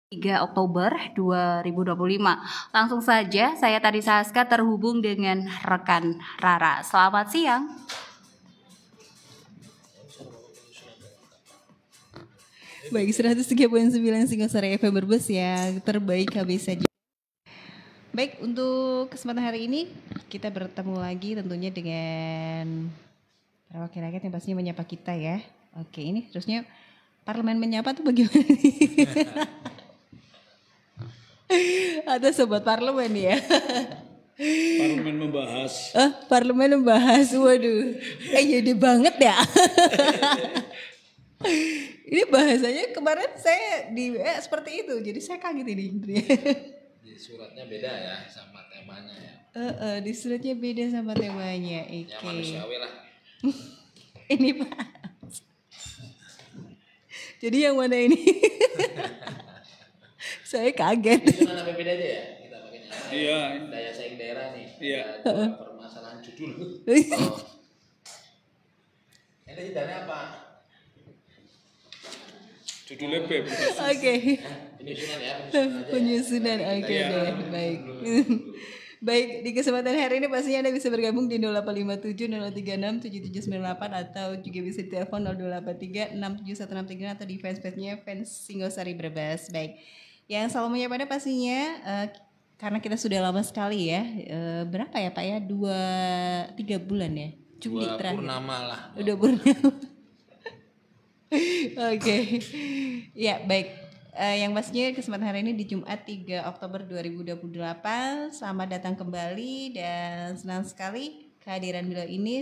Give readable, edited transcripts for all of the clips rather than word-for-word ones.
3 Oktober 2025. Langsung saja saya Tadi Saska terhubung dengan rekan Rara. Selamat siang. Baik, 103.9 Singosari FM Brebes yang terbaik habis saja. Baik, untuk kesempatan hari ini kita bertemu lagi tentunya dengan para wakil rakyat yang pastinya menyapa kita ya. Oke, ini terusnya parlemen menyapa tuh bagaimana nih? Ada sobat parlemen ya. Parlemen membahas. Parlemen membahas, waduh. Jadi banget ya. Ini bahasanya kemarin saya di WA seperti itu, jadi saya kaget ini. Di suratnya beda ya sama temanya ya. Di suratnya beda sama temanya. Ya manusiawi lah. Ini Pak. Jadi yang mana ini? Saya kaget. Penyusunan APBD aja ya kita pakainya. Iya. Daya saing daerah nih. Iya. Ada permasalahan judul. Ini hidannya apa? Judulnya BEM. Oke. Penyusunan ya. Penyusunan, oke deh, baik. Baik, di kesempatan hari ini pastinya Anda bisa bergabung di 0857 036 7798 atau juga bisa di telepon 0283 67163 atau di fanspage-nya Fans Singosari Brebes. Baik, yang selalu menyapa Anda pastinya karena kita sudah lama sekali ya, berapa ya Pak ya, 2-3 bulan ya, Juli terakhir. Purnama lah. Udah purnama. Oke. Ya, baik. Yang pastinya kesempatan hari ini di Jumat 3 Oktober 2028. Selamat datang kembali dan senang sekali kehadiran beliau ini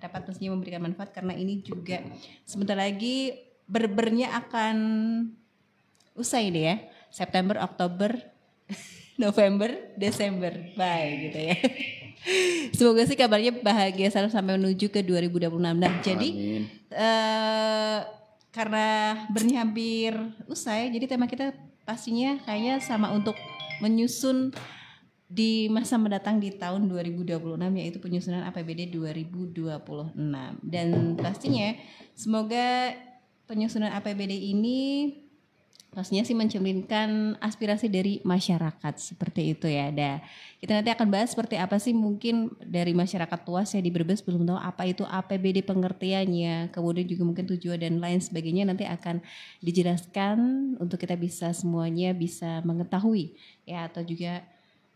dapat pastinya memberikan manfaat karena ini juga sebentar lagi berbernya akan usai deh ya. September, Oktober, November, Desember. Baik gitu ya. Semoga sih kabarnya bahagia selalu sampai menuju ke 2026. Nah, jadi karena bernya hampir usai, jadi tema kita pastinya kayaknya sama untuk menyusun di masa mendatang di tahun 2026 yaitu penyusunan APBD 2026. Dan pastinya semoga penyusunan APBD ini pastinya sih mencerminkan aspirasi dari masyarakat seperti itu ya. Kita nanti akan bahas seperti apa sih mungkin dari masyarakat luas ya di Brebes belum tahu apa itu APBD pengertiannya, kemudian juga mungkin tujuan dan lain sebagainya nanti akan dijelaskan untuk kita bisa semuanya bisa mengetahui ya atau juga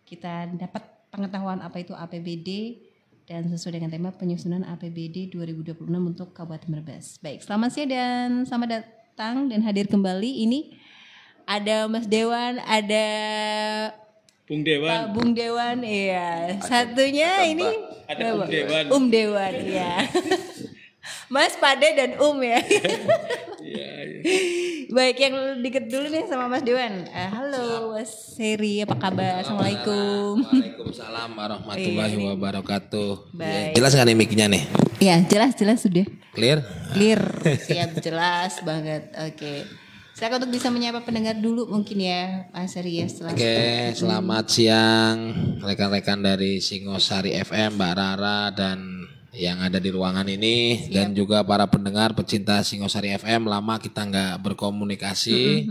kita dapat pengetahuan apa itu APBD dan sesuai dengan tema penyusunan APBD 2026 untuk Kabupaten Brebes. Baik, selamat siang dan selamat datang dan hadir kembali ini. Ada Mas Dewan, ada Bung Dewan. Pak Bung Dewan, iya. Satunya ini Ada Dewan. Dewan, iya. Mas Pade dan ya. Iya. Baik, yang deket dulu nih sama Mas Dewan. Halo Mas Heri, apa kabar? Assalamualaikum. Waalaikumsalam warahmatullahi wabarakatuh. Baik. Jelas nggak nih mic-nya nih? Iya, jelas sudah. Clear? Clear, siap, jelas banget. Oke. Saya untuk bisa menyapa pendengar dulu mungkin ya Mas Heri ya. Oke, selamat siang rekan-rekan dari Singosari FM, Mbak Rara dan yang ada di ruangan ini. Siap. Dan juga para pendengar pecinta Singosari FM, lama kita nggak berkomunikasi.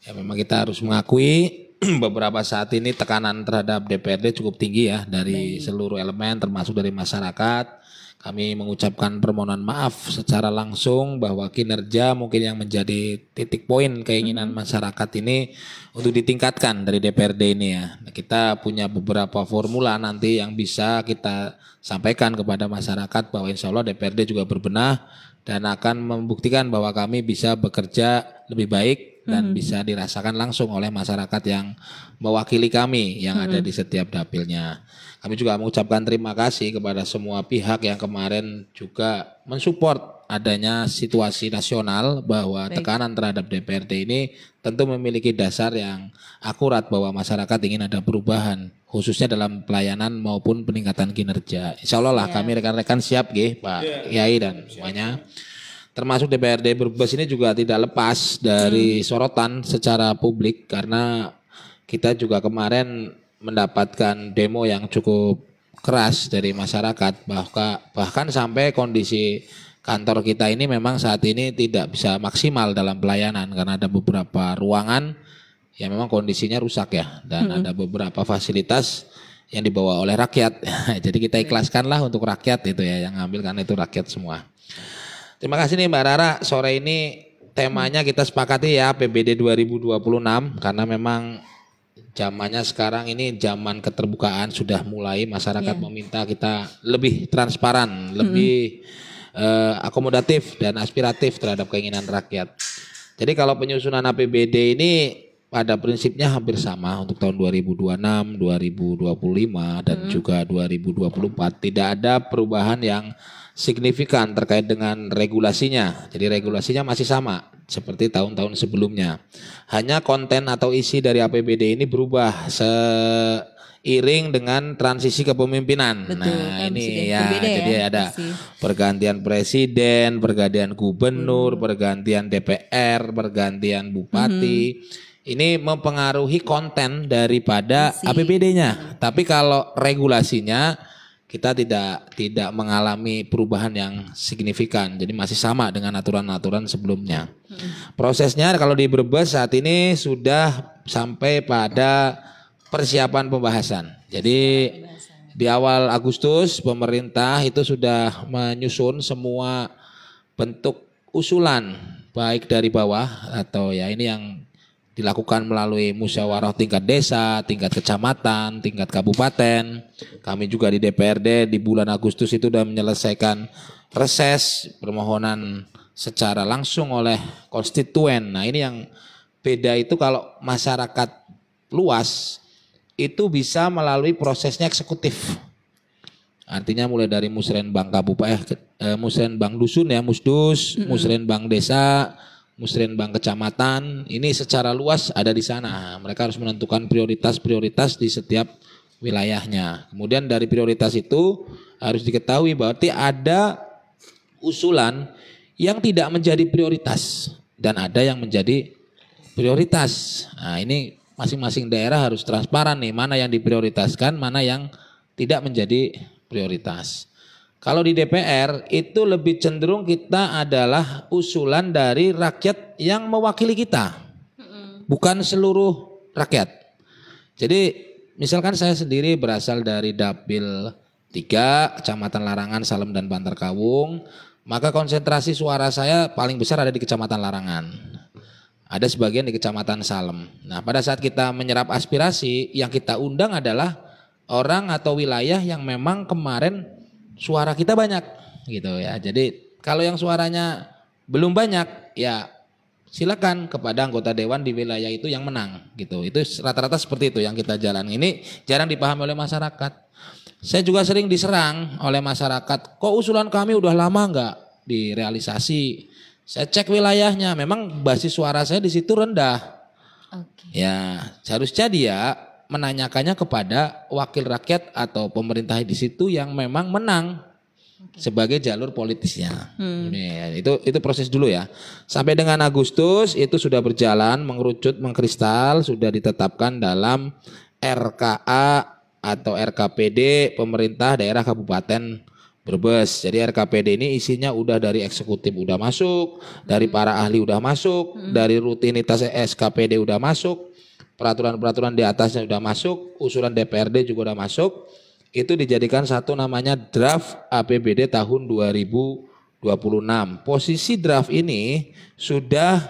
Ya memang kita harus mengakui beberapa saat ini tekanan terhadap DPRD cukup tinggi ya dari seluruh elemen termasuk dari masyarakat. Kami mengucapkan permohonan maaf secara langsung bahwa kinerja mungkin yang menjadi titik poin keinginan masyarakat ini untuk ditingkatkan dari DPRD ini ya. Kita punya beberapa formula nanti yang bisa kita sampaikan kepada masyarakat bahwa insya Allah DPRD juga berbenah dan akan membuktikan bahwa kami bisa bekerja lebih baik dan bisa dirasakan langsung oleh masyarakat yang mewakili kami yang ada di setiap dapilnya. Kami juga mengucapkan terima kasih kepada semua pihak yang kemarin juga mensupport adanya situasi nasional bahwa tekanan terhadap DPRD ini tentu memiliki dasar yang akurat bahwa masyarakat ingin ada perubahan khususnya dalam pelayanan maupun peningkatan kinerja. Insya Allah lah kami rekan-rekan siap Pak Kiai dan semuanya. Termasuk DPRD Brebes ini juga tidak lepas dari sorotan secara publik karena kita juga kemarin mendapatkan demo yang cukup keras dari masyarakat bahkan sampai kondisi kantor kita ini memang saat ini tidak bisa maksimal dalam pelayanan karena ada beberapa ruangan ya memang kondisinya rusak ya, dan ada beberapa fasilitas yang dibawa oleh rakyat. Jadi kita ikhlaskanlah untuk rakyat itu ya, yang ngambil karena itu rakyat semua. Terima kasih nih Mbak Rara, sore ini temanya kita sepakati ya APBD 2026 karena memang zamannya sekarang ini zaman keterbukaan, sudah mulai masyarakat meminta kita lebih transparan, lebih akomodatif dan aspiratif terhadap keinginan rakyat. Jadi kalau penyusunan APBD ini pada prinsipnya hampir sama untuk tahun 2026, 2025 dan juga 2024, tidak ada perubahan yang signifikan terkait dengan regulasinya. Jadi regulasinya masih sama seperti tahun-tahun sebelumnya. Hanya konten atau isi dari APBD ini berubah seiring dengan transisi kepemimpinan. Betul, Nah, ini ya, berbeda jadi ya, ada pasti. pergantian presiden, pergantian gubernur, pergantian DPR, pergantian bupati. Ini mempengaruhi konten daripada APBD-nya. Tapi kalau regulasinya kita tidak mengalami perubahan yang signifikan. Jadi masih sama dengan aturan-aturan sebelumnya. Prosesnya kalau di Brebes saat ini sudah sampai pada persiapan pembahasan. Jadi di awal Agustus pemerintah itu sudah menyusun semua bentuk usulan baik dari bawah atau ya ini yang dilakukan melalui musyawarah tingkat desa, tingkat kecamatan, tingkat kabupaten. Kami juga di DPRD di bulan Agustus itu sudah menyelesaikan reses permohonan secara langsung oleh konstituen. Nah ini yang beda itu kalau masyarakat luas itu bisa melalui prosesnya eksekutif. Artinya mulai dari musrenbang musrenbang dusun ya, musdus, musrenbang desa, musrenbang kecamatan, ini secara luas ada di sana. Mereka harus menentukan prioritas-prioritas di setiap wilayahnya. Kemudian dari prioritas itu harus diketahui berarti ada usulan yang tidak menjadi prioritas dan ada yang menjadi prioritas. Nah, ini masing-masing daerah harus transparan nih, mana yang diprioritaskan, mana yang tidak menjadi prioritas. Kalau di DPR itu lebih cenderung kita adalah usulan dari rakyat yang mewakili kita, bukan seluruh rakyat. Jadi misalkan saya sendiri berasal dari Dapil 3, Kecamatan Larangan, Salem dan Bantar Kawung, maka konsentrasi suara saya paling besar ada di Kecamatan Larangan. Ada sebagian di Kecamatan Salem. Nah pada saat kita menyerap aspirasi, yang kita undang adalah orang atau wilayah yang memang kemarin suara kita banyak gitu ya. Jadi kalau yang suaranya belum banyak ya silakan kepada anggota dewan di wilayah itu yang menang gitu. Itu rata-rata seperti itu yang kita jalan. Ini jarang dipahami oleh masyarakat. Saya juga sering diserang oleh masyarakat. Kok usulan kami udah lama nggak direalisasi? Saya cek wilayahnya, memang basis suara saya di situ rendah. Ya seharusnya dia menanyakannya kepada wakil rakyat atau pemerintah di situ yang memang menang sebagai jalur politisnya. Ini, itu proses dulu ya. Sampai dengan Agustus itu sudah berjalan, mengerucut, mengkristal, sudah ditetapkan dalam RKA atau RKPD pemerintah daerah Kabupaten Brebes. Jadi RKPD ini isinya udah dari eksekutif udah masuk, dari para ahli udah masuk, dari rutinitas SKPD udah masuk. Peraturan-peraturan di atasnya sudah masuk, usulan DPRD juga sudah masuk. Itu dijadikan satu namanya draft APBD tahun 2026. Posisi draft ini sudah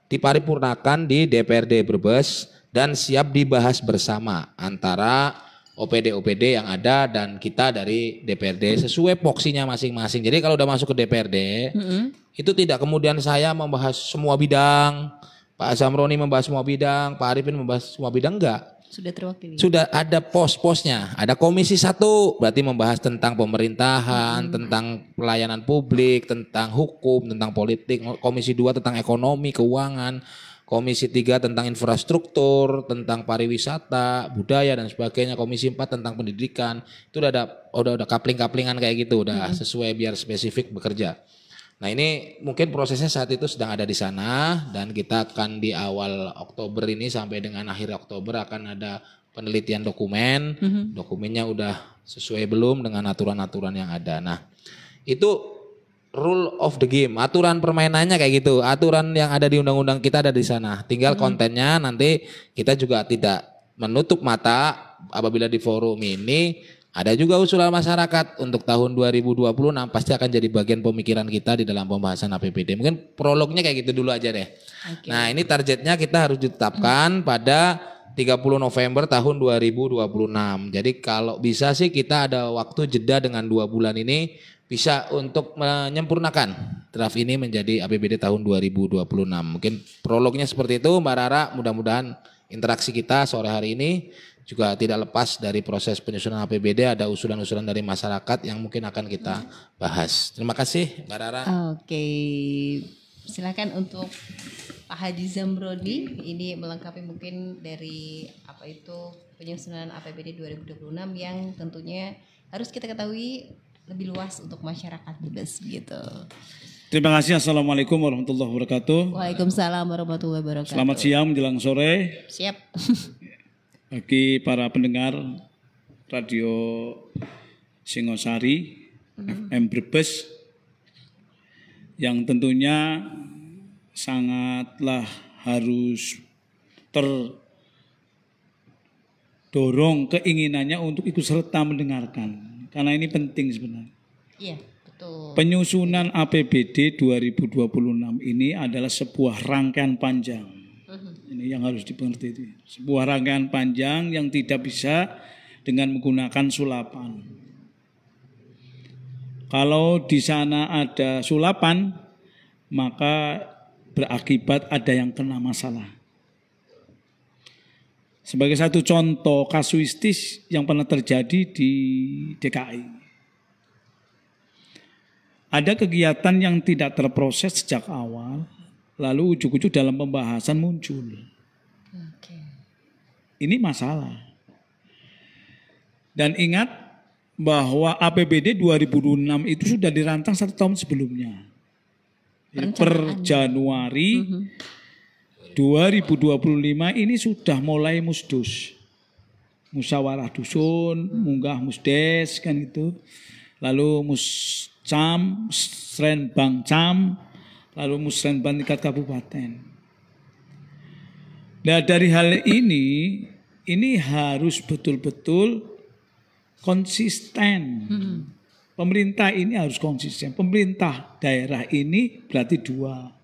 diparipurnakan di DPRD Brebes dan siap dibahas bersama antara OPD-OPD yang ada dan kita dari DPRD sesuai poksinya masing-masing. Jadi kalau udah masuk ke DPRD, itu tidak kemudian saya membahas semua bidang, Pak Zamroni membahas semua bidang, Pak Arifin membahas semua bidang, enggak. Sudah terwakili. Sudah ada pos-posnya. Ada komisi 1 berarti membahas tentang pemerintahan, tentang pelayanan publik, tentang hukum, tentang politik. Komisi 2 tentang ekonomi, keuangan. Komisi 3 tentang infrastruktur, tentang pariwisata, budaya dan sebagainya. Komisi 4 tentang pendidikan. Itu udah kapling-kaplingan kayak gitu, udah sesuai biar spesifik bekerja. Nah ini mungkin prosesnya saat itu sedang ada di sana dan kita akan di awal Oktober ini sampai dengan akhir Oktober akan ada penelitian dokumen. Dokumennya udah sesuai belum dengan aturan-aturan yang ada. Nah itu rule of the game, aturan permainannya kayak gitu. Aturan yang ada di undang-undang kita ada di sana. Tinggal kontennya nanti kita juga tidak menutup mata apabila di forum ini ada juga usulan masyarakat untuk tahun 2026 pasti akan jadi bagian pemikiran kita di dalam pembahasan APBD. Mungkin prolognya kayak gitu dulu aja deh. Oke. Nah, ini targetnya kita harus ditetapkan pada 30 November tahun 2026. Jadi kalau bisa sih kita ada waktu jeda dengan 2 bulan ini bisa untuk menyempurnakan draft ini menjadi APBD tahun 2026. Mungkin prolognya seperti itu Mbak Rara, mudah-mudahan interaksi kita sore hari ini juga tidak lepas dari proses penyusunan APBD, ada usulan-usulan dari masyarakat yang mungkin akan kita bahas. Terima kasih Mbak Rara. Oke, silakan untuk Pak Haji Zamrodi ini melengkapi mungkin dari apa itu penyusunan APBD 2026 yang tentunya harus kita ketahui lebih luas untuk masyarakat juga gitu. Terima kasih. Assalamualaikum warahmatullahi wabarakatuh. Waalaikumsalam warahmatullahi wabarakatuh. Selamat siang menjelang sore Siap. bagi para pendengar Radio Singosari FM Brebes yang tentunya sangatlah harus terdorong keinginannya untuk ikut serta mendengarkan karena ini penting sebenarnya. Iya, betul. Penyusunan APBD 2026 ini adalah sebuah rangkaian panjang. Ini yang harus dimengerti itu. Sebuah rangkaian panjang yang tidak bisa dengan menggunakan sulapan. Kalau di sana ada sulapan, maka berakibat ada yang kena masalah. Sebagai satu contoh kasuistis yang pernah terjadi di DKI. Ada kegiatan yang tidak terproses sejak awal, lalu ujuk-ujuk dalam pembahasan muncul. Oke. Ini masalah. Dan ingat bahwa APBD 2006 itu sudah dirancang 1 tahun sebelumnya. Per Januari 2025 ini sudah mulai musdus. Musyawarah dusun, munggah musdes kan itu. Lalu muscam, musrenbang cam, lalu musrenbang tingkat kabupaten. Nah dari hal ini harus betul-betul konsisten. Pemerintah ini harus konsisten. Pemerintah daerah ini berarti 2.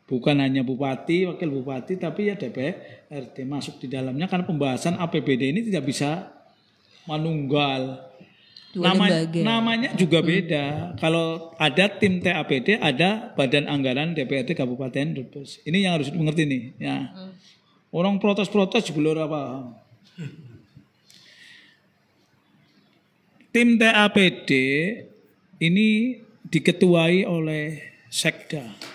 Bukan hanya bupati, wakil bupati, tapi ya DPRD masuk di dalamnya karena pembahasan APBD ini tidak bisa manunggal. Namanya juga beda. Kalau ada tim TAPD, ada Badan Anggaran DPRD Kabupaten Brebes. Ini yang harus dimengerti nih. Ya. Orang protes-protes belum apa. Tim TAPD ini diketuai oleh Sekda.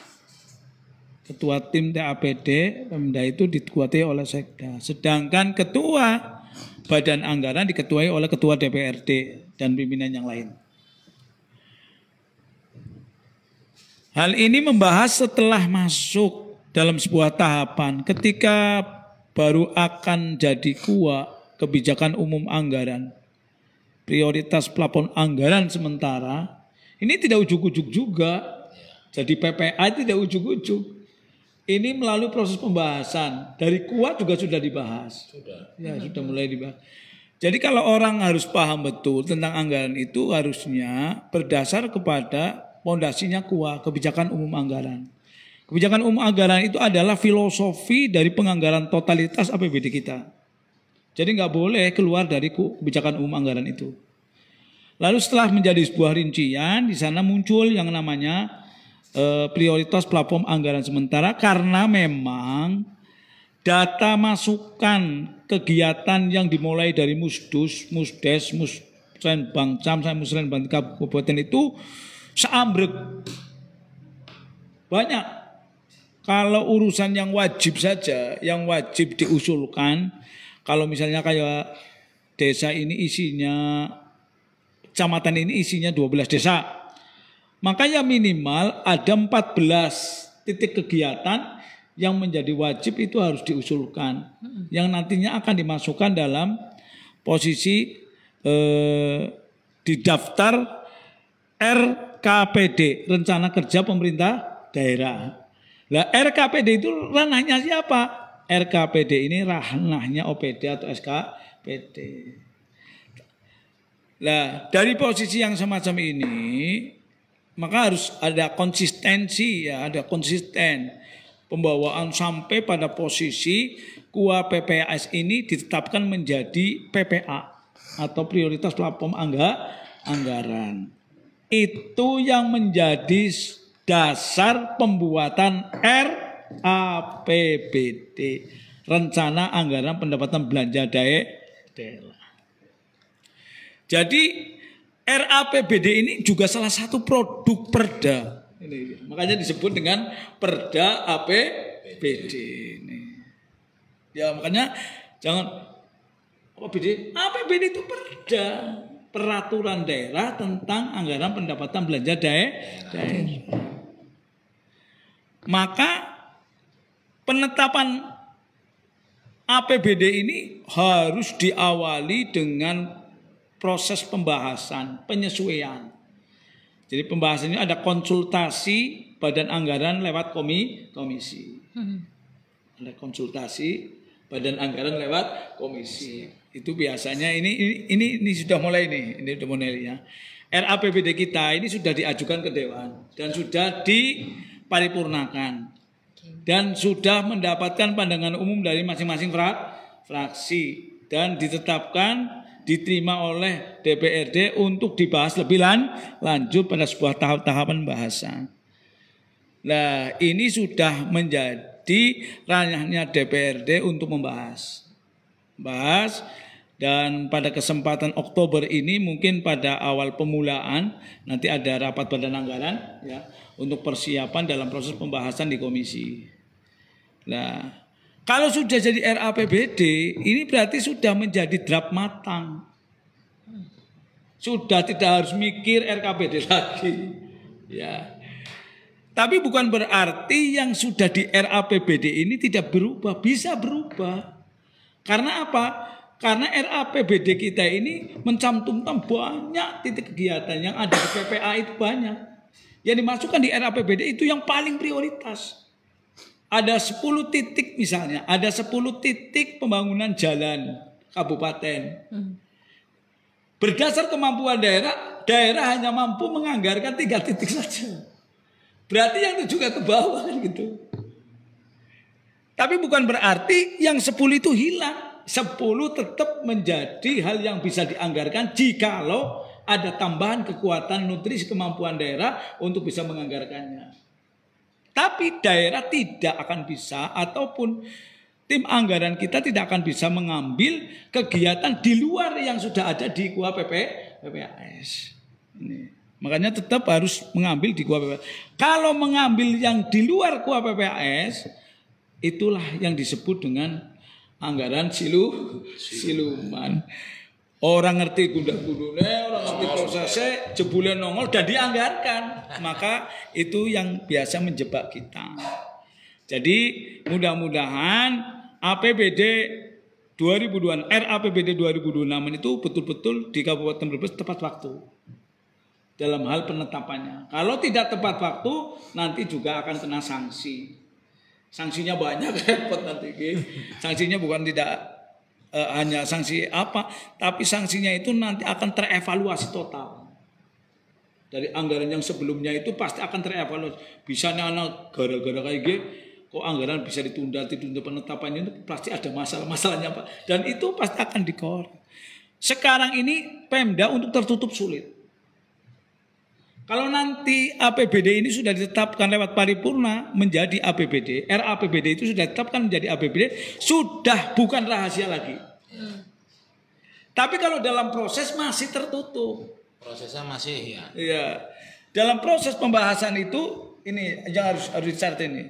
Ketua tim TAPD Pemda itu diketuai oleh Sekda. Sedangkan ketua Badan Anggaran diketuai oleh ketua DPRD dan pimpinan yang lain. Hal ini membahas setelah masuk dalam sebuah tahapan ketika baru akan jadi KUA, kebijakan umum anggaran, prioritas plafon anggaran sementara, ini tidak ujuk-ujuk juga. Jadi PPA tidak ujuk-ujuk. Ini melalui proses pembahasan. Dari KUA juga sudah dibahas. Sudah mulai dibahas. Jadi kalau orang harus paham betul tentang anggaran itu harusnya berdasar kepada fondasinya KUA, kebijakan umum anggaran. Kebijakan umum anggaran itu adalah filosofi dari penganggaran totalitas APBD kita. Jadi nggak boleh keluar dari kebijakan umum anggaran itu. Lalu setelah menjadi sebuah rincian, di sana muncul yang namanya prioritas platform anggaran sementara karena memang data masukan kegiatan yang dimulai dari musdus, musdes, musrenbang cam, musrenbang kabupaten itu seambrek. Banyak. Kalau urusan yang wajib saja, yang wajib diusulkan, kalau misalnya kayak desa ini isinya, kecamatan ini isinya 12 desa, maka ya minimal ada 14 titik kegiatan yang menjadi wajib itu harus diusulkan. Yang nantinya akan dimasukkan dalam posisi di daftar RKPD, Rencana Kerja Pemerintah Daerah. Lah RKPD itu ranahnya siapa? RKPD ini ranahnya OPD atau SKPD. Nah, dari posisi yang semacam ini, maka harus ada konsistensi, ya, ada konsisten pembawaan sampai pada posisi KUA PPAS ini ditetapkan menjadi PPA atau prioritas platform anggaran. Itu yang menjadi dasar pembuatan RAPBD, Rencana Anggaran Pendapatan Belanja Daerah. Jadi RAPBD ini juga salah satu produk Perda. Ini, makanya disebut dengan Perda APBD ini. Ya makanya jangan APBD itu perda, peraturan daerah tentang anggaran pendapatan belanja daerah. Maka penetapan APBD ini harus diawali dengan proses pembahasan, penyesuaian. Jadi pembahasan ini ada konsultasi badan anggaran lewat komisi. Ada konsultasi badan anggaran lewat komisi. Itu biasanya ini sudah mulai nih, ini sudah mulai ya. RAPBD kita ini sudah diajukan ke Dewan dan sudah diparipurnakan dan sudah mendapatkan pandangan umum dari masing-masing fraksi dan ditetapkan, diterima oleh DPRD untuk dibahas lebih lanjut pada sebuah tahapan bahasan. Nah, ini sudah menjadi ranahnya DPRD untuk membahas. Dan pada kesempatan Oktober ini mungkin pada awal pemulaan nanti ada rapat badan anggaran ya untuk persiapan dalam proses pembahasan di komisi. Nah, kalau sudah jadi RAPBD, ini berarti sudah menjadi draft matang. Sudah tidak harus mikir RKPD lagi. Ya. Tapi bukan berarti yang sudah di RAPBD ini tidak berubah, bisa berubah. Karena apa? Karena RAPBD kita ini mencantumkan banyak titik kegiatan yang ada di PPA itu banyak. Yang dimasukkan di RAPBD itu yang paling prioritas. Ada 10 titik misalnya, ada 10 titik pembangunan jalan kabupaten. Berdasar kemampuan daerah hanya mampu menganggarkan 3 titik saja. Berarti yang itu juga ke bawah kan gitu. Tapi bukan berarti yang 10 itu hilang. 10 tetap menjadi hal yang bisa dianggarkan jikalau ada tambahan kekuatan nutrisi kemampuan daerah untuk bisa menganggarkannya. Tapi daerah tidak akan bisa ataupun tim anggaran kita tidak akan bisa mengambil kegiatan di luar yang sudah ada di KUA PPAS. Ini. Makanya tetap harus mengambil di KUA PPAS. Kalau mengambil yang di luar KUA PPAS, itulah yang disebut dengan anggaran siluman. Orang ngerti gundah-gundune, orang ngerti prosesnya, jebule nongol dan dianggarkan. Maka itu yang biasa menjebak kita. Jadi mudah-mudahan APBD 2026 RAPBD 2026 itu betul-betul di Kabupaten Brebes tepat waktu dalam hal penetapannya. Kalau tidak tepat waktu, nanti juga akan kena sanksi. Sanksinya banyak, repot nanti. Sanksinya bukan tidak hanya sanksi apa, tapi sanksinya itu nanti akan terevaluasi total. Dari anggaran yang sebelumnya itu pasti akan terevaluasi. Bisa anak gara-gara kayak gitu, kok anggaran bisa ditunda penetapannya itu pasti ada masalahnya Pak. Dan itu pasti akan dikorek. Sekarang ini Pemda untuk tertutup sulit. Kalau nanti APBD ini sudah ditetapkan lewat paripurna menjadi APBD, RAPBD itu sudah ditetapkan menjadi APBD, sudah bukan rahasia lagi. Tapi kalau dalam proses masih tertutup. Prosesnya masih ya. Iya. Dalam proses pembahasan itu ini yang harus dicatat ini.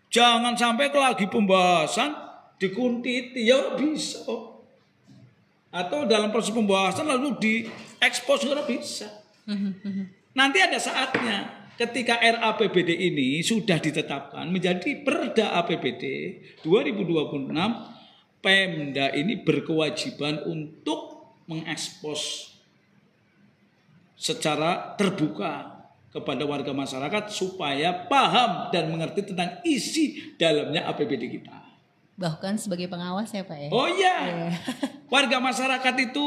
Jangan sampai lagi pembahasan dikuntiti ya bisa. Atau dalam proses pembahasan lalu diekspos nggak bisa. Nanti ada saatnya ketika RAPBD ini sudah ditetapkan menjadi Perda APBD 2026, Pemda ini berkewajiban untuk mengekspos secara terbuka kepada warga masyarakat supaya paham dan mengerti tentang isi dalamnya APBD kita. Bahkan sebagai pengawas ya Pak ya. Oh iya, warga masyarakat itu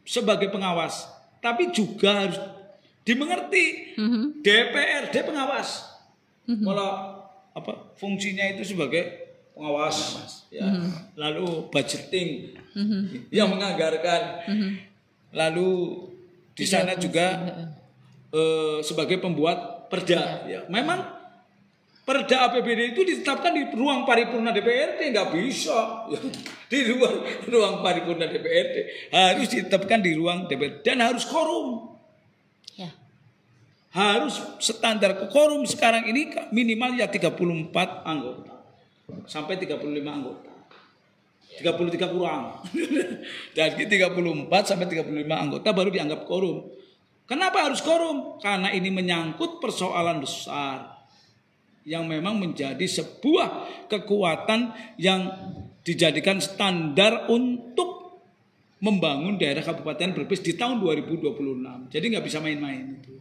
sebagai pengawas, tapi juga harus dimengerti DPRD pengawas. Kalau fungsinya itu sebagai pengawas, ya. Lalu budgeting yang menganggarkan, lalu di sana juga sebagai pembuat perda. Ya, memang perda APBD itu ditetapkan di ruang paripurna DPRD, nggak bisa di luar ruang paripurna DPRD, harus ditetapkan di ruang DPRD dan harus quorum. Ya. Harus standar quorum sekarang ini minimal ya 34 anggota sampai 35 anggota. 33 kurang. Dan 34 sampai 35 anggota baru dianggap quorum. Kenapa harus quorum? Karena ini menyangkut persoalan besar yang memang menjadi sebuah kekuatan yang dijadikan standar untuk membangun daerah Kabupaten Brebes di tahun 2026. Jadi nggak bisa main-main itu.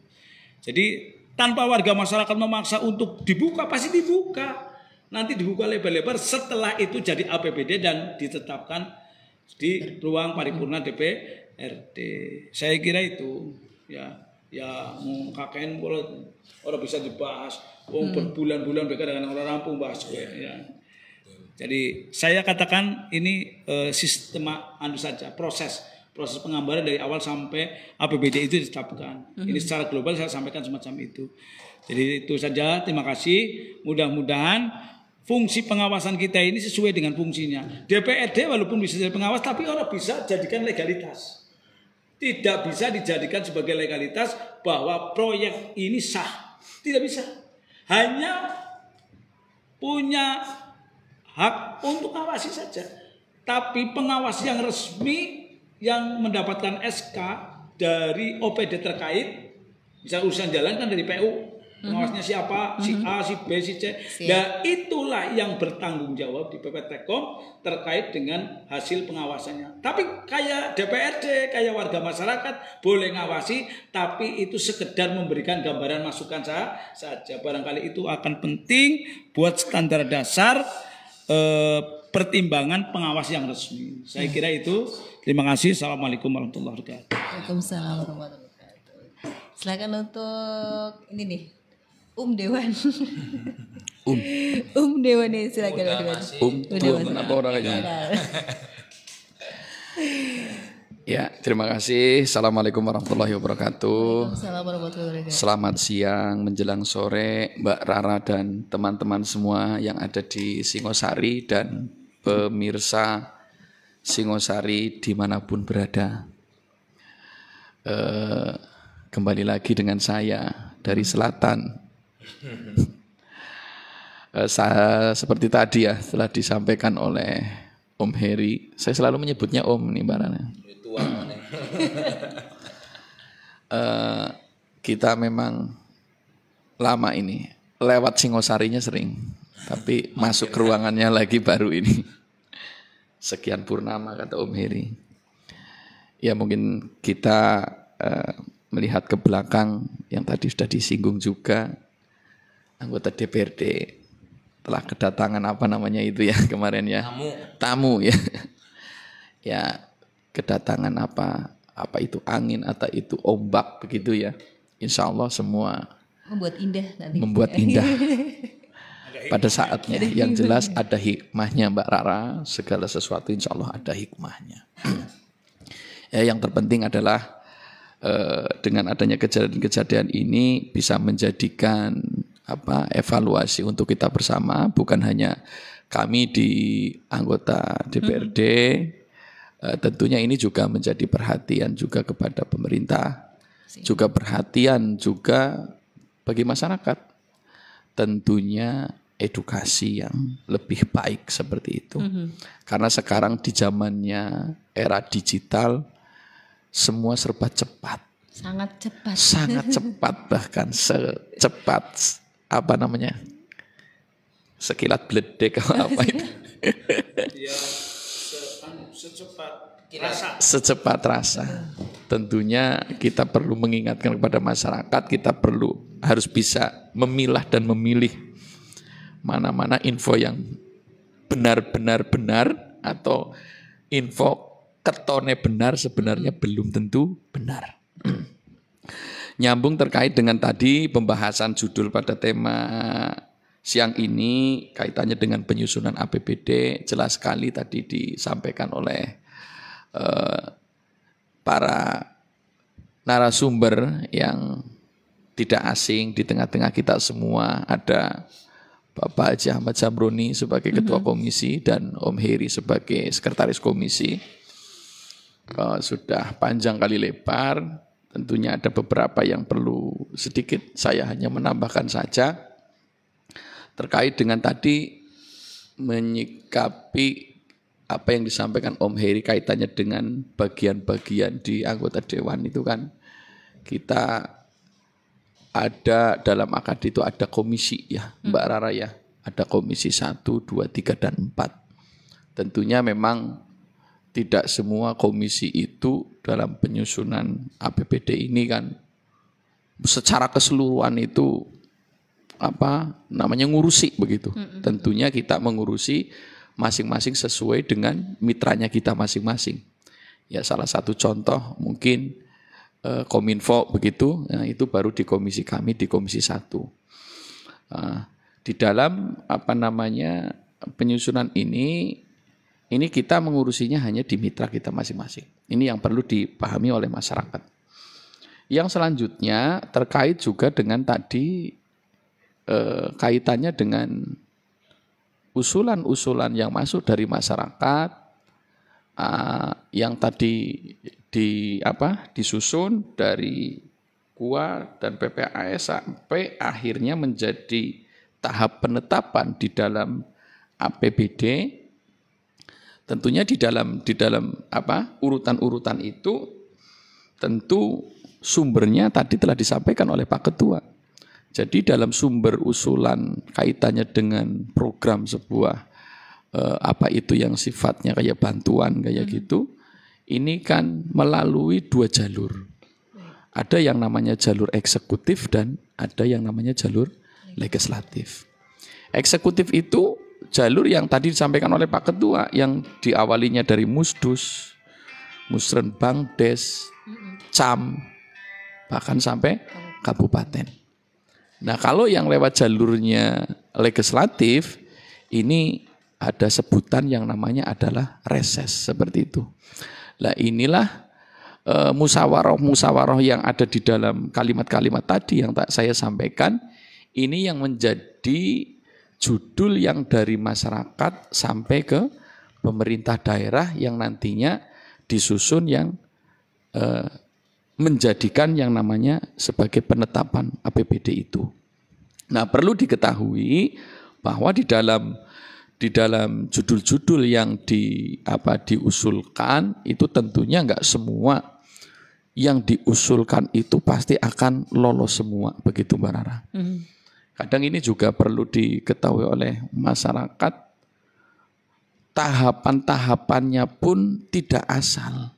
Jadi tanpa warga masyarakat memaksa untuk dibuka, pasti dibuka. Nanti dibuka lebar-lebar setelah itu jadi APBD dan ditetapkan di ruang paripurna DPRD. Saya kira itu ya mau KKN orang bisa dibahas. Berbulan-bulan mereka dengan orang rampung bahas ya. Jadi saya katakan ini sistema saja proses penggambaran dari awal sampai APBD itu ditetapkan. Ini secara global saya sampaikan semacam itu. Jadi itu saja, terima kasih. Mudah-mudahan fungsi pengawasan kita ini sesuai dengan fungsinya. DPRD walaupun bisa jadi pengawas tapi orang bisa jadikan legalitas. Tidak bisa dijadikan sebagai legalitas bahwa proyek ini sah. Tidak bisa. Hanya punya hak untuk ngawasi saja. Tapi pengawas yang resmi yang mendapatkan SK dari OPD terkait, misal urusan jalan kan dari PU, pengawasnya siapa, si A, si B, si C. Nah itulah yang bertanggung jawab di PPTkom terkait dengan hasil pengawasannya. Tapi kayak DPRD, kayak warga masyarakat boleh ngawasi, tapi itu sekedar memberikan gambaran masukan saja. Barangkali itu akan penting buat standar dasar pertimbangan pengawas yang resmi. Saya kira itu. Terima kasih. Assalamualaikum warahmatullahi wabarakatuh. Waalaikumsalam warahmatullahi wabarakatuh. Silakan untuk ini nih. Dewan. Dewan nih silakan Dewan. Kenapa orangnya? Ya, terima kasih. Assalamualaikum warahmatullahi wabarakatuh. Waalaikumsalam warahmatullahi wabarakatuh. Selamat siang menjelang sore Mbak Rara dan teman-teman semua yang ada di Singosari dan pemirsa Singosari dimanapun berada. Kembali lagi dengan saya dari selatan. Seperti tadi ya telah disampaikan oleh Om Heri. Saya selalu menyebutnya Om nih Mbak Rana. Kita memang lama ini lewat Singosarinya sering, tapi masuk ke ruangannya lagi baru ini. Sekian purnama kata Om Heri. Ya mungkin kita melihat ke belakang yang tadi sudah disinggung juga, anggota DPRD telah kedatangan apa namanya itu ya kemarin ya, tamu ya. Ya kedatangan apa itu angin atau itu ombak begitu ya. Insya Allah semua membuat indah nanti. Membuat indah. Pada saatnya yang jelas ada hikmahnya Mbak Rara, segala sesuatu insya Allah ada hikmahnya. Ya, yang terpenting adalah dengan adanya kejadian-kejadian ini bisa menjadikan evaluasi untuk kita bersama, bukan hanya kami di anggota DPRD, tentunya ini juga menjadi perhatian juga kepada pemerintah, juga perhatian juga bagi masyarakat. Tentunya edukasi yang lebih baik seperti itu. Karena sekarang di zamannya era digital semua serba cepat. Sangat cepat. Sangat cepat, bahkan secepat sekilat bledek apa itu. Ya, secepat rasa. Tentunya kita perlu mengingatkan kepada masyarakat, kita harus bisa memilah dan memilih mana-mana info yang benar-benar benar atau info ketone benar sebenarnya belum tentu benar. Nyambung terkait dengan tadi pembahasan judul pada tema siang ini kaitannya dengan penyusunan APBD, jelas sekali tadi disampaikan oleh para narasumber yang tidak asing di tengah-tengah kita semua. Ada Bapak Haji Ahmad Zamroni sebagai Ketua Komisi dan Om Heri sebagai Sekretaris Komisi. Sudah panjang kali lebar. Tentunya ada beberapa yang perlu sedikit saya hanya menambahkan saja terkait dengan tadi menyikapi apa yang disampaikan Om Heri kaitannya dengan bagian-bagian di anggota Dewan itu kan kita ada dalam AKD itu ada komisi ya Mbak Rara ya, ada komisi 1, 2, 3, dan 4. Tentunya memang tidak semua komisi itu dalam penyusunan APBD ini kan secara keseluruhan itu ngurusi begitu. Tentunya kita mengurusi masing-masing sesuai dengan mitranya kita masing-masing. Ya salah satu contoh mungkin Kominfo begitu, nah, itu baru di komisi kami di komisi 1. Di dalam penyusunan ini kita mengurusinya hanya di mitra kita masing-masing. Ini yang perlu dipahami oleh masyarakat. Yang selanjutnya terkait juga dengan tadi kaitannya dengan usulan-usulan yang masuk dari masyarakat yang tadi disusun dari KUA dan PPAS sampai akhirnya menjadi tahap penetapan di dalam APBD. Tentunya di dalam urutan-urutan itu tentu sumbernya tadi telah disampaikan oleh Pak Ketua. Jadi dalam sumber usulan kaitannya dengan program sebuah itu yang sifatnya kayak bantuan kayak gitu, ini kan melalui 2 jalur. Ada yang namanya jalur eksekutif dan ada yang namanya jalur legislatif. Eksekutif itu jalur yang tadi disampaikan oleh Pak Ketua yang diawalinya dari Musdus, Musrenbangdes, CAM, bahkan sampai kabupaten. Nah kalau yang lewat jalurnya legislatif ini ada sebutan yang namanya adalah reses seperti itu. Nah inilah musawarah yang ada di dalam kalimat-kalimat tadi yang saya sampaikan, ini yang menjadi judul yang dari masyarakat sampai ke pemerintah daerah yang nantinya disusun yang menjadikan yang namanya sebagai penetapan APBD itu. Nah perlu diketahui bahwa di dalam judul-judul yang diusulkan itu tentunya enggak semua yang diusulkan itu pasti akan lolos semua, begitu Mbak Rara. Kadang ini juga perlu diketahui oleh masyarakat, tahapan-tahapannya pun tidak asal.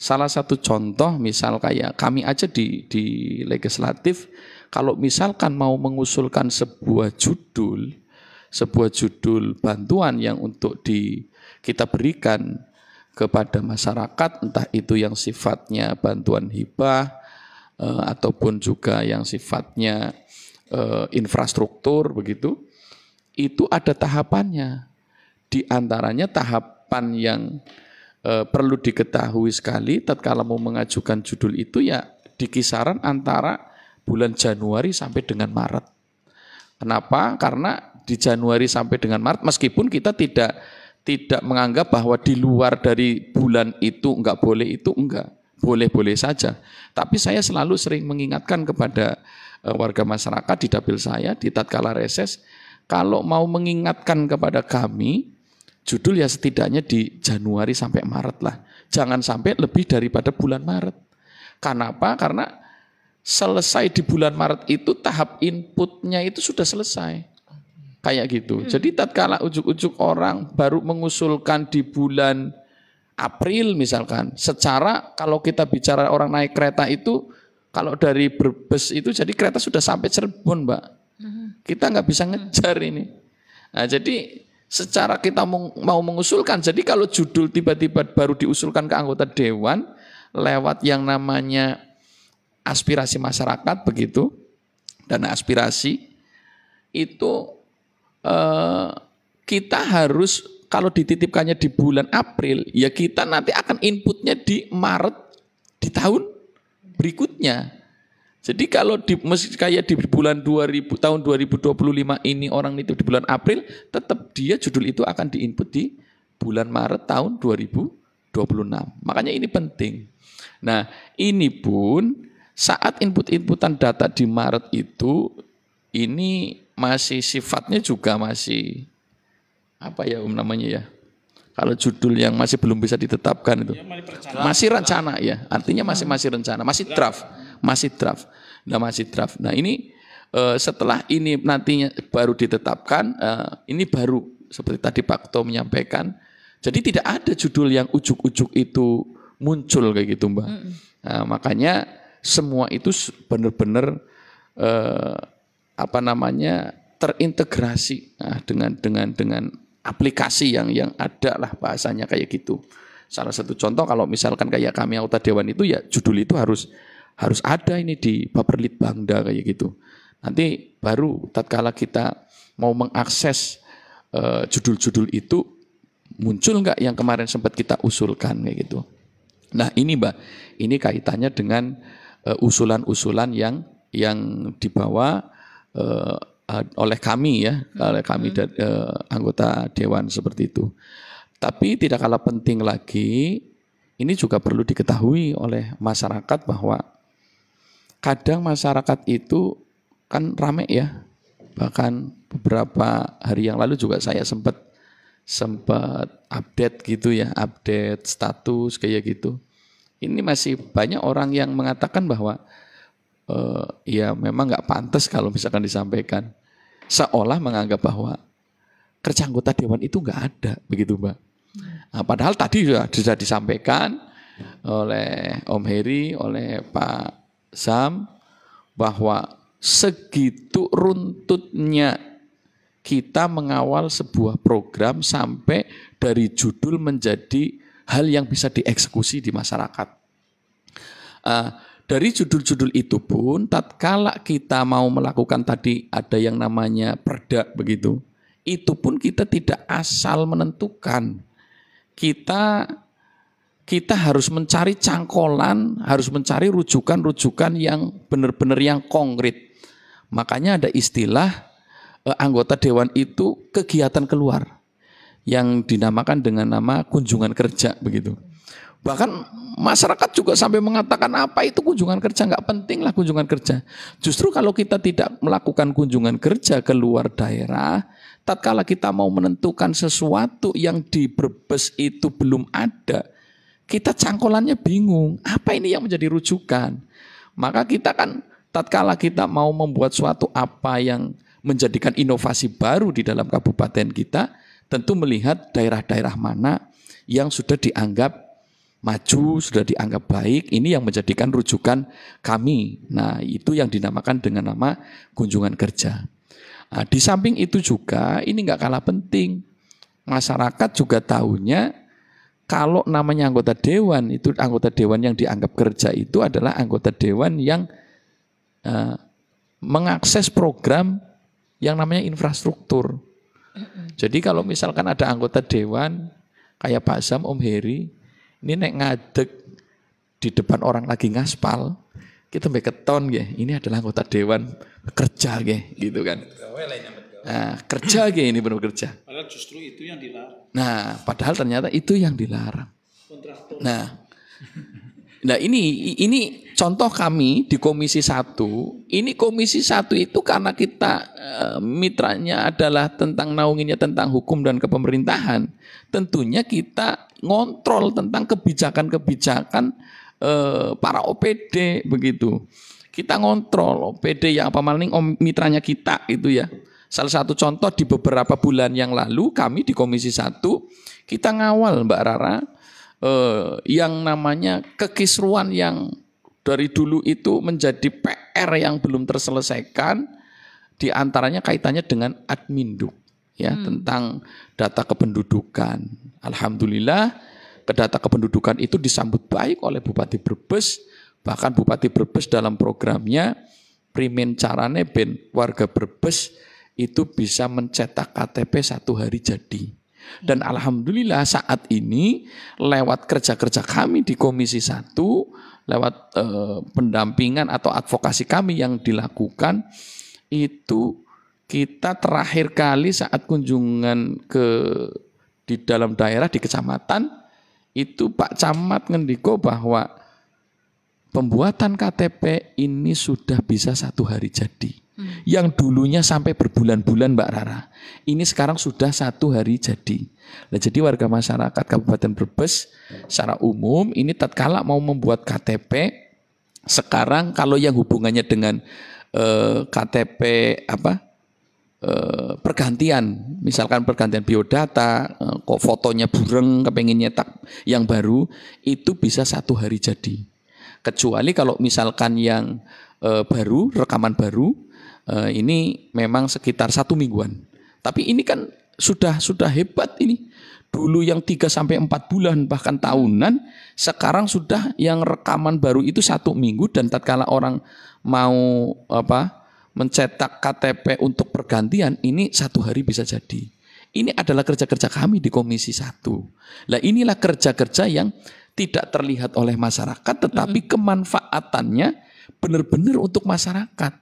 Salah satu contoh misal kayak kami aja di legislatif, kalau misalkan mau mengusulkan sebuah judul bantuan yang untuk kita berikan kepada masyarakat, entah itu yang sifatnya bantuan hibah ataupun juga yang sifatnya infrastruktur begitu, itu ada tahapannya. Di antaranya tahapan yang perlu diketahui sekali tatkala mau mengajukan judul itu ya di kisaran antara bulan Januari sampai dengan Maret. Kenapa? Karena di Januari sampai dengan Maret meskipun kita tidak menganggap bahwa di luar dari bulan itu enggak boleh, itu enggak. Boleh-boleh saja. Tapi saya selalu sering mengingatkan kepada warga masyarakat di dapil saya di tatkala reses, kalau mau mengingatkan kepada kami, judul ya setidaknya di Januari sampai Maret lah. Jangan sampai lebih daripada bulan Maret. Kenapa? Karena selesai di bulan Maret itu tahap inputnya itu sudah selesai. Kayak gitu. Jadi tatkala ujuk-ujuk orang baru mengusulkan di bulan April misalkan. Secara kalau kita bicara orang naik kereta itu, kalau dari Brebes itu jadi kereta sudah sampai Cirebon, Mbak. Kita nggak bisa ngejar ini. Nah, jadi secara kita mau mengusulkan, jadi kalau judul tiba-tiba baru diusulkan ke anggota dewan lewat yang namanya aspirasi masyarakat begitu, dana aspirasi itu kita harus kalau dititipkannya di bulan April, ya kita nanti akan inputnya di Maret di tahun berikutnya. Jadi kalau kayak di bulan tahun 2025 ini orang nitip di bulan April, tetap dia judul itu akan diinput di bulan Maret tahun 2026. Makanya ini penting. Nah, ini pun saat inputan data di Maret itu, ini masih sifatnya juga masih apa ya namanya ya, kalau judul yang masih belum bisa ditetapkan itu masih rencana ya, artinya masih rencana, masih draft. Nah ini setelah ini nantinya baru ditetapkan, ini baru seperti tadi Pak Ketua menyampaikan, jadi tidak ada judul yang ujuk-ujuk itu muncul kayak gitu, Mbak. Nah, makanya semua itu benar-benar terintegrasi dengan aplikasi yang ada lah bahasanya kayak gitu. Salah satu contoh kalau misalkan kayak kami anggota dewan itu ya judul itu harus ada ini di Baperlitbangda kayak gitu. Nanti baru tatkala kita mau mengakses judul-judul itu muncul nggak yang kemarin sempat kita usulkan kayak gitu. Nah ini Mbak, ini kaitannya dengan usulan-usulan yang dibawa oleh kami ya, anggota dewan seperti itu. Tapi tidak kalah penting lagi, ini juga perlu diketahui oleh masyarakat bahwa kadang masyarakat itu kan rame ya. Bahkan beberapa hari yang lalu juga saya sempat update gitu ya, update status kayak gitu. Ini masih banyak orang yang mengatakan bahwa ya memang nggak pantas kalau misalkan disampaikan. Seolah menganggap bahwa kerja anggota dewan itu nggak ada, begitu Mbak. Nah, padahal tadi sudah disampaikan oleh Om Heri, oleh Pak Sam, bahwa segitu runtutnya kita mengawal sebuah program sampai dari judul menjadi hal yang bisa dieksekusi di masyarakat. Dari judul-judul itu pun, tatkala kita mau melakukan tadi ada yang namanya perda begitu, itu pun kita tidak asal menentukan. Kita harus mencari cangkolan, harus mencari rujukan-rujukan yang benar-benar yang konkret. Makanya ada istilah anggota dewan itu kegiatan keluar yang dinamakan dengan nama kunjungan kerja begitu. Bahkan masyarakat juga sampai mengatakan apa itu kunjungan kerja, nggak penting lah kunjungan kerja. Justru kalau kita tidak melakukan kunjungan kerja ke luar daerah, tatkala kita mau menentukan sesuatu yang di Brebes itu belum ada, kita cangkolannya bingung, apa ini yang menjadi rujukan. Maka kita kan tatkala kita mau membuat suatu apa yang menjadikan inovasi baru di dalam kabupaten kita, tentu melihat daerah-daerah mana yang sudah dianggap maju, sudah dianggap baik, ini yang menjadikan rujukan kami. Nah, itu yang dinamakan dengan nama kunjungan kerja. Nah, di samping itu juga, ini nggak kalah penting. Masyarakat juga tahunya, kalau namanya anggota dewan, itu anggota dewan yang dianggap kerja itu adalah anggota dewan yang mengakses program yang namanya infrastruktur. Jadi kalau misalkan ada anggota dewan, kayak Pak Sam, Om Heri, ini nek ngadeg di depan orang lagi ngaspal, kita mbek keton ya, ini adalah anggota dewan kerja gitu kan. Nah, kerja ini benar kerja. Padahal justru itu yang dilarang. Nah, padahal ternyata itu yang dilarang. Nah ini contoh kami di Komisi 1. Ini Komisi 1 itu karena kita mitranya adalah tentang naunginnya tentang hukum dan kepemerintahan. Tentunya kita ngontrol tentang kebijakan-kebijakan para OPD begitu. Kita ngontrol OPD yang apa maling mitranya kita itu ya. Salah satu contoh di beberapa bulan yang lalu kami di Komisi 1 kita ngawal Mbak Rara yang namanya kekisruan yang dari dulu itu menjadi PR yang belum terselesaikan, di antaranya kaitannya dengan Adminduk ya, tentang data kependudukan. Alhamdulillah data kependudukan itu disambut baik oleh Bupati Brebes, bahkan Bupati Brebes dalam programnya primen carane ben warga Brebes itu bisa mencetak KTP 1 hari jadi. Dan alhamdulillah saat ini lewat kerja-kerja kami di Komisi 1, lewat pendampingan atau advokasi kami yang dilakukan, itu kita terakhir kali saat kunjungan di dalam daerah di kecamatan, itu Pak Camat ngendiko bahwa pembuatan KTP ini sudah bisa 1 hari jadi. Yang dulunya sampai berbulan-bulan Mbak Rara, ini sekarang sudah 1 hari jadi. Nah, jadi warga masyarakat Kabupaten Brebes secara umum ini tatkala mau membuat KTP, sekarang kalau yang hubungannya dengan KTP pergantian, misalkan pergantian biodata, kok fotonya bureng, kepengen nyetak yang baru, itu bisa 1 hari jadi. Kecuali kalau misalkan yang baru, rekaman baru, ini memang sekitar 1 mingguan. Tapi ini kan sudah hebat ini. Dulu yang 3-4 bulan bahkan tahunan, sekarang sudah yang rekaman baru itu 1 minggu, dan tatkala orang mau mencetak KTP untuk pergantian ini 1 hari bisa jadi. Ini adalah kerja-kerja kami di Komisi 1. Nah, inilah kerja-kerja yang tidak terlihat oleh masyarakat, tetapi kemanfaatannya benar-benar untuk masyarakat.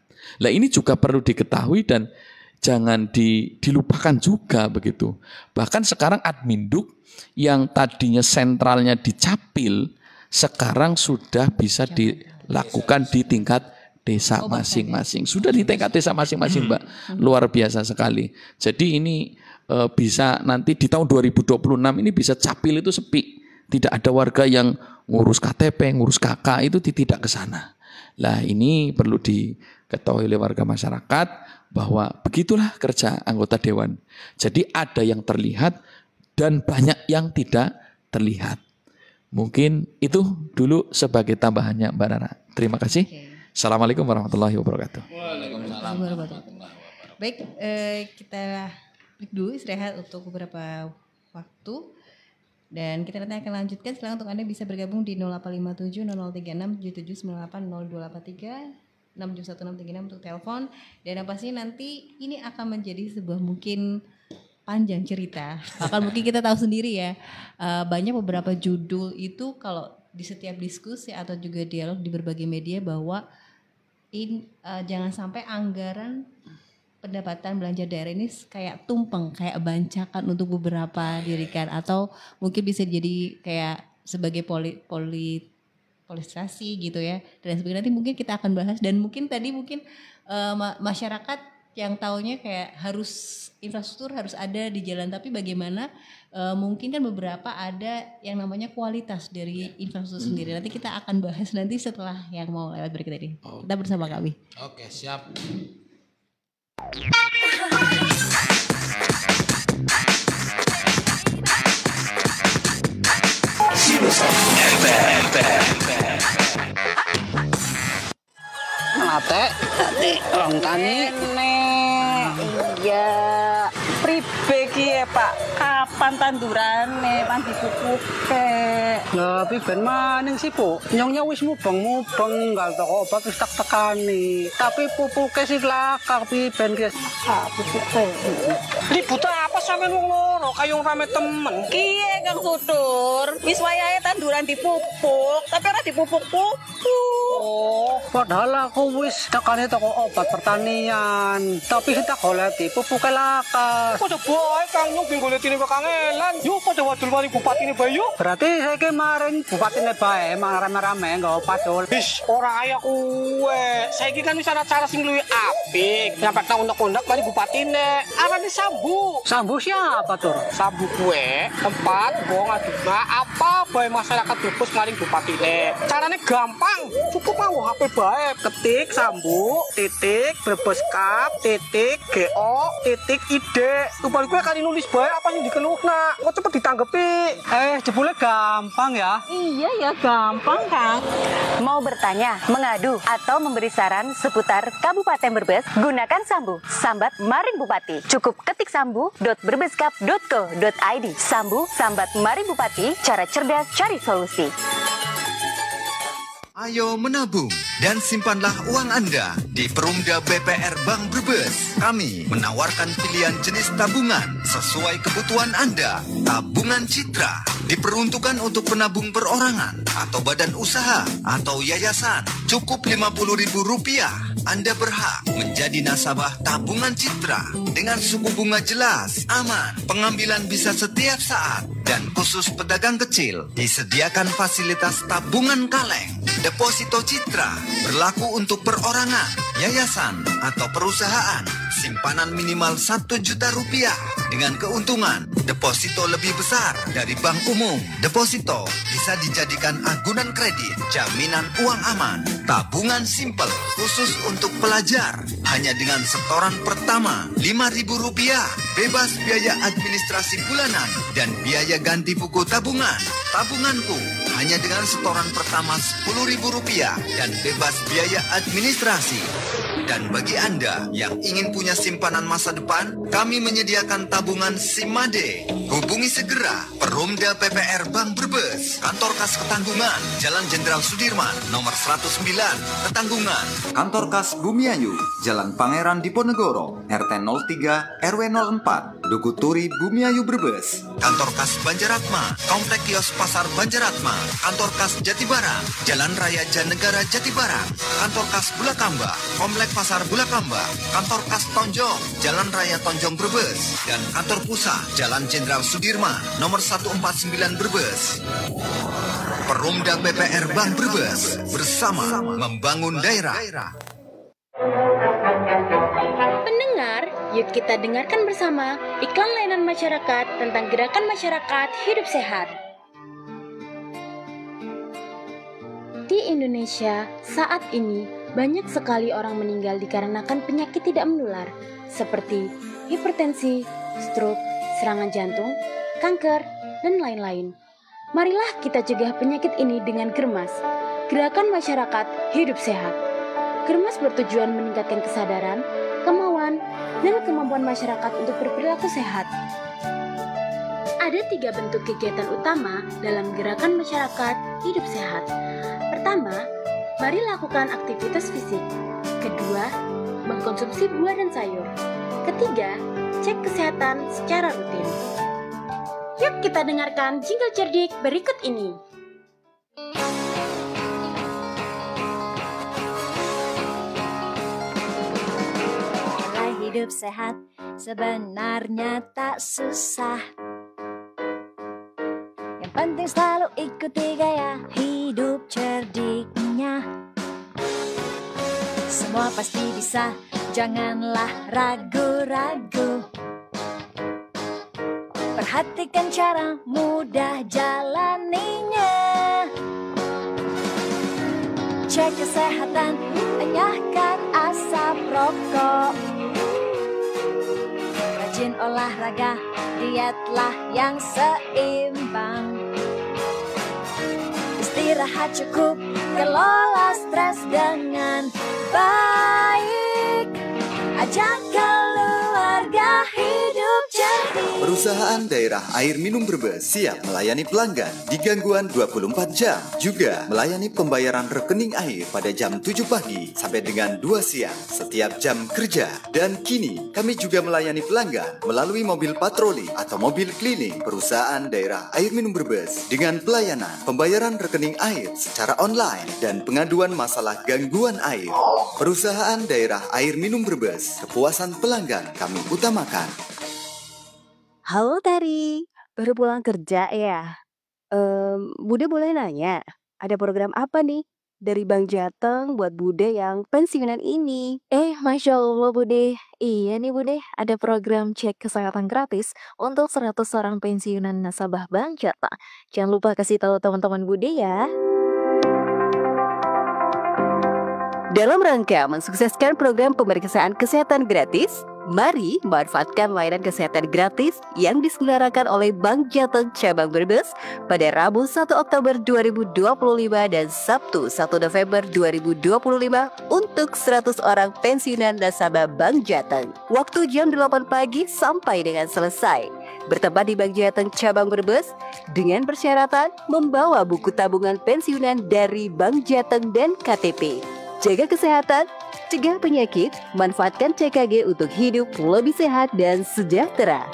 Nah, ini juga perlu diketahui dan jangan dilupakan juga begitu. Bahkan sekarang Adminduk yang tadinya sentralnya di Capil, sekarang sudah bisa dilakukan di tingkat desa masing-masing. Sudah di tingkat desa masing-masing, Mbak. Luar biasa sekali. Jadi ini bisa nanti di tahun 2026 ini bisa Capil itu sepi. Tidak ada warga yang ngurus KTP, ngurus KK, itu tidak ke sana. Lah, ini perlu diketahui oleh warga masyarakat bahwa begitulah kerja anggota dewan. Jadi ada yang terlihat dan banyak yang tidak terlihat. Mungkin itu dulu sebagai tambahannya Mbak Rara. Terima kasih. Assalamualaikum warahmatullahi wabarakatuh. Waalaikumsalam warahmatullahi wabarakatuh. Baik, kita break dulu, istirahat untuk beberapa waktu. Dan kita nanti akan lanjutkan. Silakan untuk Anda bisa bergabung di 0857 0036 7798 0283 671 untuk telepon. Dan yang pasti nanti ini akan menjadi sebuah mungkin panjang cerita. Bahkan mungkin kita tahu sendiri ya, banyak beberapa judul itu kalau di setiap diskusi atau juga dialog di berbagai media bahwa jangan sampai anggaran pendapatan belanja daerah ini kayak tumpeng, kayak bancakan untuk beberapa dirikan, atau mungkin bisa jadi kayak sebagai politisasi gitu ya. Dan sebagainya, nanti mungkin kita akan bahas. Dan mungkin tadi masyarakat yang taunya kayak harus infrastruktur harus ada di jalan, tapi bagaimana mungkin kan beberapa ada yang namanya kualitas dari infrastruktur sendiri. Nanti kita akan bahas nanti setelah yang mau lewat break tadi. Kita bersama kami. Oke, siap. Nate, orang tani. Iya, pribe ki Pak. Kapan tandurane pan dipupuke? Lah piben maning sih, Bu. Nyongnya wis mubeng-mubeng, gal toko obat wis tak tekani. Tapi pupuke sih lakar piben ki. Pupuke. Ribut apa sampean wong loro kayong rame temen? Kiye Kang Sutur? Wis wayahe tanduran dipupuk, tapi ora dipupuk-pupuk. Oh, padahal aku wis tekane toko obat pertanian. Tapi sing tak goleki pupuke lakar. Kok boy Kang Nyong ben golekine kok kangelan. Yo padha wadul mari bupatine bae yo. Berarti saiki maring bupatine bae mang rame-rame nggo padul. Wis ora kaya kuwe. Saiki kan wis ana cara sing luwih apik. Nyampe nang undang-undang mari bupatine. Arane Sambu. Sambu siapa tur? Sambu kuwe tempat wong ngaduna apa bae masyarakat Brebes maring bupatine. Carane gampang. gampang. Cukup mau HP bae, ketik sambu titik brebeskap titik go.id. Tupal gue kali nulis bae apa yang dikeluhna. Kok cepet ditanggepi. Jebule gampang ya. Iya ya gampang Kang. Mau bertanya, mengadu, atau memberi saran seputar Kabupaten Brebes, gunakan Sambu. Sambat Maring Bupati. Cukup ketik sambu.brebeskap.co.id. Sambu, sambat Maring Bupati, cara cerdas cari solusi. Ayo menabung dan simpanlah uang Anda di Perumda BPR Bank Brebes. Kami menawarkan pilihan jenis tabungan sesuai kebutuhan Anda. Tabungan Citra diperuntukkan untuk penabung perorangan atau badan usaha atau yayasan. Cukup Rp50.000. Anda berhak menjadi nasabah tabungan Citra dengan suku bunga jelas, aman, pengambilan bisa setiap saat, dan khusus pedagang kecil disediakan fasilitas tabungan kaleng. Deposito Citra berlaku untuk perorangan, yayasan, atau perusahaan. Simpanan minimal Rp1 juta dengan keuntungan deposito lebih besar dari bank umum. Deposito bisa dijadikan agunan kredit, jaminan uang aman, tabungan simpel khusus untuk pelajar. Hanya dengan setoran pertama Rp5.000, bebas biaya administrasi bulanan dan biaya ganti buku tabungan. Tabunganku hanya dengan setoran pertama Rp10.000 dan bebas biaya administrasi. Dan bagi Anda yang ingin punya simpanan masa depan, kami menyediakan tabungan Simade. Hubungi segera Perumda BPR Bank Brebes, Kantor Kas Ketanggungan, Jalan Jenderal Sudirman, nomor 109, Ketanggungan. Kantor Kas Bumiayu, Jalan Pangeran Diponegoro, RT 03, RW 04, Duku Turi, Bumiayu Brebes. Kantor Kas Banjaratma, Komplek Kios Pasar Banjaratma. Kantor Kas Jatibarang, Jalan Raya Janegara Jatibarang. Kantor Kas Bulakamba, Komplek Pasar Bulakamba. Kantor Kas Tonjong, Jalan Raya Tonjong Brebes. Dan kantor pusat, Jalan Jenderal Sudirman, nomor 149 Brebes. Perumda BPR Bank Brebes, bersama membangun daerah. Pendengar, yuk kita dengarkan bersama iklan layanan masyarakat tentang gerakan masyarakat hidup sehat. Di Indonesia, saat ini banyak sekali orang meninggal dikarenakan penyakit tidak menular seperti hipertensi, stroke, serangan jantung, kanker, dan lain-lain. Marilah kita cegah penyakit ini dengan Germas, Gerakan Masyarakat Hidup Sehat. Germas bertujuan meningkatkan kesadaran, kemauan, dan kemampuan masyarakat untuk berperilaku sehat. Ada 3 bentuk kegiatan utama dalam Gerakan Masyarakat Hidup Sehat. Pertama, mari lakukan aktivitas fisik. Kedua, mengkonsumsi buah dan sayur. Ketiga, cek kesehatan secara rutin. Yuk kita dengarkan jingle cerdik berikut ini. Mulai hidup sehat sebenarnya tak susah. Yang penting selalu ikuti gaya hidup cerdiknya. Semua pasti bisa, janganlah ragu-ragu. Perhatikan cara mudah jalaninya. Cek kesehatan, tanyakan asap rokok. Rajin olahraga, dietlah yang seimbang. Istirahat cukup, kelola stres dengan baik. Ajak keluarga hidup cerdik. Perusahaan Daerah Air Minum Brebes siap melayani pelanggan di gangguan 24 jam. Juga melayani pembayaran rekening air pada jam 7 pagi sampai dengan 2 siang setiap jam kerja. Dan kini kami juga melayani pelanggan melalui mobil patroli atau mobil cleaning Perusahaan Daerah Air Minum Brebes dengan pelayanan pembayaran rekening air secara online dan pengaduan masalah gangguan air. Perusahaan Daerah Air Minum Brebes, kepuasan pelanggan kami utamakan. Halo Tari, baru pulang kerja ya? Bude boleh nanya, ada program apa nih dari Bank Jateng buat Bude yang pensiunan ini? Masya Allah Bude. Iya nih Bude, ada program cek kesehatan gratis untuk 100 orang pensiunan nasabah Bank Jateng. Jangan lupa kasih tahu teman-teman Bude ya. Dalam rangka mensukseskan program pemeriksaan kesehatan gratis, mari manfaatkan layanan kesehatan gratis yang diselenggarakan oleh Bank Jateng Cabang Brebes pada Rabu 1 Oktober 2025 dan Sabtu 1 November 2025 untuk 100 orang pensiunan nasabah Bank Jateng. Waktu jam 8 pagi sampai dengan selesai. Bertempat di Bank Jateng Cabang Brebes dengan persyaratan membawa buku tabungan pensiunan dari Bank Jateng dan KTP. Jaga kesehatan, cegah penyakit, manfaatkan CKG untuk hidup lebih sehat dan sejahtera.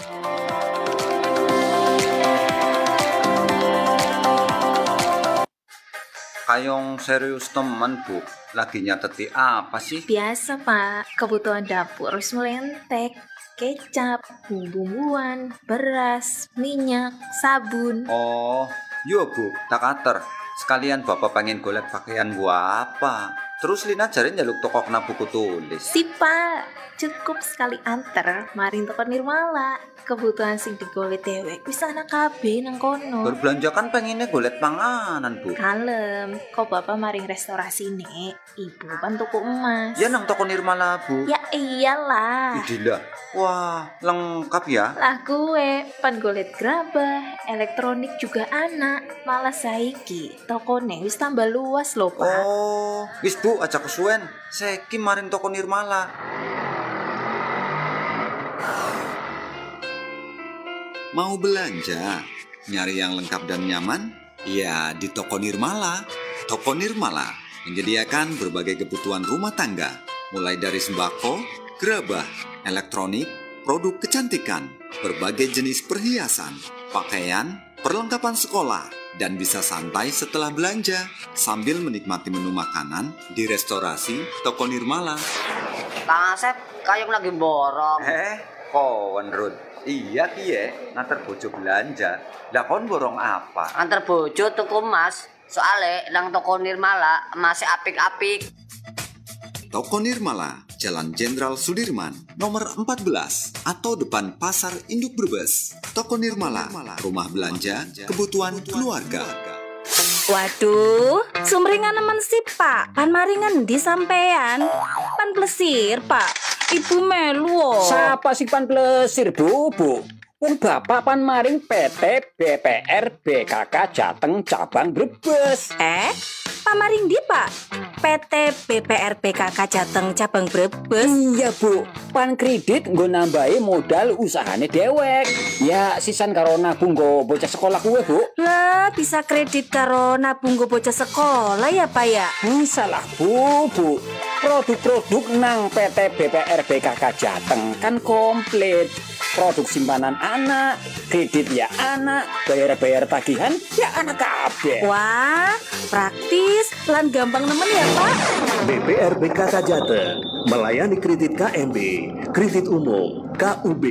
Kayong serius temen Bu, lagi nyateti apa sih? Biasa Pak, kebutuhan dapur harus mulai entek. Kecap, bumbu-bumbuan, beras, minyak, sabun. Oh, yo Bu, tak ater. Sekalian Bapak pengen golek pakaian gua apa? Terus Lina jare njaluk toko kena buku tulis. Si Pak, cukup sekali anter maring toko Nirmala. Kebutuhan sing digolek dewek wis ana kabeh nang kono. Berbelanja kan pengennya golek panganan Bu. Kalem, kok Bapak maring restorasi nih, Ibu kan toko emas. Ya nang toko Nirmala Bu. Ya iyalah. Idilah. Wah, lengkap ya. Lah gue pan golek gerabah, elektronik juga anak. Malah saiki tokone wis tambah luas loh Pak. Oh, wis Bu, aja kesuwen. Saiki maring toko Nirmala. Mau belanja? Nyari yang lengkap dan nyaman? Ya, di toko Nirmala. Toko Nirmala menyediakan berbagai kebutuhan rumah tangga, mulai dari sembako, gerabah, elektronik, produk kecantikan, berbagai jenis perhiasan, pakaian, perlengkapan sekolah, dan bisa santai setelah belanja sambil menikmati menu makanan di restorasi toko Nirmala. Kang Asep, kayong lagi borong. Kawan Rud. Iya kiye, nganter bojo belanja. Lah kon borong apa? Antar bojo tuku emas. Soale nang toko Nirmala masih apik-apik. Toko Nirmala, Jalan Jenderal Sudirman, nomor 14, atau depan Pasar Induk Brebes. Toko Nirmala, rumah belanja, kebutuhan keluarga. Waduh, sumringan nemen sih Pak. Pan maringan di sampean. Pan plesir Pak. Ibu melu. Siapa sih pan plesir Bu? Wong bapak pan maring PT BPR BKK Jateng Cabang Brebes. Pamaring di Pak? PT BPR BKK Jateng Cabang Brebes. Iya Bu, pan kredit nggo nambahi modal usahane dewek. Ya sisan karo nabung nggo bocah sekolah kuwe Bu. Lah bisa kredit karo nabung nggo bocah sekolah ya Pak ya? Salah Bu. Produk-produk nang PT BPR BKK Jateng kan komplit. Produk simpanan anak, kredit ya anak, bayar-bayar tagihan ya anak kabeh. Wah, praktis, lan gampang nemen ya Pak. BPR BKK Jateng melayani kredit KMB, kredit umum, KUB,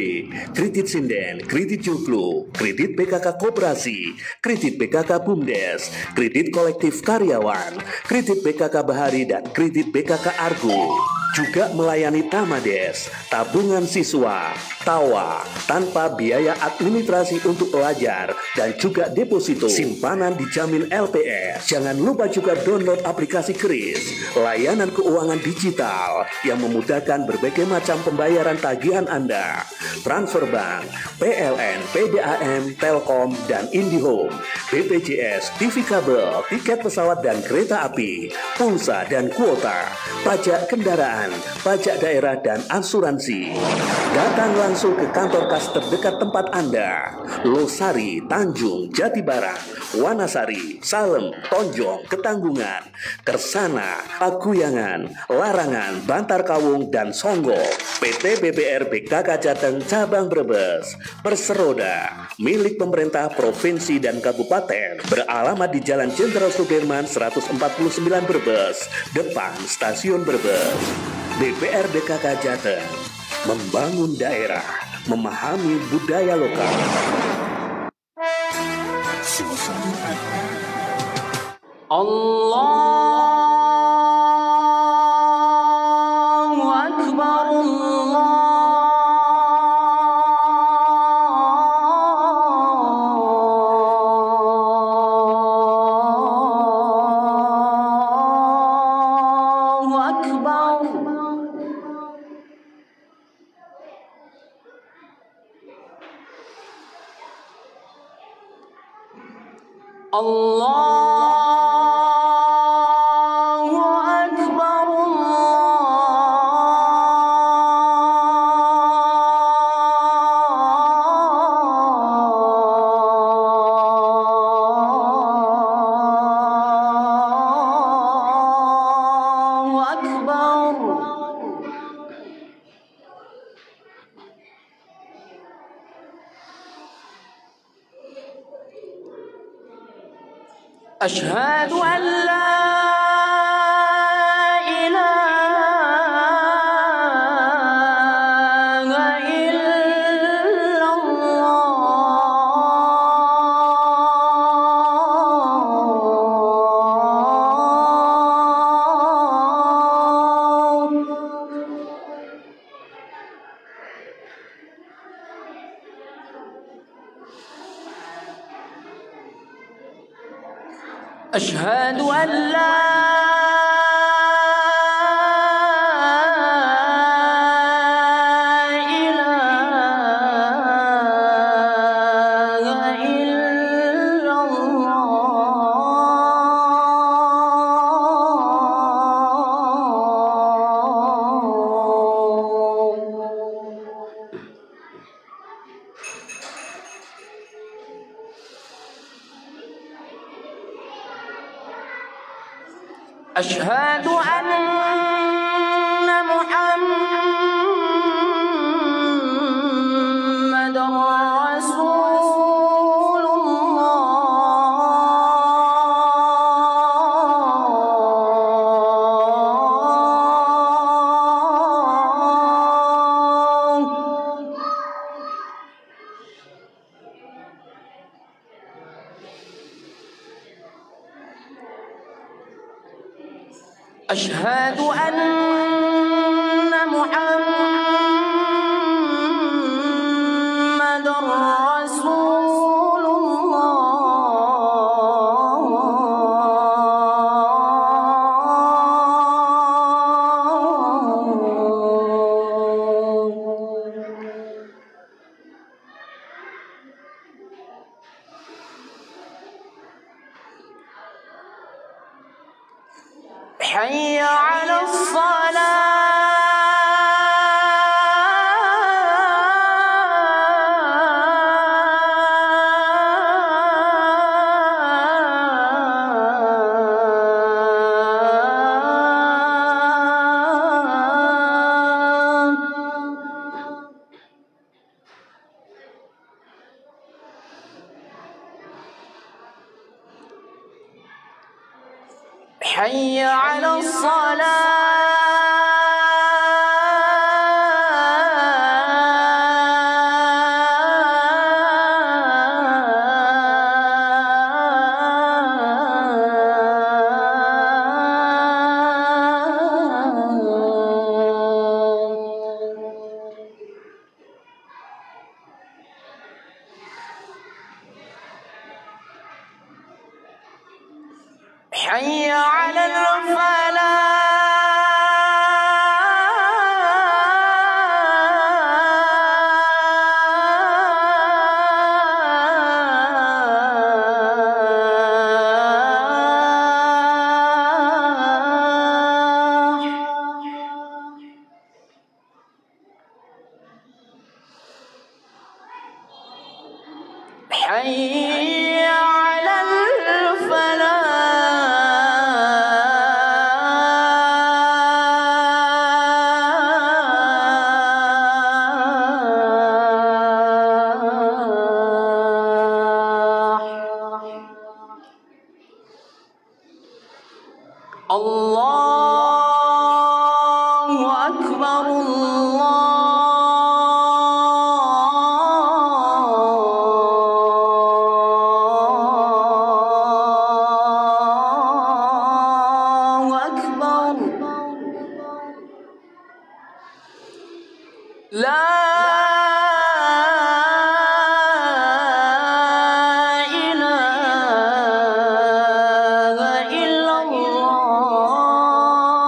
kredit sinden, kredit joglo, kredit PKK Koperasi, kredit PKK Bumdes, kredit kolektif karyawan, kredit PKK Bahari dan kredit PKK Argo. Juga melayani Tamades, tabungan siswa, tawa, tanpa biaya administrasi untuk pelajar, dan juga deposito. Simpanan dijamin LPR. Jangan lupa juga download aplikasi Kris, layanan keuangan digital yang memudahkan berbagai macam pembayaran tagihan Anda. Transfer bank, PLN, PDAM, Telkom, dan IndiHome, BPJS, TV kabel, tiket pesawat dan kereta api, pulsa dan kuota, pajak kendaraan, pajak daerah dan asuransi. Datang langsung ke kantor kas terdekat tempat Anda. Losari, Tanjung, Jatibarang, Wanasari, Salem, Tonjong, Ketanggungan, Kersana, Paguyangan, Larangan, Bantar Kawung, dan Songgo. PT BPR BKK Jateng Cabang Brebes. Berseroda, milik pemerintah provinsi dan kabupaten. Beralamat di Jalan Jenderal Sudirman 149 Brebes, depan Stasiun Brebes. BPR BKK Jateng, membangun daerah, memahami budaya lokal. Allahu Akbar, Allahu Akbar. Allahu Akbar, Allahu Akbar. أشهد أن لا إله إلا أشهد أن لا إله إلا أشهد أن محمدا رسول الله. أشهد أن محمدا رسول الله. حي على حي على حي على حي على الله أكبر، الله أكبر. لا إله إلا الله.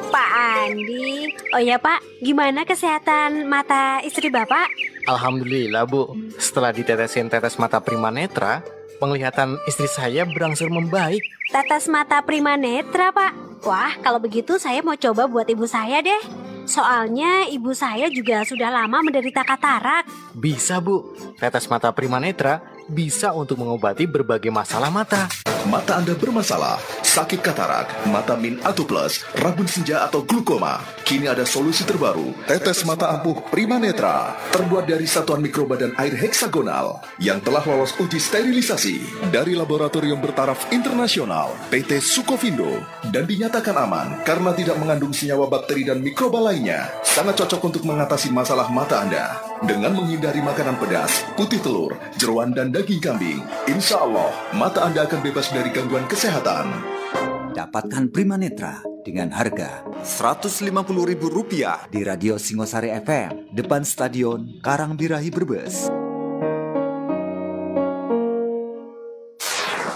Pak Andi. Oh ya Pak, gimana kesehatan mata istri Bapak? Alhamdulillah Bu, setelah ditetesin tetes mata Primanetra, penglihatan istri saya berangsur membaik. Tetes mata Primanetra Pak? Wah, kalau begitu saya mau coba buat ibu saya deh. Soalnya ibu saya juga sudah lama menderita katarak. Bisa Bu, tetes mata Primanetra bisa untuk mengobati berbagai masalah mata. Mata Anda bermasalah, sakit katarak, mata min atau plus, rabun senja atau glukoma. Kini ada solusi terbaru, tetes mata ampuh Primanetra. Terbuat dari satuan mikroba dan air heksagonal yang telah lolos uji sterilisasi dari laboratorium bertaraf internasional PT Sukovindo dan dinyatakan aman karena tidak mengandung senyawa bakteri dan mikroba lainnya. Sangat cocok untuk mengatasi masalah mata Anda dengan menghindari makanan pedas, putih telur, jeroan dan daging kambing. Insya Allah, mata Anda akan bebas dari gangguan kesehatan. Dapatkan Primanetra dengan harga Rp150.000 di Radio Singosari FM, depan Stadion Karangbirahi Brebes.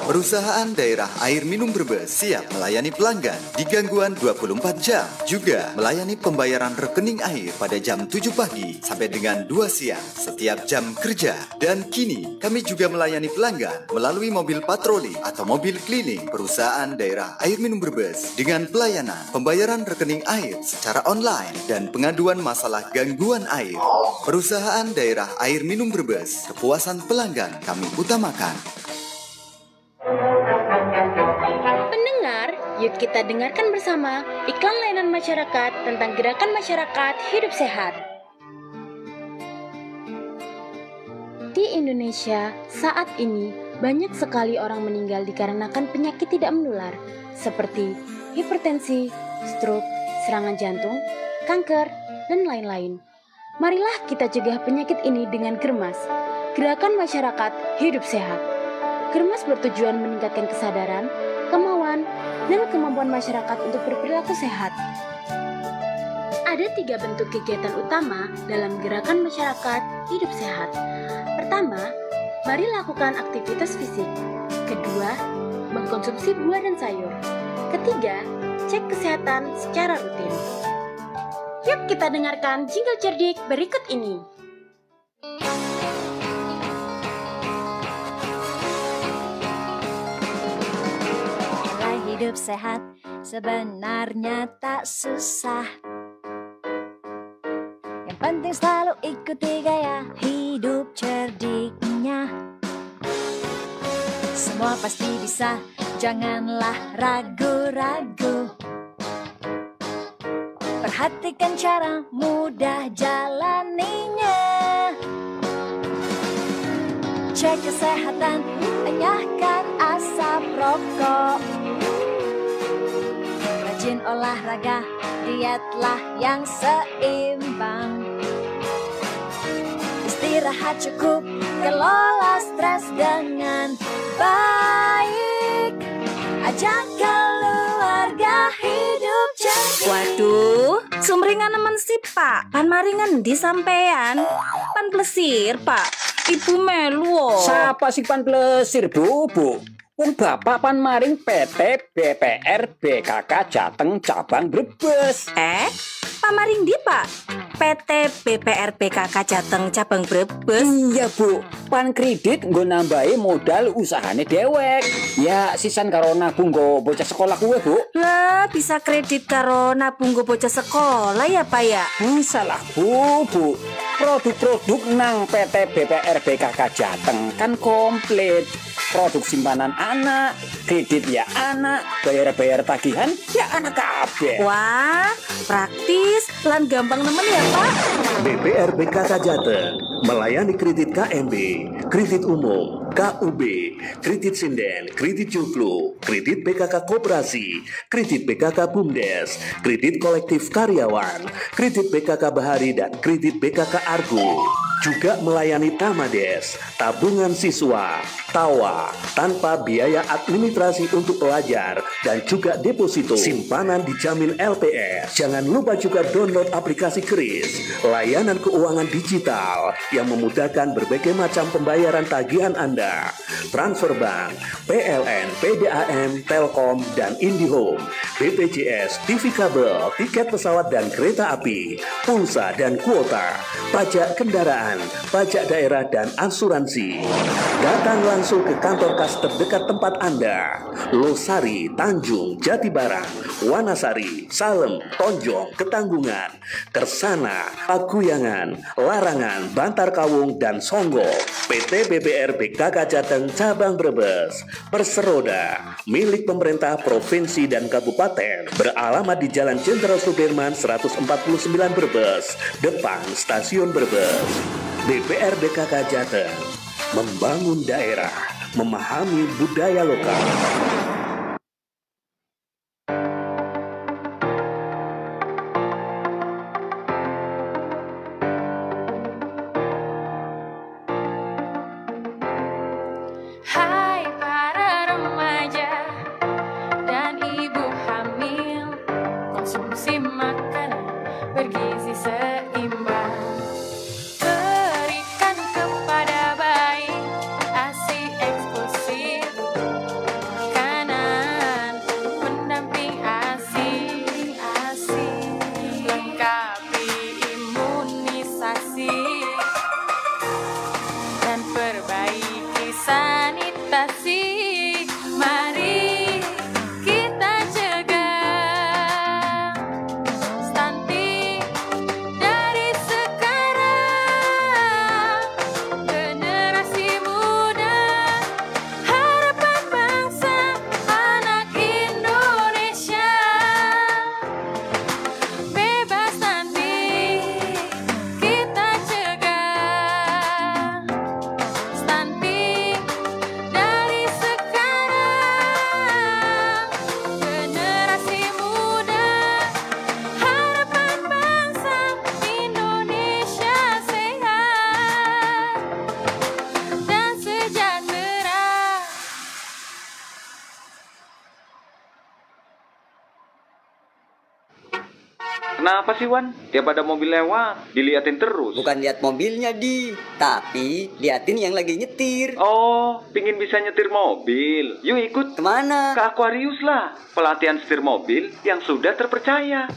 Perusahaan Daerah Air Minum Brebes siap melayani pelanggan di gangguan 24 jam. Juga melayani pembayaran rekening air pada jam 7 pagi sampai dengan 2 siang setiap jam kerja. Dan kini kami juga melayani pelanggan melalui mobil patroli atau mobil keliling Perusahaan Daerah Air Minum Brebes dengan pelayanan pembayaran rekening air secara online dan pengaduan masalah gangguan air. Perusahaan Daerah Air Minum Brebes, kepuasan pelanggan kami utamakan. Pendengar, yuk kita dengarkan bersama iklan layanan masyarakat tentang gerakan masyarakat hidup sehat. Di Indonesia, saat ini banyak sekali orang meninggal dikarenakan penyakit tidak menular seperti hipertensi, stroke, serangan jantung, kanker, dan lain-lain. Marilah kita cegah penyakit ini dengan Germas, Gerakan Masyarakat Hidup Sehat. Germas bertujuan meningkatkan kesadaran, kemauan, dan kemampuan masyarakat untuk berperilaku sehat. Ada 3 bentuk kegiatan utama dalam Gerakan Masyarakat Hidup Sehat. Pertama, mari lakukan aktivitas fisik. Kedua, mengkonsumsi buah dan sayur. Ketiga, cek kesehatan secara rutin. Yuk kita dengarkan jingle cerdik berikut ini. Hidup sehat sebenarnya tak susah. Yang penting selalu ikuti gaya hidup cerdiknya. Semua pasti bisa, janganlah ragu-ragu. Perhatikan cara mudah jalaninya. Cek kesehatan, tanyakan asap rokok. Rajin olahraga, dietlah yang seimbang. Istirahat cukup, kelola stres dengan baik. Ajak keluarga hidup cerdik. Waduh, sumringan nemen sih Pak. Pan maringan di sampean. Pan plesir Pak. Ibu melu. Siapa sih pan plesir Bu? Wong bapak pan maring PT BPR BKK Jateng cabang Brebes. Pamaring di Pak? PT BPR BKK Jateng cabang Brebes. Iya Bu, pan kredit nggo nambahi modal usahane dewek. Ya sisan karo nabung nggo bocah sekolah kuwe Bu. Lah bisa kredit karo nabung nggo bocah sekolah ya Pak ya? Salah Bu. Produk-produk nang PT BPR BKK Jateng kan komplit. Produk simpanan anak, kredit ya anak, bayar tagihan ya anak kabeh. Wah, praktis lan gampang nemen ya Pak. BPR BKK Jateng melayani kredit KMB, kredit umum, KUB, kredit sinden, kredit joglo, kredit PKK Koperasi, kredit PKK Bumdes, kredit kolektif karyawan, kredit PKK Bahari dan kredit PKK Argo. Juga melayani Tamades, tabungan siswa, TAWA, tanpa biaya administrasi untuk pelajar, dan juga deposito simpanan dijamin LPR. Jangan lupa juga download aplikasi Kris, layanan keuangan digital yang memudahkan berbagai macam pembayaran tagihan Anda. Transfer bank, PLN, PDAM, Telkom, dan IndiHome, BPJS, TV kabel, tiket pesawat dan kereta api, pulsa dan kuota, pajak kendaraan, pajak daerah dan asuransi. Datang langsung ke kantor kas terdekat tempat Anda. Losari, Tanjung, Jatibarang, Wanasari, Salem, Tonjong, Ketanggungan, Kersana, Paguyangan, Larangan, Bantar Kawung, dan Songgo. PT BBR BKK Jateng Cabang Brebes. Perseroda, milik pemerintah provinsi dan kabupaten. Beralamat di Jalan Jenderal Sudirman 149 Brebes, depan Stasiun Brebes. BPR BKK Jateng, membangun daerah, memahami budaya lokal. Hai para remaja dan ibu hamil, konsumsi makanan bergizi seimbang. Berikan kepada bayi ASI eksklusif, makanan pendamping ASI, lengkapi imunisasi dan perbaiki sanitasi. Mari kita cegah stunting dari sekarang. Generasi muda, harapan bangsa, anak Indonesia. Bebas stunting, kita cegah stunting dari sekarang. Generasi muda, harapan bangsa, Indonesia sehat dan sejahtera. Kenapa sih Wan? Tiap ada mobil lewat, diliatin terus. Bukan lihat mobilnya tapi liatin yang lagi nyetir. Oh, pingin bisa nyetir mobil. Yuk ikut. Kemana? Ke Aquarius lah. Pelatihan setir mobil yang sudah terpercaya.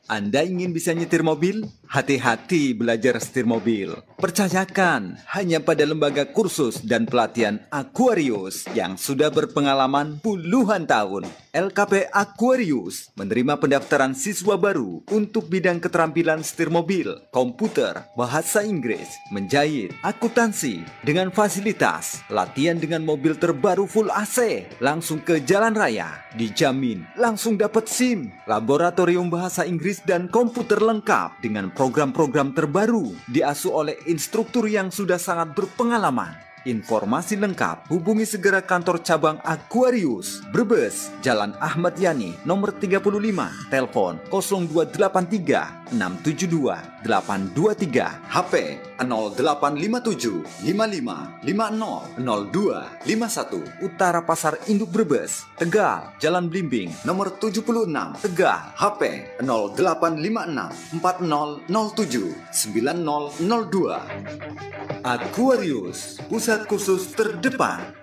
Anda ingin bisa nyetir mobil? Hati-hati belajar setir mobil. Percayakan hanya pada lembaga kursus dan pelatihan Aquarius yang sudah berpengalaman puluhan tahun. LKP Aquarius menerima pendaftaran siswa baru untuk bidang keterampilan setir mobil, komputer, bahasa Inggris, menjahit, akuntansi, dengan fasilitas latihan dengan mobil terbaru full AC, langsung ke jalan raya, dijamin langsung dapat SIM, laboratorium bahasa Inggris dan komputer lengkap dengan program-program terbaru, diasuh oleh instruktur yang sudah sangat berpengalaman. Informasi lengkap hubungi segera kantor cabang Aquarius Brebes, Jalan Ahmad Yani, nomor 35, telepon 0283 672 823, HP 0857 55 50 02 51, Utara Pasar Induk Brebes, Tegal, Jalan Blimbing, nomor 76, Tegal, HP 0856 4007 9002. Aquarius, pusat kursus terdepan.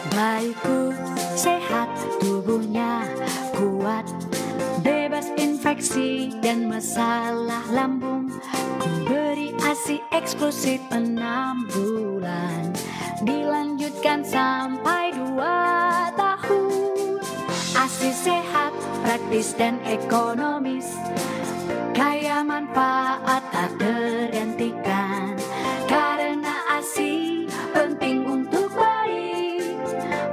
Bayiku sehat, tubuhnya kuat, bebas infeksi dan masalah lambung. Ku beri ASI eksklusif 6 bulan, dilanjutkan sampai 2 tahun. ASI sehat, praktis dan ekonomis, kaya manfaat tak tergantikan. Karena ASI penting untuk bayi,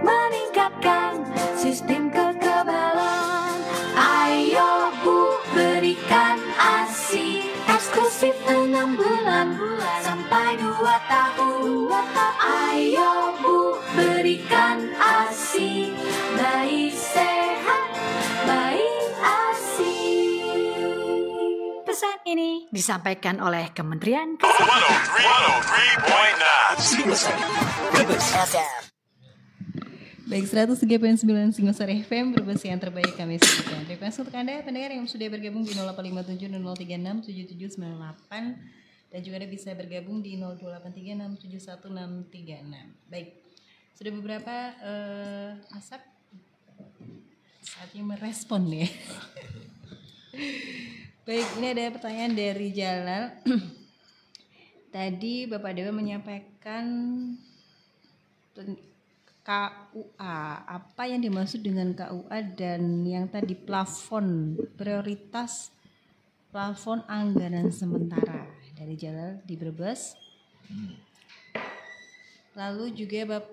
meningkatkan sistem kekebalan. Ayo Bu, berikan ASI eksklusif 6 bulan sampai 2 tahun. Ayo Bu, berikan ASI, bayi sehat, bayi ASI. disampaikan oleh Kementerian Baik, 103.9 Singosari FM Brebes yang terbaik kami sampaikan. Terima kasih untuk Anda pendengar yang sudah bergabung di 0857-0036-7798 dan juga Anda bisa bergabung di 02836716636. Baik, sudah beberapa asap saatnya merespon ya. Baik, ini ada pertanyaan dari Jalal. Tadi Bapak Dewa menyampaikan KUA, apa yang dimaksud dengan KUA dan yang tadi plafon prioritas plafon anggaran sementara dari Jalal di Brebes. Lalu juga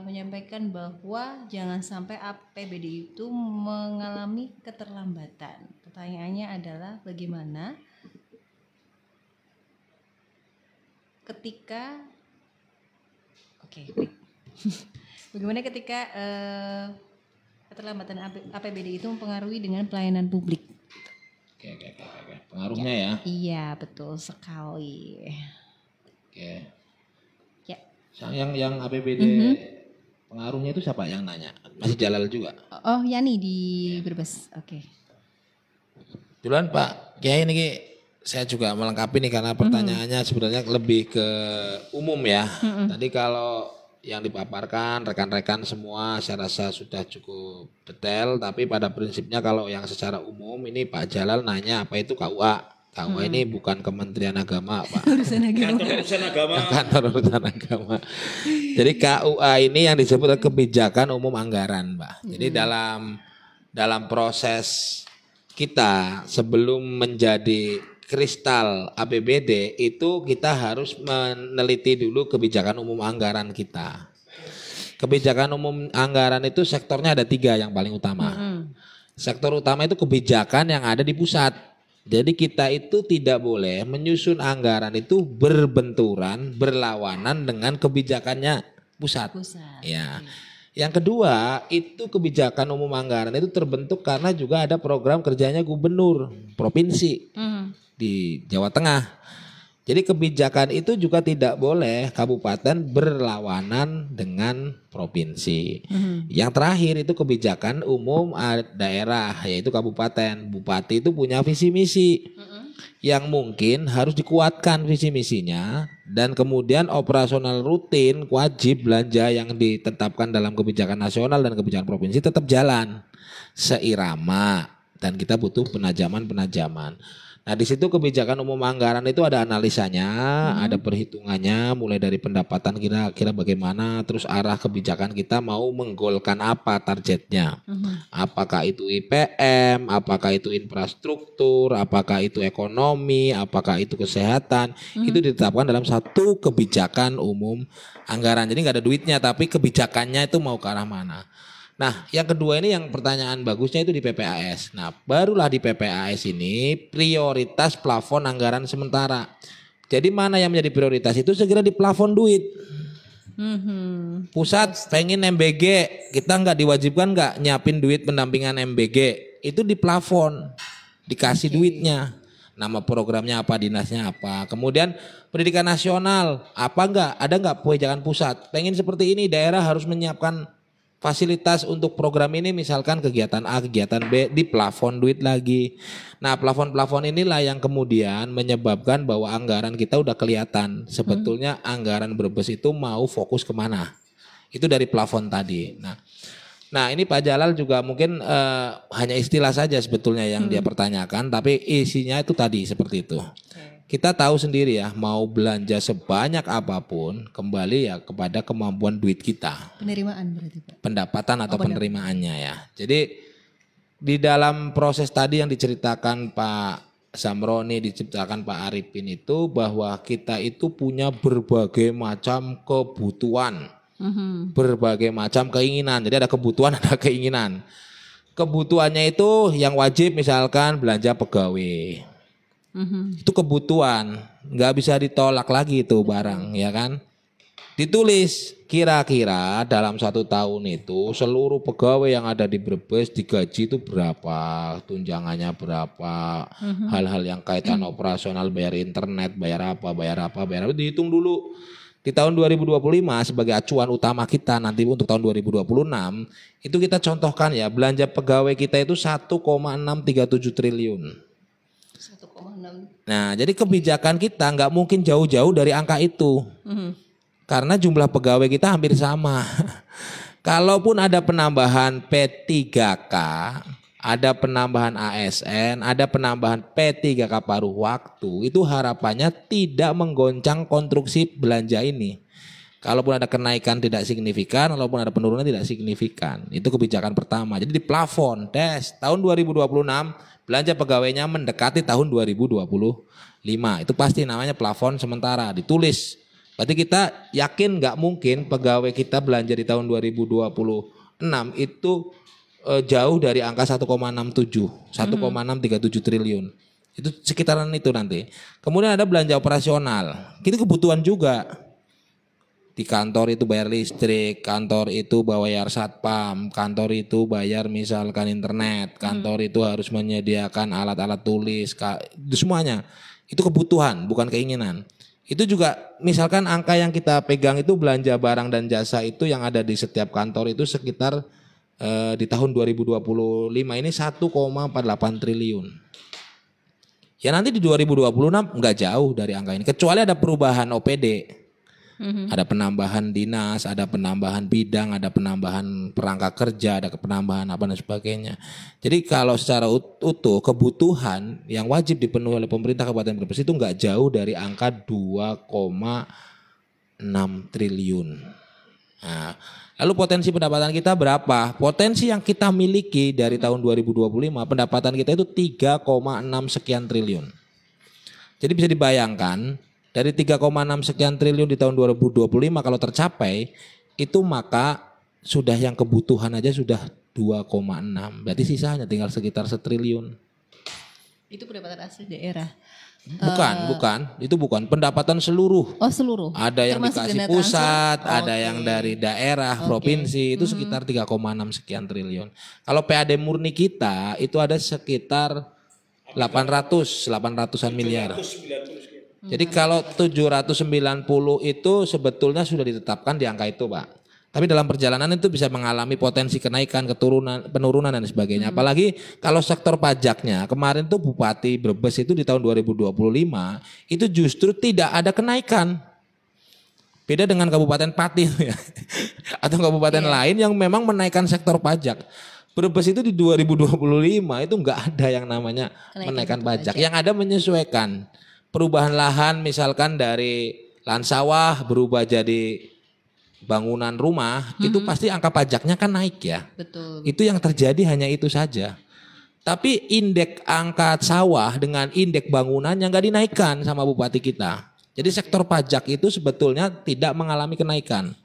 menyampaikan bahwa jangan sampai APBD itu mengalami keterlambatan. Pertanyaannya adalah bagaimana ketika bagaimana ketika keterlambatan APBD itu mempengaruhi dengan pelayanan publik? Oke. Pengaruhnya ya? Iya, betul sekali. Oke. Ya. Yang APBD pengaruhnya itu siapa yang nanya? Masih Jalal juga? Oh, Yani di Brebes. Oke. Duluan Pak Kiai ini saya juga melengkapi nih karena pertanyaannya sebenarnya lebih ke umum ya. Tadi kalau yang dipaparkan rekan-rekan semua saya rasa sudah cukup detail, tapi pada prinsipnya kalau yang secara umum ini Pak Jalal nanya apa itu KUA. KUA ini bukan Kementerian Agama Pak. Kantor Urusan Agama. Jadi KUA ini yang disebut kebijakan umum anggaran Pak. Jadi dalam proses kita sebelum menjadi kristal APBD itu kita harus meneliti dulu kebijakan umum anggaran kita. Kebijakan umum anggaran itu sektornya ada 3 yang paling utama. Sektor utama itu kebijakan yang ada di pusat. Jadi kita itu tidak boleh menyusun anggaran itu berbenturan, berlawanan dengan kebijakannya pusat. Ya. Yang kedua itu kebijakan umum anggaran itu terbentuk karena juga ada program kerjanya gubernur provinsi di Jawa Tengah. Jadi kebijakan itu juga tidak boleh kabupaten berlawanan dengan provinsi. Yang terakhir itu kebijakan umum daerah yaitu kabupaten. Bupati itu punya visi misi yang mungkin harus dikuatkan visi misinya dan kemudian operasional rutin wajib belanja yang ditetapkan dalam kebijakan nasional dan kebijakan provinsi tetap jalan seirama dan kita butuh penajaman. Nah di situ kebijakan umum anggaran itu ada analisanya, ada perhitungannya, mulai dari pendapatan kira-kira bagaimana, terus arah kebijakan kita mau menggolkan apa targetnya, apakah itu IPM, apakah itu infrastruktur, apakah itu ekonomi, apakah itu kesehatan, itu ditetapkan dalam satu kebijakan umum anggaran. Jadi nggak ada duitnya, tapi kebijakannya itu mau ke arah mana. Nah, yang kedua ini yang pertanyaan bagusnya itu di PPAS. Nah, barulah di PPAS ini prioritas plafon anggaran sementara. Jadi mana yang menjadi prioritas itu segera di plafon duit. Pusat pengen MBG, kita nggak diwajibkan nggak nyiapin duit pendampingan MBG. Itu di plafon, dikasih duitnya. Nama programnya apa, dinasnya apa. Kemudian pendidikan nasional, apa nggak? Ada nggak kebijakan pusat? Pengen seperti ini, daerah harus menyiapkan fasilitas untuk program ini, misalkan kegiatan A, kegiatan B, di plafon duit lagi. Nah plafon-plafon inilah yang kemudian menyebabkan bahwa anggaran kita udah kelihatan. Sebetulnya anggaran Brebes itu mau fokus kemana. Itu dari plafon tadi. Nah ini Pak Jalal juga mungkin hanya istilah saja sebetulnya yang dia pertanyakan. Tapi isinya itu tadi seperti itu. Kita tahu sendiri ya, mau belanja sebanyak apapun kembali ya kepada kemampuan duit kita. Penerimaan berarti Pak. Pendapatan atau penerimaannya ya. Jadi di dalam proses tadi yang diceritakan Pak Zamroni, diceritakan Pak Arifin itu bahwa kita itu punya berbagai macam kebutuhan. Berbagai macam keinginan. Jadi ada kebutuhan, ada keinginan. Kebutuhannya itu yang wajib misalkan belanja pegawai. Itu kebutuhan, nggak bisa ditolak lagi itu barang, ya kan? Ditulis kira-kira dalam 1 tahun itu seluruh pegawai yang ada di Brebes digaji itu berapa, tunjangannya berapa, hal-hal yang kaitan operasional, bayar internet, bayar apa, dihitung dulu. Di tahun 2025 sebagai acuan utama kita nanti untuk tahun 2026 itu kita contohkan ya, belanja pegawai kita itu 1,637 triliun. 1,6. Nah, jadi kebijakan kita nggak mungkin jauh-jauh dari angka itu. Karena jumlah pegawai kita hampir sama. Kalaupun ada penambahan P3K, ada penambahan ASN, ada penambahan P3K paruh waktu, itu harapannya tidak menggoncang konstruksi belanja ini. Kalaupun ada kenaikan tidak signifikan, kalaupun ada penurunan tidak signifikan. Itu kebijakan pertama. Jadi di plafon, tahun 2026 belanja pegawainya mendekati tahun 2025. Itu pasti namanya plafon sementara, ditulis. Berarti kita yakin nggak mungkin pegawai kita belanja di tahun 2026 itu jauh dari angka 1,637 triliun. Itu sekitaran itu nanti. Kemudian ada belanja operasional. Itu kebutuhan juga. Di kantor itu bayar listrik, kantor itu bayar satpam, kantor itu bayar misalkan internet, kantor itu harus menyediakan alat-alat tulis, itu semuanya. Itu kebutuhan, bukan keinginan. Itu juga misalkan angka yang kita pegang itu belanja barang dan jasa itu yang ada di setiap kantor itu sekitar di tahun 2025 ini 1,48 triliun. Ya nanti di 2026 nggak jauh dari angka ini. Kecuali ada perubahan OPD. Ada penambahan dinas, ada penambahan bidang, ada penambahan perangkat kerja, ada penambahan apa dan sebagainya. Jadi kalau secara utuh kebutuhan yang wajib dipenuhi oleh pemerintah Kabupaten Brebes itu nggak jauh dari angka 2,6 triliun. Nah, lalu potensi pendapatan kita berapa? Potensi yang kita miliki dari tahun 2025 pendapatan kita itu 3,6 sekian triliun. Jadi bisa dibayangkan dari 3,6 sekian triliun di tahun 2025 kalau tercapai itu maka sudah yang kebutuhan aja sudah 2,6. Berarti sisanya tinggal sekitar 1 triliun. Itu pendapatan asli daerah. Bukan. Itu bukan pendapatan seluruh. Oh, seluruh. Ada yang termasuk dikasih pusat, ada yang dari daerah, provinsi, itu sekitar 3,6 sekian triliun. Kalau PAD murni kita itu ada sekitar 800-an miliar. Jadi kalau 790 itu sebetulnya sudah ditetapkan di angka itu, Pak. Tapi dalam perjalanan itu bisa mengalami potensi kenaikan, penurunan dan sebagainya. Apalagi kalau sektor pajaknya, kemarin tuh Bupati Brebes itu di tahun 2025 itu justru tidak ada kenaikan. Beda dengan Kabupaten Pati ya. Atau kabupaten lain yang memang menaikkan sektor pajak. Brebes itu di 2025 itu enggak ada yang namanya menaikkan pajak. Yang ada menyesuaikan. Perubahan lahan misalkan dari lahan sawah berubah jadi bangunan rumah, itu pasti angka pajaknya kan naik ya. Betul. Itu yang terjadi hanya itu saja. Tapi indeks angka sawah dengan indeks bangunan yang gak dinaikkan sama bupati kita. Jadi sektor pajak itu sebetulnya tidak mengalami kenaikan.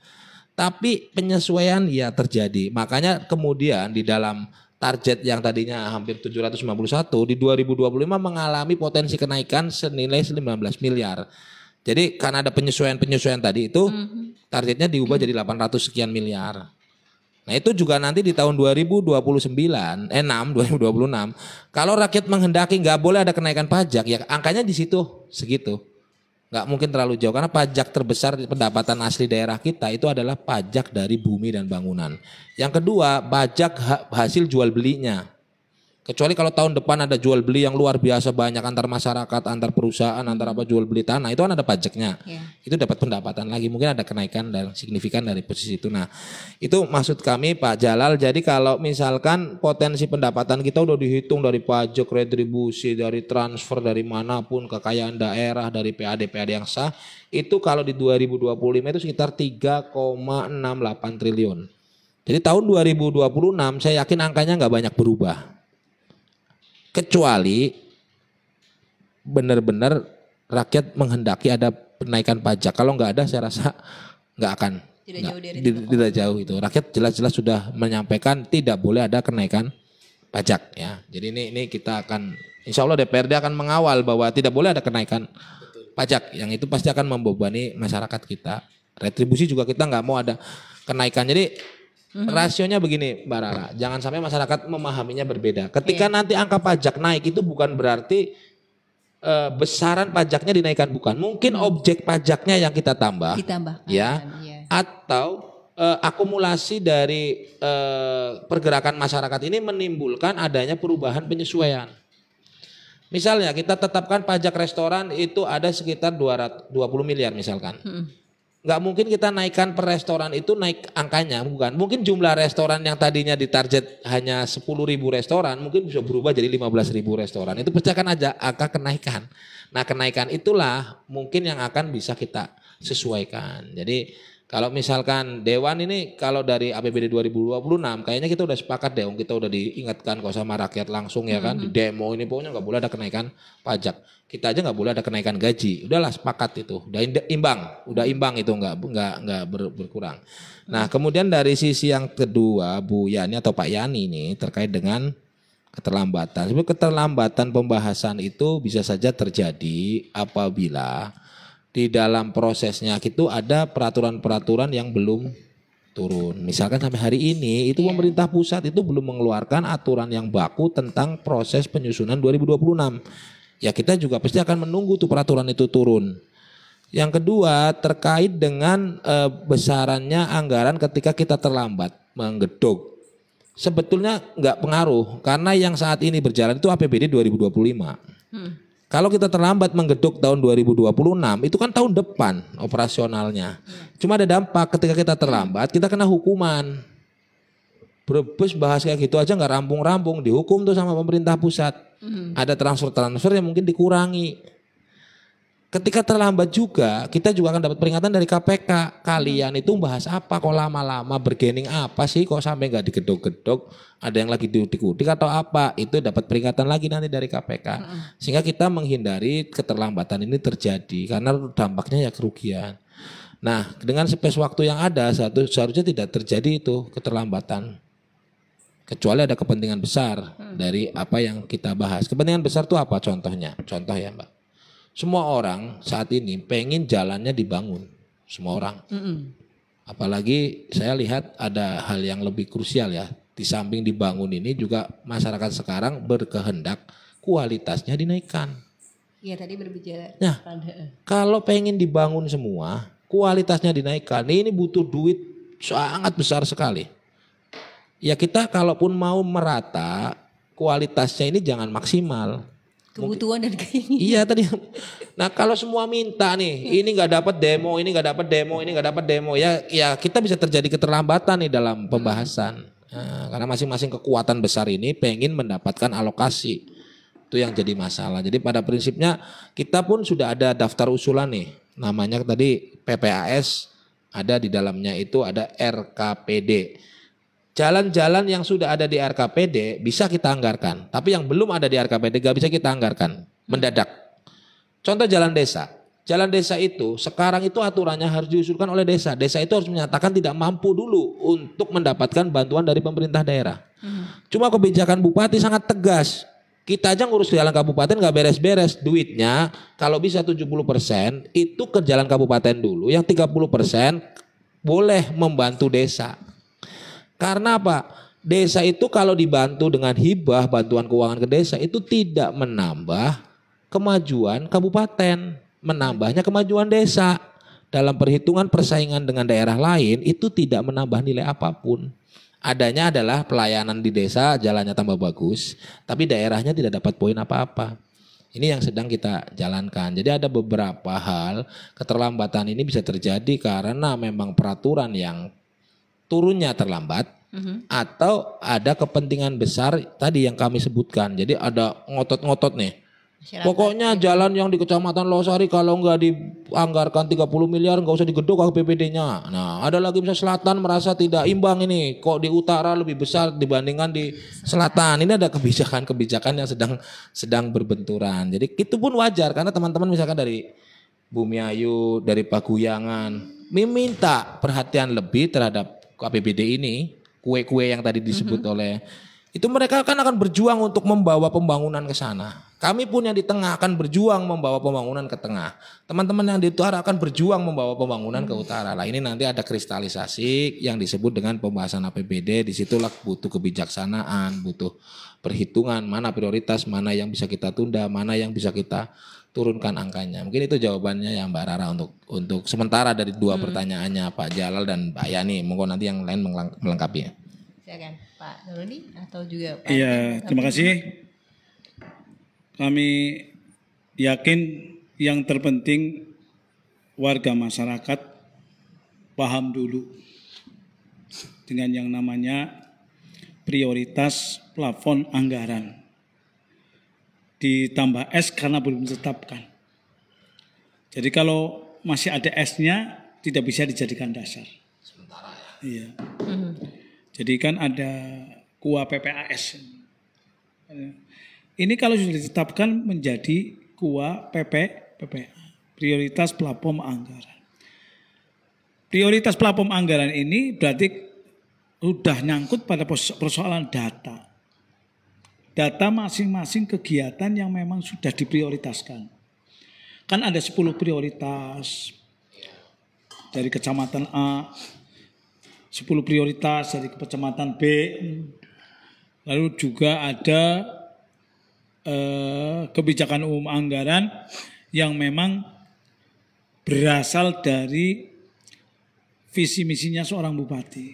Tapi penyesuaian ya terjadi. Makanya kemudian di dalam target yang tadinya hampir 791 di 2025 mengalami potensi kenaikan senilai 19 miliar. Jadi karena ada penyesuaian tadi itu targetnya diubah jadi 800 sekian miliar. Nah itu juga nanti di tahun 2026 kalau rakyat menghendaki nggak boleh ada kenaikan pajak ya angkanya di situ segitu. Nggak mungkin terlalu jauh karena pajak terbesar di pendapatan asli daerah kita itu adalah pajak dari bumi dan bangunan. Yang kedua pajak hasil jual belinya. Kecuali kalau tahun depan ada jual beli yang luar biasa banyak antar masyarakat, antar perusahaan, antar apa jual beli tanah itu kan ada pajaknya. Itu dapat pendapatan lagi mungkin ada kenaikan dan signifikan dari posisi itu. Nah itu maksud kami Pak Jalal. Jadi kalau misalkan potensi pendapatan kita udah dihitung dari pajak, retribusi, dari transfer dari manapun, kekayaan daerah, dari PAD yang sah, itu kalau di 2025 itu sekitar 3,68 triliun. Jadi tahun 2026 saya yakin angkanya nggak banyak berubah. Kecuali benar-benar rakyat menghendaki ada penaikan pajak. Kalau nggak ada saya rasa nggak akan. Tidak jauh itu. Rakyat jelas-jelas sudah menyampaikan tidak boleh ada kenaikan pajak ya. Jadi ini kita akan insya Allah DPRD akan mengawal bahwa tidak boleh ada kenaikan pajak. Yang itu pasti akan membebani masyarakat kita. Retribusi juga kita nggak mau ada kenaikan. Jadi rasionya begini Mbak Rara, jangan sampai masyarakat memahaminya berbeda. Ketika nanti angka pajak naik itu bukan berarti besaran pajaknya dinaikkan, bukan. Mungkin objek pajaknya yang kita tambah. Ya. Atau akumulasi dari pergerakan masyarakat ini menimbulkan adanya perubahan penyesuaian. Misalnya kita tetapkan pajak restoran itu ada sekitar 20 miliar misalkan. Nggak mungkin kita naikkan per restoran itu naik angkanya, bukan. Mungkin jumlah restoran yang tadinya ditarget hanya 10.000 restoran mungkin bisa berubah jadi 15.000 restoran. Itu pasti akan ada angka kenaikan. Nah kenaikan itulah mungkin yang akan bisa kita sesuaikan. Jadi kalau misalkan Dewan ini kalau dari APBD 2026 kayaknya kita udah sepakat deh, kita udah diingatkan kok sama rakyat langsung ya kan, di demo ini pokoknya nggak boleh ada kenaikan pajak. Kita aja nggak boleh ada kenaikan gaji. Udahlah sepakat itu, udah imbang itu nggak berkurang. Nah kemudian dari sisi yang kedua Bu Yani atau Pak Yani ini terkait dengan keterlambatan. Sebenarnya keterlambatan pembahasan itu bisa saja terjadi apabila di dalam prosesnya itu ada peraturan-peraturan yang belum turun. Misalkan sampai hari ini itu pemerintah pusat itu belum mengeluarkan aturan yang baku tentang proses penyusunan 2026. Ya kita juga pasti akan menunggu tuh peraturan itu turun. Yang kedua terkait dengan besarannya anggaran ketika kita terlambat menggedok. Sebetulnya nggak pengaruh karena yang saat ini berjalan itu APBD 2025. Kalau kita terlambat menggedok tahun 2026 itu kan tahun depan operasionalnya. Cuma ada dampak ketika kita terlambat kita kena hukuman. Brebes bahas kayak gitu aja nggak rampung-rampung dihukum tuh sama pemerintah pusat. Ada transfer yang mungkin dikurangi. Ketika terlambat juga kita juga akan dapat peringatan dari KPK. Kalian itu bahas apa kok lama-lama, bergening apa sih kok sampai nggak digedok-gedok, ada yang lagi diudik-udik atau apa, itu dapat peringatan lagi nanti dari KPK. Sehingga kita menghindari keterlambatan ini terjadi karena dampaknya ya kerugian. Nah dengan space waktu yang ada seharusnya tidak terjadi itu keterlambatan. Kecuali ada kepentingan besar dari apa yang kita bahas. Kepentingan besar itu apa contohnya? Contoh ya Mbak. Semua orang saat ini pengen jalannya dibangun, semua orang. Apalagi saya lihat ada hal yang lebih krusial ya. Di samping dibangun ini juga masyarakat sekarang berkehendak kualitasnya dinaikkan. Iya tadi berbicara. Nah, kalau pengen dibangun semua, kualitasnya dinaikkan. Ini butuh duit sangat besar sekali. Ya kita kalaupun mau merata, kualitasnya ini jangan maksimal. Kebutuhan dan keinginan. Iya tadi. Nah kalau semua minta nih, ini nggak dapat demo, ini nggak dapat demo, ini nggak dapat demo, ya kita bisa terjadi keterlambatan nih dalam pembahasan. Nah, karena masing-masing kekuatan besar ini pengen mendapatkan alokasi, itu yang jadi masalah. Jadi pada prinsipnya kita pun sudah ada daftar usulan nih, namanya tadi PPAS, ada di dalamnya itu ada RKPD. Jalan-jalan yang sudah ada di RKPD bisa kita anggarkan. Tapi yang belum ada di RKPD gak bisa kita anggarkan. Mendadak. Contoh jalan desa. Jalan desa itu sekarang itu aturannya harus diusulkan oleh desa. Desa itu harus menyatakan tidak mampu dulu untuk mendapatkan bantuan dari pemerintah daerah. Cuma kebijakan bupati sangat tegas. Kita aja ngurus jalan kabupaten gak beres-beres. Duitnya kalau bisa 70% itu ke jalan kabupaten dulu. Yang 30% boleh membantu desa. Karena apa? Desa itu kalau dibantu dengan hibah, bantuan keuangan ke desa itu tidak menambah kemajuan kabupaten, menambahnya kemajuan desa. Dalam perhitungan persaingan dengan daerah lain itu tidak menambah nilai apapun. Adanya adalah pelayanan di desa jalannya tambah bagus, tapi daerahnya tidak dapat poin apa-apa. Ini yang sedang kita jalankan. Jadi ada beberapa hal keterlambatan ini bisa terjadi karena memang peraturan yang turunnya terlambat atau ada kepentingan besar tadi yang kami sebutkan. Jadi ada ngotot-ngotot nih. Pokoknya jalan yang di Kecamatan Losari kalau nggak dianggarkan 30 miliar nggak usah digedok APBD-nya. Nah ada lagi misalnya selatan merasa tidak imbang ini. Kok di utara lebih besar dibandingkan di selatan. Ini ada kebijakan-kebijakan yang sedang berbenturan. Jadi itu pun wajar karena teman-teman misalkan dari Bumi Ayu, dari Paguyangan meminta perhatian lebih terhadap APBD ini, kue-kue yang tadi disebut oleh itu mereka kan akan berjuang untuk membawa pembangunan ke sana. Kami pun yang di tengah akan berjuang membawa pembangunan ke tengah. Teman-teman yang di utara akan berjuang membawa pembangunan ke utara. Lah ini nanti ada kristalisasi yang disebut dengan pembahasan APBD. Disitulah butuh kebijaksanaan, butuh perhitungan mana prioritas, mana yang bisa kita tunda, mana yang bisa kita turunkan angkanya. Mungkin itu jawabannya ya Mbak Rara untuk sementara dari dua pertanyaannya Pak Jalal dan Mbak Yani. Monggo nanti yang lain melengkapi. Silakan Pak Nurudi atau juga Pak. Iya, terima kasih. Kami yakin yang terpenting warga masyarakat paham dulu dengan yang namanya prioritas plafon anggaran. Ditambah S karena belum ditetapkan. Jadi kalau masih ada S-nya tidak bisa dijadikan dasar. Sementara ya. Iya. Jadi kan ada KUA PPAS. Ini kalau sudah ditetapkan menjadi KUA PPA, prioritas plafon anggaran. Prioritas plafon anggaran ini berarti sudah nyangkut pada persoalan data. Data masing-masing kegiatan yang memang sudah diprioritaskan. Kan ada 10 prioritas dari kecamatan A, 10 prioritas dari kecamatan B, lalu juga ada kebijakan umum anggaran yang memang berasal dari visi misinya seorang bupati.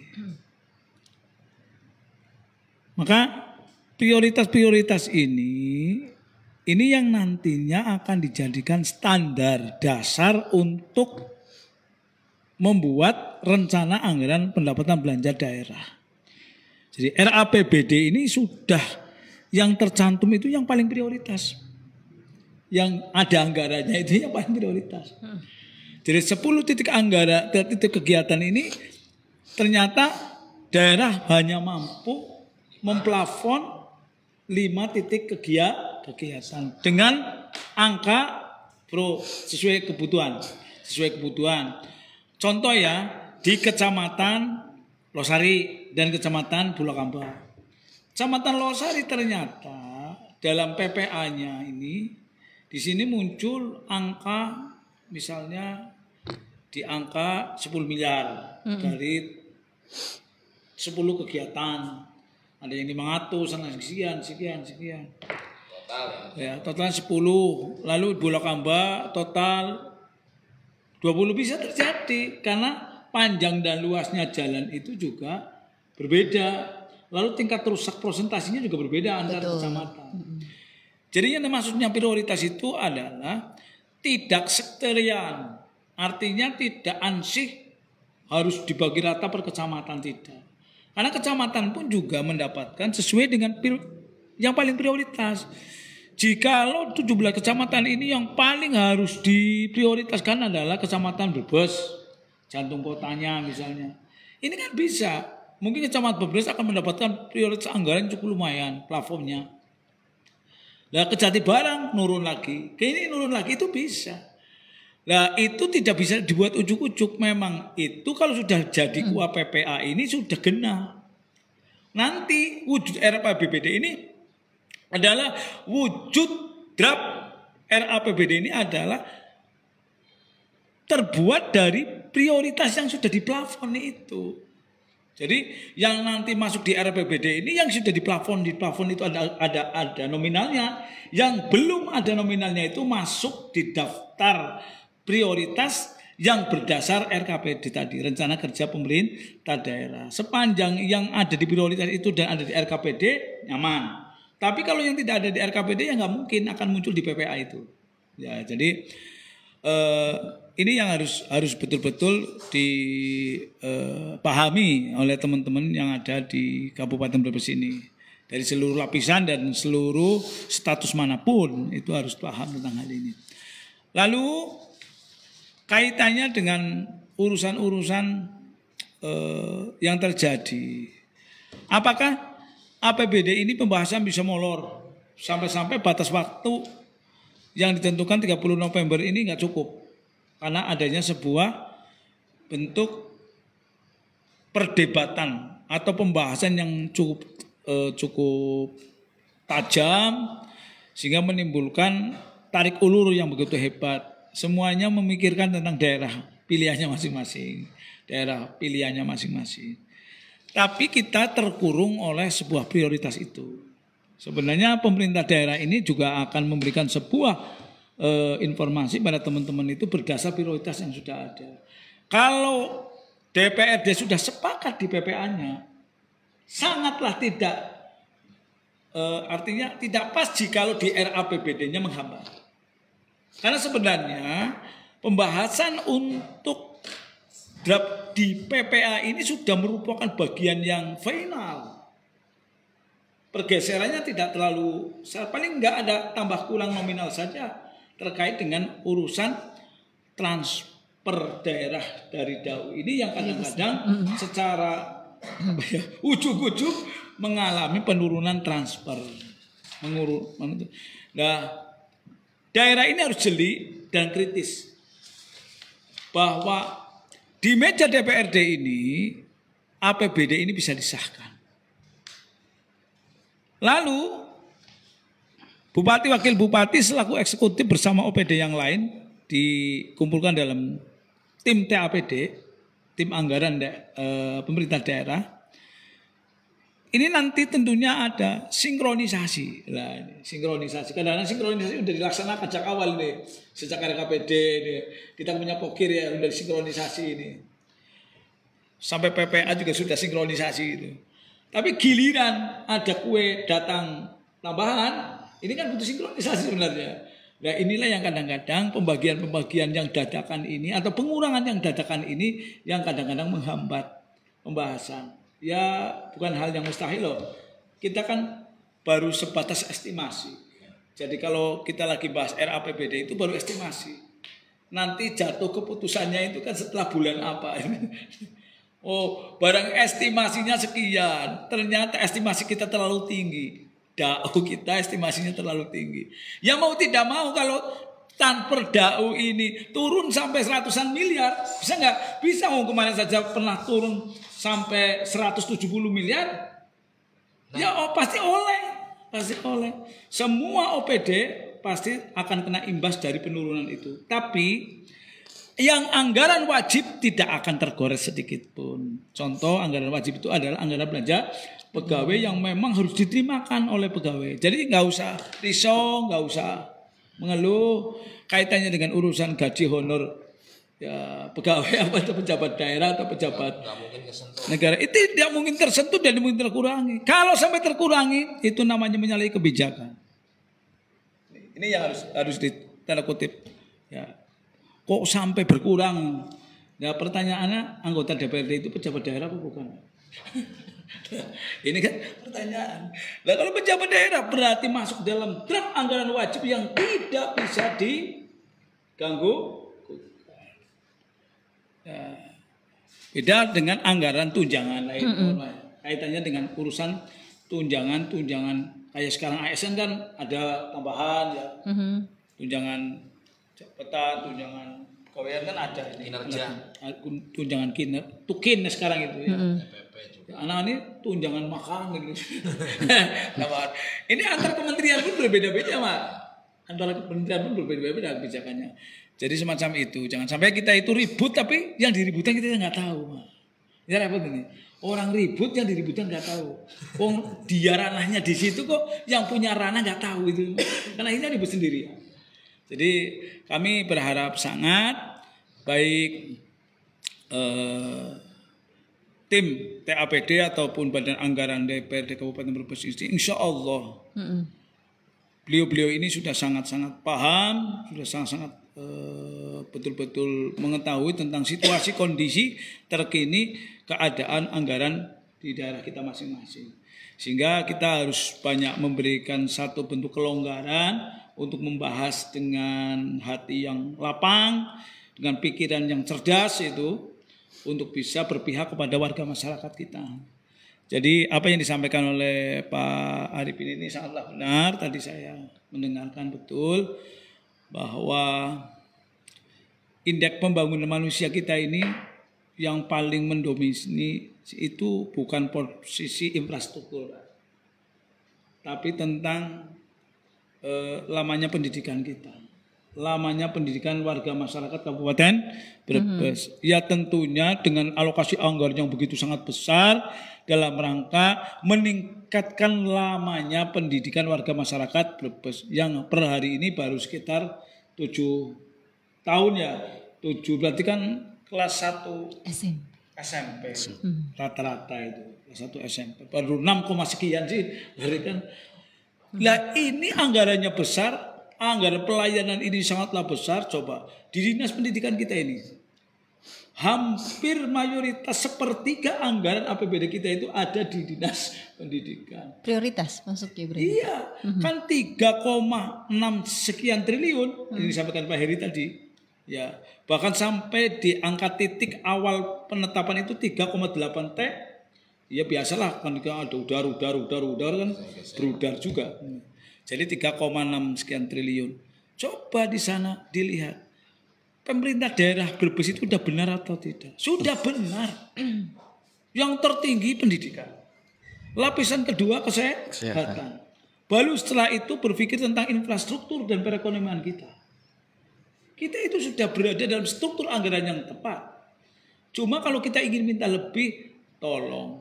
Maka prioritas-prioritas ini yang nantinya akan dijadikan standar dasar untuk membuat rencana anggaran pendapatan belanja daerah. Jadi RAPBD ini sudah yang tercantum itu yang paling prioritas. Yang ada anggarannya itu yang paling prioritas. Jadi 10 titik anggaran, titik kegiatan ini ternyata daerah hanya mampu memplafon 5 titik kegiatan dengan angka sesuai kebutuhan. Contoh ya, di Kecamatan Losari dan Kecamatan Bulakamba. Kecamatan Losari ternyata dalam PPA-nya ini di sini muncul angka misalnya di angka 10 miliar dari 10 kegiatan. Ada yang 500, sana sekian. Total ya, total 10. Lalu Bulakamba total 20 bisa terjadi karena panjang dan luasnya jalan itu juga berbeda. Lalu tingkat rusak prosentasinya juga berbeda antar kecamatan. Jadi yang maksudnya prioritas itu adalah tidak sektorial. Artinya tidak ansih harus dibagi rata per kecamatan, tidak. Karena kecamatan pun juga mendapatkan sesuai dengan yang paling prioritas. Jikalau 17 kecamatan ini yang paling harus diprioritaskan adalah Kecamatan Brebes, jantung kotanya misalnya. Ini kan bisa. Mungkin Kecamatan Brebes akan mendapatkan prioritas anggaran cukup lumayan plafonnya. Nah, Kejati Barang nurun lagi, ini nurun lagi itu bisa. Nah, itu tidak bisa dibuat ujuk-ujuk. Memang itu kalau sudah jadi KUA PPA ini sudah genap. Nanti wujud RAPBD ini adalah wujud draft RAPBD ini adalah terbuat dari prioritas yang sudah diplafon itu. Jadi yang nanti masuk di RAPBD ini yang sudah diplafon itu ada nominalnya, yang belum ada nominalnya itu masuk di daftar prioritas yang berdasar RKPD tadi, rencana kerja pemerintah daerah. Sepanjang yang ada di prioritas itu dan ada di RKPD nyaman. Tapi kalau yang tidak ada di RKPD ya nggak mungkin akan muncul di PPA itu. Ya, jadi ini yang harus betul-betul dipahami oleh teman-teman yang ada di Kabupaten Brebes ini. Dari seluruh lapisan dan seluruh status manapun itu harus paham tentang hal ini. Lalu kaitannya dengan urusan-urusan yang terjadi. Apakah APBD ini pembahasan bisa molor sampai-sampai batas waktu yang ditentukan 30 November ini nggak cukup. Karena adanya sebuah bentuk perdebatan atau pembahasan yang cukup tajam Sehingga menimbulkan tarik ulur yang begitu hebat. Semuanya memikirkan tentang daerah pilihannya masing-masing. Daerah pilihannya masing-masing. Tapi kita terkurung oleh sebuah prioritas itu. Sebenarnya pemerintah daerah ini juga akan memberikan sebuah informasi pada teman-teman itu berdasar prioritas yang sudah ada. Kalau DPRD sudah sepakat di PPA-nya, sangatlah tidak artinya tidak pas jikalau di RAPBD-nya menghambat. Karena sebenarnya pembahasan untuk draft di PPA ini sudah merupakan bagian yang final. Pergeserannya tidak terlalu, paling enggak ada tambah kurang nominal saja terkait dengan urusan transfer daerah dari DAU ini yang kadang-kadang secara ujuk-ujuk mengalami penurunan transfer. Nah, daerah ini harus jeli dan kritis bahwa di meja DPRD ini APBD ini bisa disahkan. Lalu Bupati Wakil Bupati selaku eksekutif bersama OPD yang lain dikumpulkan dalam tim TAPD, tim anggaran pemerintah daerah. Ini nanti tentunya ada sinkronisasi. Nah, sinkronisasi. Kadang-kadang sinkronisasi sudah dilaksanakan sejak awal nih, sejak RKPD ini. Kita punya pokir ya sudah sinkronisasi ini. Sampai PPA juga sudah sinkronisasi itu. Tapi giliran ada kue datang tambahan, ini kan butuh sinkronisasi sebenarnya. Nah inilah yang kadang-kadang pembagian-pembagian yang dadakan ini atau pengurangan yang dadakan ini yang kadang-kadang menghambat pembahasan. Ya bukan hal yang mustahil loh. Kita kan baru sebatas estimasi. Jadi kalau kita lagi bahas RAPBD itu baru estimasi. Nanti jatuh keputusannya itu kan setelah bulan apa. Oh, barang estimasinya sekian, ternyata estimasi kita terlalu tinggi. DAU kita estimasinya terlalu tinggi. Ya mau tidak mau kalau transfer DAU ini turun sampai ratusan miliar, bisa nggak? Bisa, kemarin saja pernah turun sampai 170 miliar. Ya pasti oleh. Semua OPD pasti akan kena imbas dari penurunan itu. Tapi yang anggaran wajib tidak akan tergores sedikit pun. Contoh anggaran wajib itu adalah anggaran belanja pegawai yang memang harus diterimakan oleh pegawai. Jadi nggak usah risau, nggak usah mengeluh kaitannya dengan urusan gaji honor ya pegawai apa itu pejabat daerah atau pejabat negara. Itu tidak mungkin tersentuh dan mungkin terkurangi. Kalau sampai terkurangi itu namanya menyalahi kebijakan. Ini yang harus ditanda kutip ya. Kok sampai berkurang? Ya pertanyaannya anggota DPRD itu pejabat daerah apa bukan? Ini kan pertanyaan. Nah kalau pejabat daerah berarti masuk dalam draft anggaran wajib yang tidak bisa diganggu. Ya, beda dengan anggaran tunjangan lain. Kaitannya dengan urusan tunjangan kayak sekarang ASN kan ada tambahan ya. Tunjangan jabatan, tunjangan pegawaian kan ada ini. Kinerja. Tunjangan tukin sekarang itu ya. Anak ini tunjangan makan gitu. Ini antar kementerian pun berbeda-beda, Mak. Antara kementerian pun berbeda-beda kebijakannya. Jadi semacam itu. Jangan sampai kita itu ribut tapi yang diributkan kita nggak tahu, Mak. Ya repot ini. Orang ribut yang diributkan nggak tahu. Dia ranahnya di situ kok, yang punya ranah nggak tahu itu. Karena ini ribut sendiri. Jadi kami berharap sangat baik tim TAPD ataupun Badan Anggaran DPRD Kabupaten Brebes ini, insya Allah beliau-beliau ini sudah sangat-sangat paham, sudah sangat-sangat betul-betul mengetahui tentang situasi kondisi terkini keadaan anggaran di daerah kita masing-masing. Sehingga kita harus banyak memberikan satu bentuk kelonggaran untuk membahas dengan hati yang lapang, dengan pikiran yang cerdas itu, untuk bisa berpihak kepada warga masyarakat kita. Jadi apa yang disampaikan oleh Pak Arifin ini sangatlah benar. Tadi saya mendengarkan betul bahwa indeks pembangunan manusia kita ini yang paling mendominasi itu bukan posisi infrastruktur, tapi tentang lamanya pendidikan kita. Lamanya pendidikan warga masyarakat Kabupaten Brebes. Ya tentunya dengan alokasi anggaran yang begitu sangat besar dalam rangka meningkatkan lamanya pendidikan warga masyarakat Brebes yang per hari ini baru sekitar 7 tahun ya. 7 berarti kan kelas 1 SMP rata-rata itu kelas 1 SMP baru 6, sekian sih berarti kan. Nah ini anggarannya besar. Anggaran pelayanan ini sangatlah besar. Coba di dinas pendidikan kita ini hampir mayoritas sepertiga anggaran APBD kita itu ada di dinas pendidikan. Prioritas masuknya berarti. Iya, kan 3,6 sekian triliun ini disampaikan Pak Heri tadi. Ya, bahkan sampai di angka titik awal penetapan itu 3,8 T. Ya biasalah kan ada udar kan berudar juga. Jadi 3,6 sekian triliun. Coba di sana dilihat. Pemerintah daerah Brebes itu sudah benar atau tidak? Sudah benar. Yang tertinggi pendidikan. Lapisan kedua kesehatan. Baru setelah itu berpikir tentang infrastruktur dan perekonomian kita. Kita itu sudah berada dalam struktur anggaran yang tepat. Cuma kalau kita ingin minta lebih, tolong.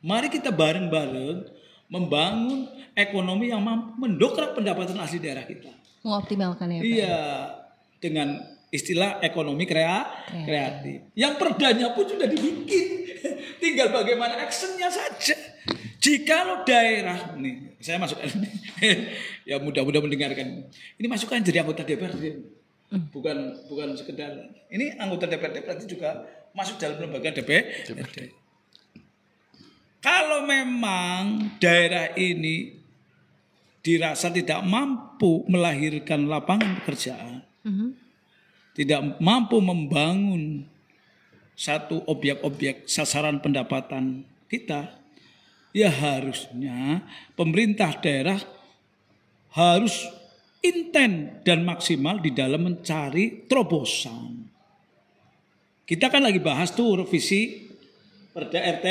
Mari kita bareng-bareng membangun ekonomi yang mampu mendongkrak pendapatan asli daerah kita. Mengoptimalkan ya Pak? Iya, dengan istilah ekonomi kreatif. Yang perdanya pun sudah dibikin. Tinggal bagaimana actionnya saja. Jikalau daerah, nih saya masuk ya mudah-mudahan mendengarkan. Ini masukan jadi anggota DPR. Bukan sekedar. Ini anggota DPR itu juga masuk dalam lembaga DPR. Kalau memang daerah ini dirasa tidak mampu melahirkan lapangan pekerjaan, tidak mampu membangun satu objek-objek sasaran pendapatan kita, ya harusnya pemerintah daerah harus intent dan maksimal di dalam mencari terobosan. Kita kan lagi bahas tuh revisi Perda RT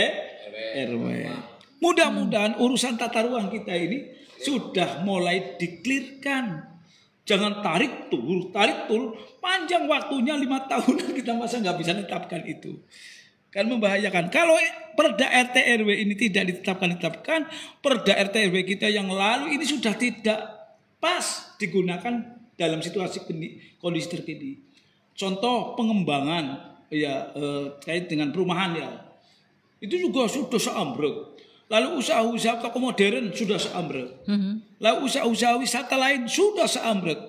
RW. Mudah-mudahan urusan tata ruang kita ini sudah mulai diklirkan. Jangan tarik turun, panjang waktunya 5 tahunan kita masa nggak bisa menetapkan itu. Kan membahayakan. Kalau Perda RT RW ini tidak ditetapkan, Perda RT RW kita yang lalu ini sudah tidak pas digunakan dalam situasi kondisi terkini. Contoh pengembangan ya terkait dengan perumahan ya. Itu juga sudah seambrek. Lalu usaha-usaha toko modern sudah seambrek. Lalu usaha-usaha wisata lain sudah seambrek.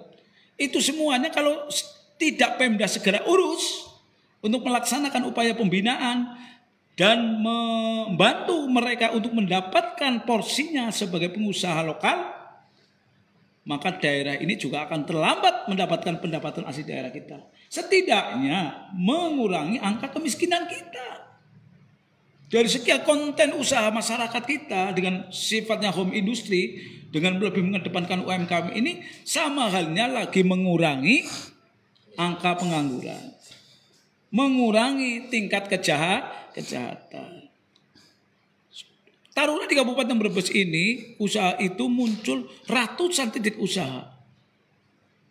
Itu semuanya kalau tidak Pemda segera urus untuk melaksanakan upaya pembinaan dan membantu mereka untuk mendapatkan porsinya sebagai pengusaha lokal, maka daerah ini juga akan terlambat mendapatkan pendapatan asli daerah kita. Setidaknya mengurangi angka kemiskinan kita. Dari sekian konten usaha masyarakat kita dengan sifatnya home industry, dengan lebih mengedepankan UMKM ini, sama halnya lagi mengurangi angka pengangguran, mengurangi tingkat kejahatan. Taruhlah di Kabupaten Brebes ini, usaha itu muncul ratusan titik usaha.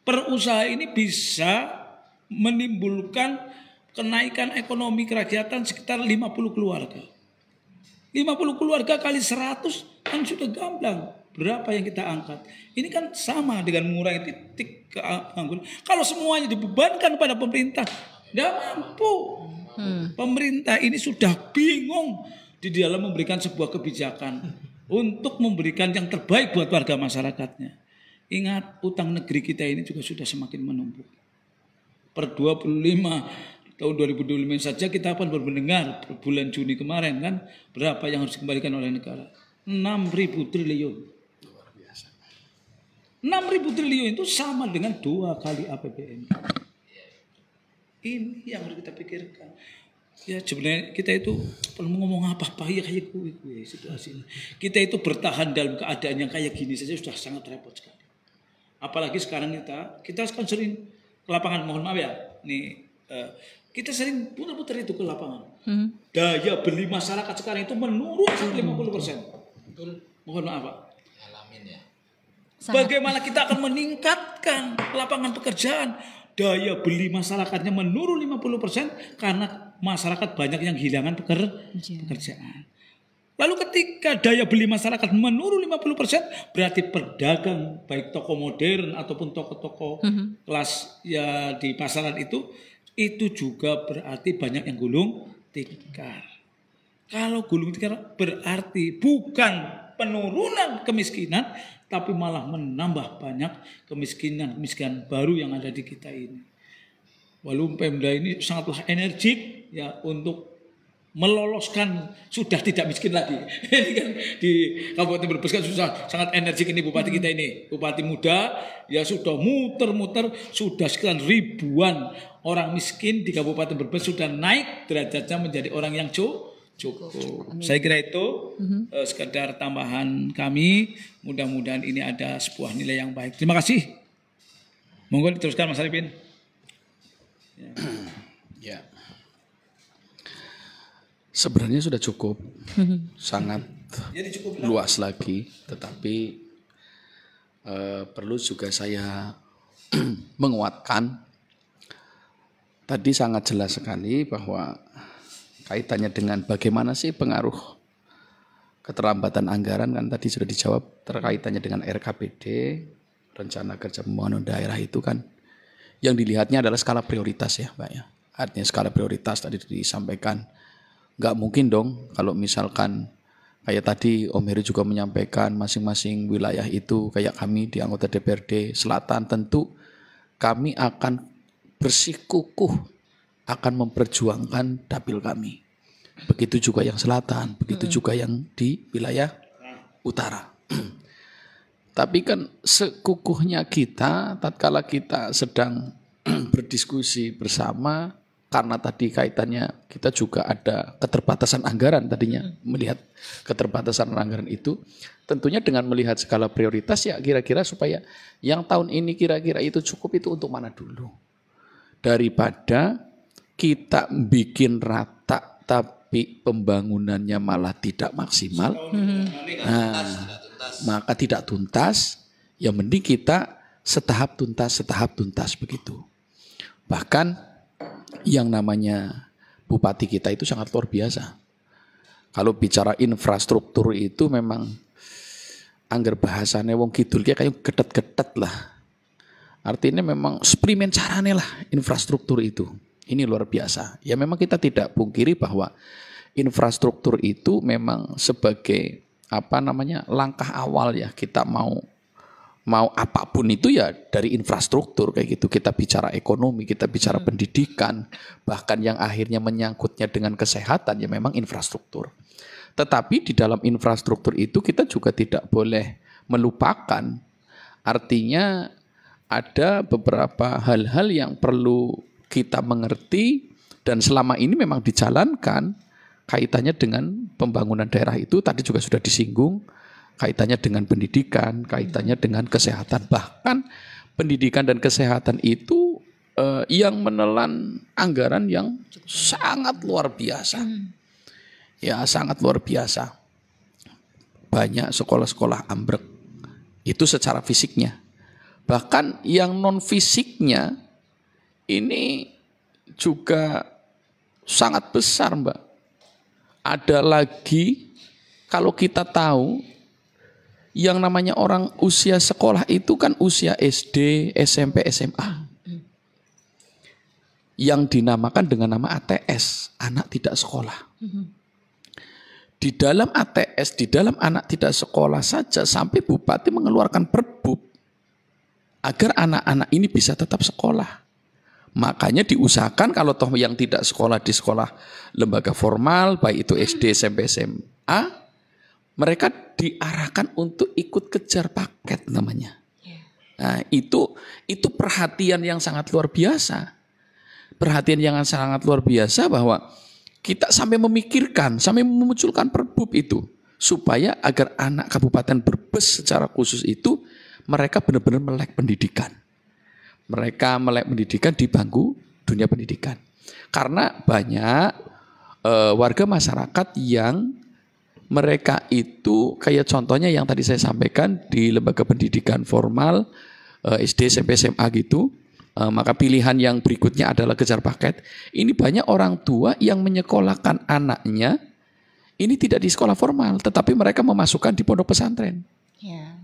Per usaha ini bisa menimbulkan kenaikan ekonomi kerakyatan sekitar 50 keluarga. 50 keluarga kali 100 kan sudah gamblang. Berapa yang kita angkat? Ini kan sama dengan mengurangi titik keangguran. Kalau semuanya dibebankan pada pemerintah, tidak mampu. Pemerintah ini sudah bingung di dalam memberikan sebuah kebijakan untuk memberikan yang terbaik buat warga masyarakatnya. Ingat, utang negeri kita ini juga sudah semakin menumpuk. Per 25 tahun 2025 saja kita akan mendengar bulan Juni kemarin kan berapa yang harus dikembalikan oleh negara? 6.000 triliun. 6.000 triliun itu sama dengan 2 kali APBN. Ini yang harus kita pikirkan. Ya sebenarnya kita itu perlu ngomong apa ya kayak gue situasi. Kita itu bertahan dalam keadaan yang kayak gini saja sudah sangat repot sekali. Apalagi sekarang kita kan sering ke lapangan, mohon maaf ya. Nih kita sering putar-putar itu ke lapangan. Daya beli masyarakat sekarang itu menurun sampai 50%. Betul. Mohon maaf Pak. Alamin ya. Bagaimana kita akan meningkatkan lapangan pekerjaan. Daya beli masyarakatnya menurun 50% karena masyarakat banyak yang kehilangan pekerjaan. Lalu ketika daya beli masyarakat menurun 50%, berarti pedagang baik toko modern ataupun toko-toko kelas ya di pasaran itu juga berarti banyak yang gulung tikar. Kalau gulung tikar berarti bukan penurunan kemiskinan, tapi malah menambah banyak kemiskinan baru yang ada di kita ini. Walaupun Pemda ini sangatlah energik ya untuk meloloskan sudah tidak miskin lagi. Ini kan di Kabupaten Brebes kan sangat energik ini bupati kita ini. Bupati muda ya sudah muter-muter, sudah sekian ribuan orang miskin di Kabupaten Brebes sudah naik derajatnya menjadi orang yang cukup. Saya kira itu sekedar tambahan kami. Mudah-mudahan ini ada sebuah nilai yang baik. Terima kasih. Monggo diteruskan Mas Arifin. Ya. Sebenarnya sudah cukup, sangat luas lagi. Tetapi perlu juga saya menguatkan. Tadi sangat jelas sekali bahwa kaitannya dengan bagaimana sih pengaruh keterlambatan anggaran, kan tadi sudah dijawab terkaitannya dengan RKPD, rencana kerja pembangunan daerah itu kan yang dilihatnya adalah skala prioritas ya Mbak ya. Artinya skala prioritas tadi disampaikan, nggak mungkin dong kalau misalkan kayak tadi Om Heri juga menyampaikan masing-masing wilayah itu kayak kami di anggota DPRD Selatan tentu kami akan bersikukuh akan memperjuangkan dapil kami. Begitu juga yang selatan, begitu juga yang di wilayah utara. Tapi kan sekukuhnya kita tatkala kita sedang berdiskusi bersama, karena tadi kaitannya kita juga ada keterbatasan anggaran tadinya, melihat keterbatasan anggaran itu, tentunya dengan melihat skala prioritas ya kira-kira supaya yang tahun ini kira-kira itu cukup itu untuk mana dulu. Daripada kita bikin rata tapi pembangunannya malah tidak maksimal, nah, maka tidak tuntas, ya mending kita setahap tuntas begitu. Bahkan yang namanya bupati kita itu sangat luar biasa. Kalau bicara infrastruktur itu memang angger bahasane wong kidul kayak getet-getet lah. Artinya memang eksperimen carane lah infrastruktur itu. Ini luar biasa. Ya memang kita tidak pungkiri bahwa infrastruktur itu memang sebagai langkah awal ya, kita mau apapun itu ya dari infrastruktur kayak gitu. Kita bicara ekonomi, kita bicara pendidikan, bahkan yang akhirnya menyangkutnya dengan kesehatan ya memang infrastruktur. Tetapi di dalam infrastruktur itu kita juga tidak boleh melupakan, artinya ada beberapa hal-hal yang perlu kita mengerti dan selama ini memang dijalankan kaitannya dengan pembangunan daerah itu tadi juga sudah disinggung, kaitannya dengan pendidikan, kaitannya dengan kesehatan. Bahkan pendidikan dan kesehatan itu yang menelan anggaran yang sangat luar biasa. Ya sangat luar biasa. Banyak sekolah-sekolah ambruk itu secara fisiknya. Bahkan yang non fisiknya ini juga sangat besar Mbak. Ada lagi kalau kita tahu yang namanya orang usia sekolah itu kan usia SD, SMP, SMA. Yang dinamakan dengan nama ATS, anak tidak sekolah. Di dalam ATS, di dalam anak tidak sekolah saja sampai bupati mengeluarkan perbub agar anak-anak ini bisa tetap sekolah. Makanya diusahakan kalau toh yang tidak sekolah di sekolah lembaga formal, baik itu SD, SMP, SMA, mereka diarahkan untuk ikut kejar paket namanya. Nah, itu perhatian yang sangat luar biasa. Perhatian yang sangat luar biasa bahwa kita sampai memikirkan, sampai memunculkan perbub itu supaya agar anak Kabupaten Brebes secara khusus itu mereka benar-benar melek pendidikan. Mereka melek pendidikan di bangku dunia pendidikan. Karena banyak warga masyarakat yang mereka itu kayak contohnya yang tadi saya sampaikan di lembaga pendidikan formal, SD, SMP, SMA gitu, maka pilihan yang berikutnya adalah kejar paket. Ini banyak orang tua yang menyekolahkan anaknya, ini tidak di sekolah formal, tetapi mereka memasukkan di pondok pesantren. Ya.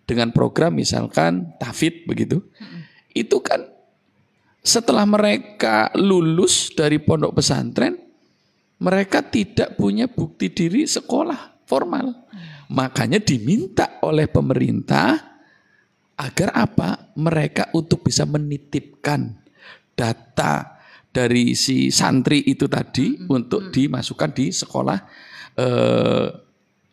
Dengan program misalkan tahfidz begitu. Itu kan setelah mereka lulus dari pondok pesantren, mereka tidak punya bukti diri sekolah formal. Makanya diminta oleh pemerintah agar apa? Mereka untuk bisa menitipkan data dari si santri itu tadi untuk dimasukkan di sekolah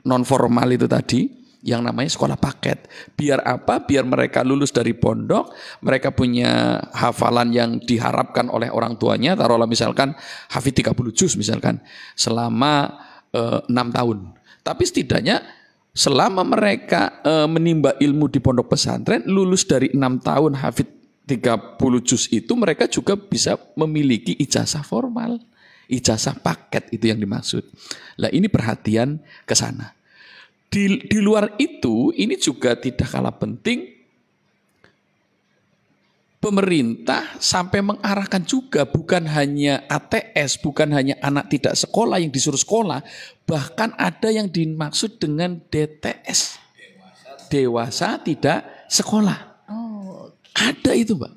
non formal itu tadi yang namanya sekolah paket. Biar apa? Biar mereka lulus dari pondok, mereka punya hafalan yang diharapkan oleh orang tuanya, taruhlah misalkan hafidz 30 juz misalkan selama 6 tahun. Tapi setidaknya selama mereka menimba ilmu di pondok pesantren, lulus dari 6 tahun hafidz 30 juz itu, mereka juga bisa memiliki ijazah formal. Ijazah paket itu yang dimaksud. Nah, ini perhatian ke sana. Di luar itu, ini juga tidak kalah penting, pemerintah sampai mengarahkan juga bukan hanya ATS, bukan hanya anak tidak sekolah yang disuruh sekolah, bahkan ada yang dimaksud dengan DTS, dewasa tidak sekolah. Ada itu, Mbak.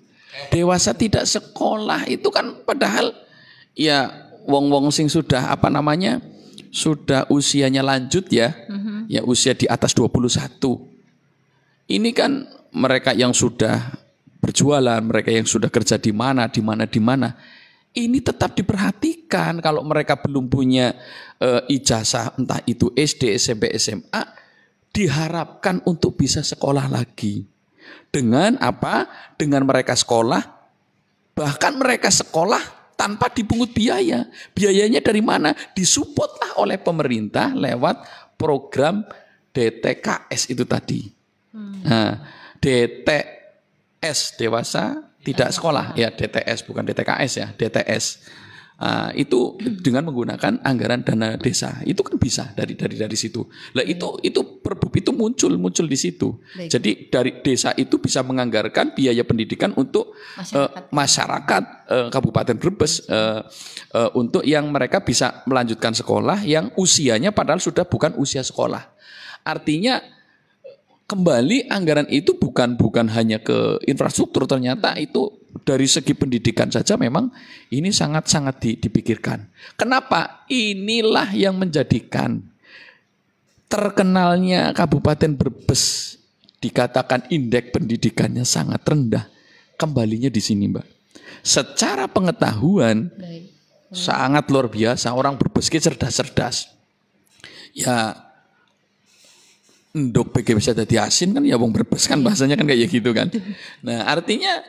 Dewasa tidak sekolah itu kan padahal ya wong-wong sing sudah sudah usianya lanjut ya. Ya usia di atas 21. Ini kan mereka yang sudah berjualan, mereka yang sudah kerja di mana. Ini tetap diperhatikan kalau mereka belum punya ijazah entah itu SD, SMP, SMA, diharapkan untuk bisa sekolah lagi. Dengan apa? Dengan mereka sekolah, bahkan mereka sekolah tanpa dipungut biaya. Biayanya dari mana? Disupport oleh pemerintah lewat program DTKS itu tadi. Nah, DTS dewasa tidak sekolah ya, DTS bukan DTKS ya, DTS. Itu dengan menggunakan anggaran dana desa. Itu kan bisa dari situ. Lah itu Perbup itu muncul di situ. Baik. Jadi dari desa itu bisa menganggarkan biaya pendidikan untuk masyarakat Kabupaten Brebes untuk yang mereka bisa melanjutkan sekolah yang usianya padahal sudah bukan usia sekolah. Artinya kembali anggaran itu bukan hanya ke infrastruktur, ternyata itu dari segi pendidikan saja memang ini sangat-sangat dipikirkan. Kenapa? Inilah yang menjadikan terkenalnya Kabupaten Brebes dikatakan indeks pendidikannya sangat rendah. Kembalinya di sini, Mbak. Secara pengetahuan sangat luar biasa, orang Brebes cerdas-cerdas. Ya ndok PG bisa jadi asin kan ya wong Brebes kan bahasanya kan kayak gitu kan. Nah, artinya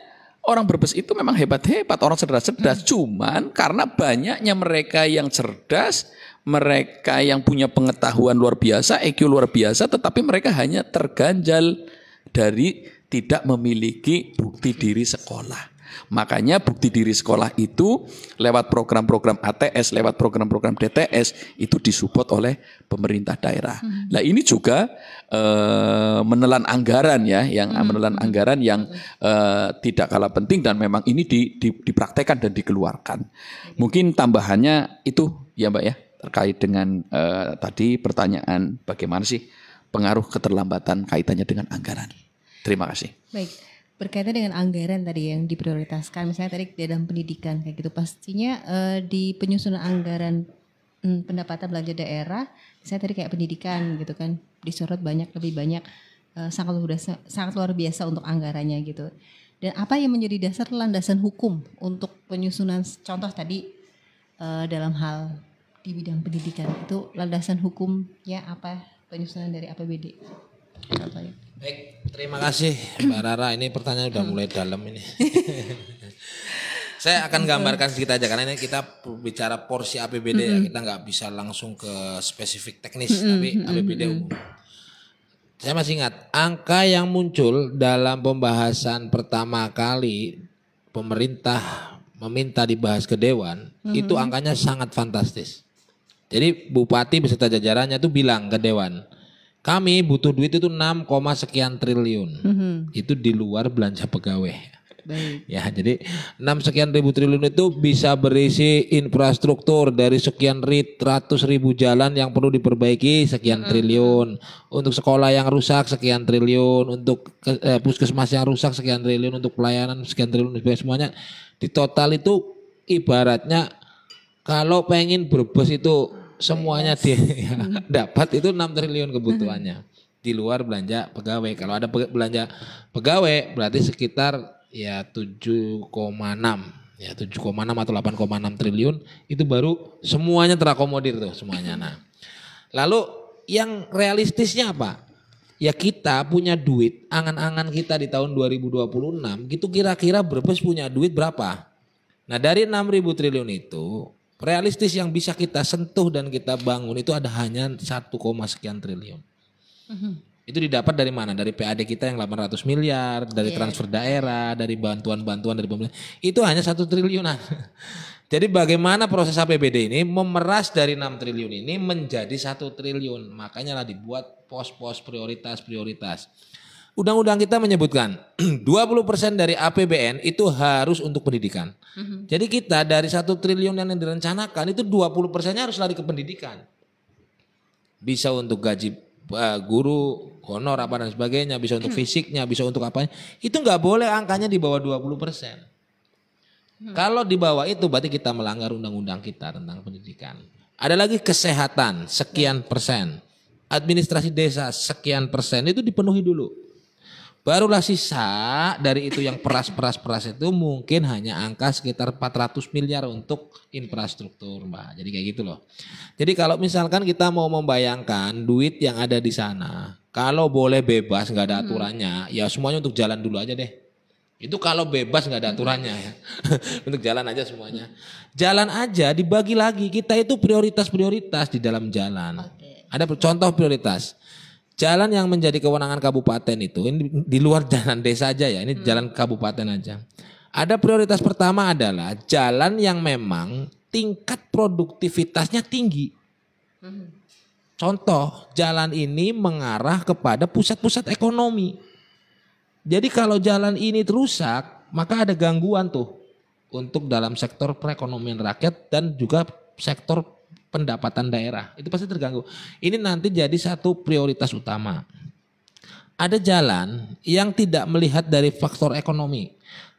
orang Brebes itu memang hebat-hebat, orang cerdas-cerdas. Cuman karena banyaknya mereka yang cerdas, mereka yang punya pengetahuan luar biasa, IQ luar biasa, tetapi mereka hanya terganjal dari tidak memiliki bukti diri sekolah. Makanya bukti diri sekolah itu lewat program-program ATS, lewat program-program DTS itu disupport oleh pemerintah daerah. Nah ini juga menelan anggaran ya, menelan anggaran yang tidak kalah penting dan memang ini dipraktekkan dan dikeluarkan. Mungkin tambahannya itu ya Mbak ya terkait dengan tadi pertanyaan bagaimana sih pengaruh keterlambatan kaitannya dengan anggaran. Terima kasih. Baik. Berkaitan dengan anggaran tadi yang diprioritaskan, misalnya tadi dalam pendidikan kayak gitu, pastinya di penyusunan anggaran pendapatan belanja daerah, misalnya tadi kayak pendidikan gitu kan, disorot lebih banyak, sangat luar biasa untuk anggarannya gitu. Dan apa yang menjadi dasar landasan hukum untuk penyusunan, contoh tadi dalam hal di bidang pendidikan itu landasan hukumnya apa penyusunan dari APBD? Contohnya. Baik, terima kasih Mbak Rara. Ini pertanyaan udah mulai dalam ini. Saya akan gambarkan sedikit aja karena ini kita bicara porsi APBD ya, kita nggak bisa langsung ke spesifik teknis, tapi APBD umum. Saya masih ingat angka yang muncul dalam pembahasan pertama kali pemerintah meminta dibahas ke Dewan, itu angkanya sangat fantastis. Jadi bupati beserta jajarannya tuh bilang ke dewan, kami butuh duit itu 6, sekian triliun. Itu di luar belanja pegawai. Baik. Ya, jadi 6 sekian ribu triliun itu bisa berisi infrastruktur dari sekian ratus ribu jalan yang perlu diperbaiki sekian triliun, untuk sekolah yang rusak sekian triliun, untuk puskesmas yang rusak sekian triliun, untuk pelayanan sekian triliun, semuanya di total itu ibaratnya kalau pengen Brebes itu semuanya dapat itu 6 triliun kebutuhannya. Di luar belanja pegawai. Kalau ada belanja pegawai berarti sekitar ya 7,6 atau 8,6 triliun itu baru semuanya terakomodir tuh semuanya. Nah, lalu yang realistisnya apa? Ya kita punya duit, angan-angan kita di tahun 2026 gitu kira-kira Brebes punya duit berapa? Nah, dari 6.000 triliun itu realistis yang bisa kita sentuh dan kita bangun itu ada hanya 1, sekian triliun. Itu didapat dari mana? Dari PAD kita yang 800 miliar, dari transfer daerah, dari bantuan-bantuan dari pemerintah. Itu hanya 1 triliunan. Jadi bagaimana proses APBD ini memeras dari 6 triliun ini menjadi 1 triliun. Makanya lah dibuat pos-pos prioritas. Undang-undang kita menyebutkan 20% dari APBN itu harus untuk pendidikan. Jadi kita dari 1 triliun yang direncanakan itu 20%-nya harus lari ke pendidikan. Bisa untuk gaji guru, honor apa dan sebagainya, bisa untuk fisiknya, bisa untuk apanya. Itu nggak boleh angkanya di bawah 20%. Kalau di bawah itu berarti kita melanggar undang-undang kita tentang pendidikan. Ada lagi kesehatan sekian persen, administrasi desa sekian persen, itu dipenuhi dulu. Barulah sisa dari itu yang peras itu mungkin hanya angka sekitar 400 miliar untuk infrastruktur, Mbak. Jadi kayak gitu loh. Jadi kalau misalkan kita mau membayangkan duit yang ada di sana, kalau boleh bebas nggak ada aturannya, ya semuanya untuk jalan dulu aja deh. Itu kalau bebas nggak ada aturannya ya. Untuk jalan aja semuanya. Jalan aja dibagi lagi, kita itu prioritas di dalam jalan. Ada contoh prioritas. Jalan yang menjadi kewenangan kabupaten itu, ini di luar jalan desa aja ya, ini jalan kabupaten aja. Ada prioritas pertama adalah jalan yang memang tingkat produktivitasnya tinggi. Contoh, jalan ini mengarah kepada pusat-pusat ekonomi. Jadi kalau jalan ini rusak, maka ada gangguan tuh untuk dalam sektor perekonomian rakyat dan juga sektor pendapatan daerah, itu pasti terganggu. Ini nanti jadi satu prioritas utama. Ada jalan yang tidak melihat dari faktor ekonomi.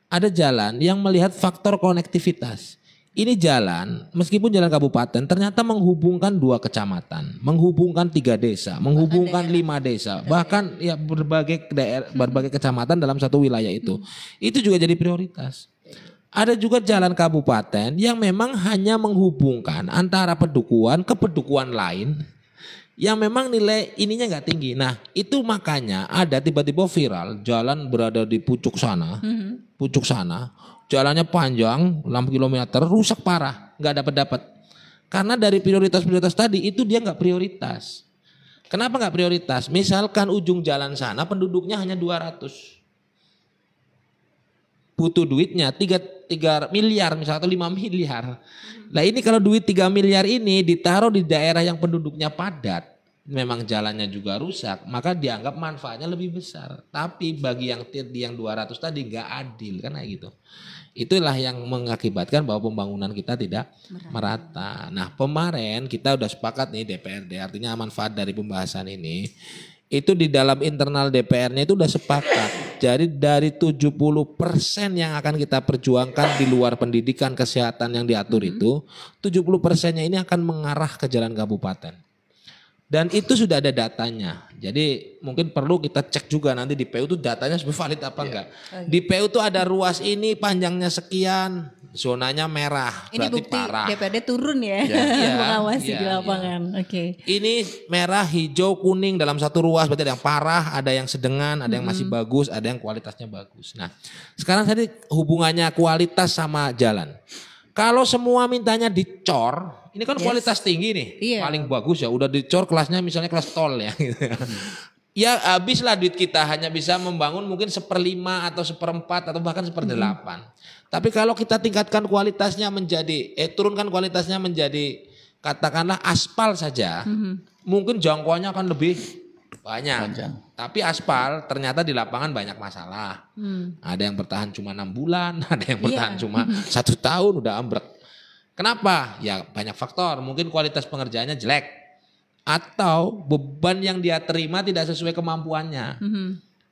Ada jalan yang melihat faktor konektivitas. Ini jalan, meskipun jalan kabupaten, ternyata menghubungkan 2 kecamatan, menghubungkan 3 desa, menghubungkan 5 desa, bahkan ya berbagai daerah, berbagai kecamatan dalam satu wilayah itu. Itu juga jadi prioritas. Ada juga jalan kabupaten yang memang hanya menghubungkan antara pedukuhan ke pedukuhan lain yang memang nilai ininya nggak tinggi. Nah itu makanya ada tiba-tiba viral jalan berada di pucuk sana, jalannya panjang 6 km rusak parah, nggak dapat. Karena dari prioritas-prioritas tadi itu dia nggak prioritas. Kenapa nggak prioritas? Misalkan ujung jalan sana penduduknya hanya 200. Butuh duitnya 3 miliar misalnya atau 5 miliar. Nah ini kalau duit 3 miliar ini ditaruh di daerah yang penduduknya padat, memang jalannya juga rusak, maka dianggap manfaatnya lebih besar. Tapi bagi yang 200 tadi nggak adil kan kayak gitu. Itulah yang mengakibatkan bahwa pembangunan kita tidak merata. Nah kemarin kita udah sepakat nih DPRD, artinya manfaat dari pembahasan ini. Itu di dalam internal DPR-nya itu udah sepakat. Jadi dari 70% yang akan kita perjuangkan di luar pendidikan, kesehatan yang diatur itu, 70%-nya ini akan mengarah ke jalan kabupaten. Dan itu sudah ada datanya. Jadi mungkin perlu kita cek juga nanti di PU itu datanya valid apa enggak. Di PU itu ada ruas ini panjangnya sekian, zonanya merah, ini berarti bukti parah. DPRD turun ya, mengawasi di lapangan. Oke. Ini merah, hijau, kuning dalam satu ruas, berarti ada yang parah, ada yang sedengan, ada yang masih bagus, ada yang kualitasnya bagus. Nah sekarang tadi hubungannya kualitas sama jalan. Kalau semua mintanya dicor, ini kan kualitas tinggi nih, paling bagus ya, udah dicor kelasnya misalnya kelas tol ya. Gitu. Ya habislah duit kita, hanya bisa membangun mungkin 1/5 atau 1/4 atau bahkan 1/8. Tapi kalau kita tingkatkan kualitasnya menjadi, turunkan kualitasnya menjadi katakanlah aspal saja, mungkin jangkauannya akan lebih banyak. Tapi aspal ternyata di lapangan banyak masalah. Ada yang bertahan cuma 6 bulan, ada yang bertahan cuma 1 tahun udah ambrek. Kenapa? Ya banyak faktor. Mungkin kualitas pengerjaannya jelek atau beban yang dia terima tidak sesuai kemampuannya.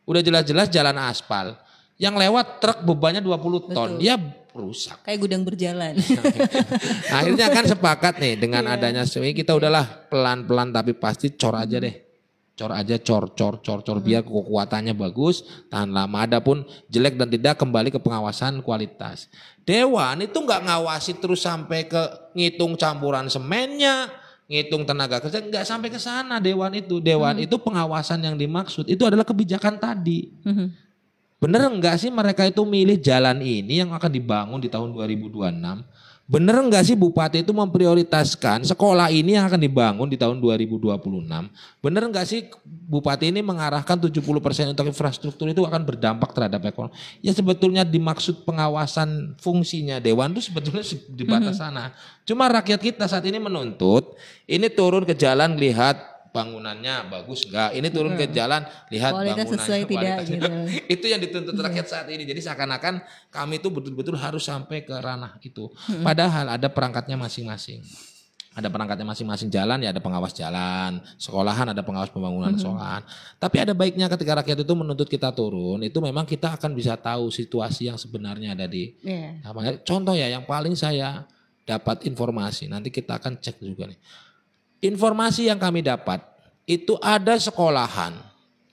Udah jelas-jelas jalan aspal, yang lewat truk bebannya 20 ton, ya rusak. Kayak gudang berjalan. Akhirnya kan sepakat nih dengan adanya ini kita udahlah pelan-pelan tapi pasti cor aja deh. Cor aja, cor biar kekuatannya bagus, tahan lama. Adapun jelek dan tidak kembali ke pengawasan kualitas. Dewan itu nggak ngawasi terus sampai ke ngitung campuran semennya, ngitung tenaga kerja, nggak sampai ke sana dewan itu. Dewan itu pengawasan yang dimaksud itu adalah kebijakan tadi. Bener enggak sih mereka itu milih jalan ini yang akan dibangun di tahun 2026? Bener enggak sih Bupati itu memprioritaskan sekolah ini yang akan dibangun di tahun 2026? Bener enggak sih Bupati ini mengarahkan 70% untuk infrastruktur itu akan berdampak terhadap ekonomi? Ya sebetulnya dimaksud pengawasan fungsinya Dewan itu sebetulnya di batas sana. Cuma rakyat kita saat ini menuntut, ini turun ke jalan lihat bangunannya bagus enggak, ini turun ke jalan lihat kualitas bangunannya sesuai tidak gitu. Itu yang dituntut rakyat saat ini. Jadi seakan-akan kami itu betul-betul harus sampai ke ranah itu. Padahal ada perangkatnya masing-masing. Ada perangkatnya masing-masing. Jalan ya ada pengawas jalan, sekolahan ada pengawas pembangunan sekolahan. Tapi ada baiknya ketika rakyat itu menuntut kita turun, itu memang kita akan bisa tahu situasi yang sebenarnya ada di contoh ya yang paling saya dapat informasi, nanti kita akan cek juga nih. Informasi yang kami dapat itu ada sekolahan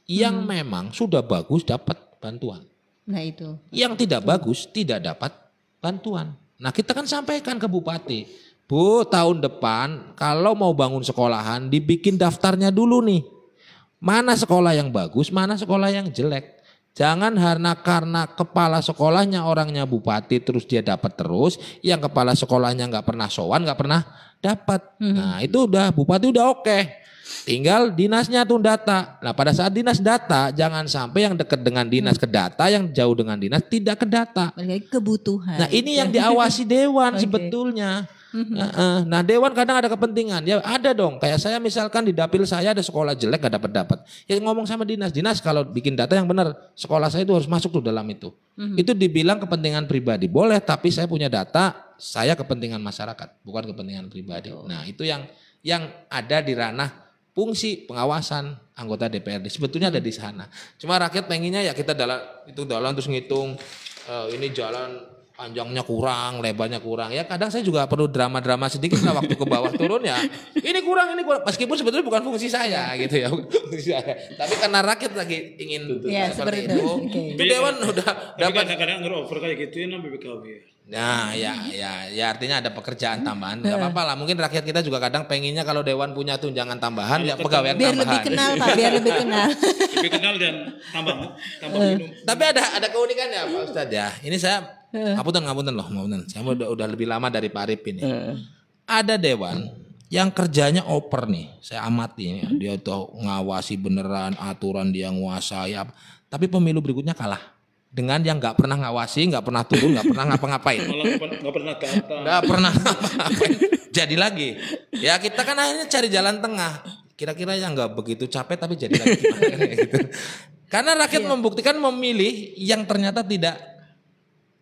yang memang sudah bagus dapat bantuan. Nah itu. Yang tidak bagus tidak dapat bantuan. Nah kita kan sampaikan ke Bupati, Bu tahun depan kalau mau bangun sekolahan dibikin daftarnya dulu nih. Mana sekolah yang bagus, mana sekolah yang jelek. Jangan karena kepala sekolahnya orangnya Bupati terus dia dapat terus, yang kepala sekolahnya nggak pernah sowan, nggak pernah dapat. Nah itu udah Bupati udah oke. Tinggal dinasnya tuh data. Nah pada saat dinas data, jangan sampai yang dekat dengan dinas ke data, yang jauh dengan dinas tidak ke data. Kebutuhan. Nah ini yang diawasi Dewan sebetulnya. Nah Dewan kadang ada kepentingan, ya ada dong. Kayak saya misalkan di dapil saya ada sekolah jelek gak dapat. Ya ngomong sama dinas kalau bikin data yang benar, sekolah saya itu harus masuk tuh dalam itu. Itu dibilang kepentingan pribadi boleh, tapi saya punya data, saya kepentingan masyarakat, bukan kepentingan pribadi. Nah itu yang ada di ranah fungsi pengawasan anggota DPRD sebetulnya ada di sana. Cuma rakyat pengennya ya kita dalam terus ngitung ini jalan panjangnya kurang, lebarnya kurang. Ya kadang saya juga perlu drama-drama sedikit lah waktu ke bawah turun ya. Ini kurang. Meskipun sebetulnya bukan fungsi saya gitu ya. Fungsi saya. Tapi karena rakyat lagi ingin seperti itu. Itu Dewan udah dapat. Kadang-kadang over kayak gitu ya BPKB. Nah ya artinya ada pekerjaan tambahan. Gak apa-apa lah. Mungkin rakyat kita juga kadang pengennya kalau Dewan punya tunjangan tambahan ya pegawai biar tambahan. Lebih kenal Pak, biar lebih kenal. Lebih kenal dan tambah minum. Tapi ada keunikannya Pak Ustadz ya. Ini saya ngapunten loh. Saya udah lebih lama dari Pak Arif ini. Ada Dewan yang kerjanya oper nih. Saya amati dia tuh ngawasi beneran aturan dia nguasai. Tapi pemilu berikutnya kalah. Dengan yang nggak pernah ngawasi, nggak pernah turun, nggak pernah ngapa-ngapain. Nggak pernah data. Nggak pernah ngapa-ngapain. Jadi lagi. Ya kita kan akhirnya cari jalan tengah. Kira-kira yang nggak begitu capek tapi jadi lagi. Gitu. Karena rakyat membuktikan memilih yang ternyata tidak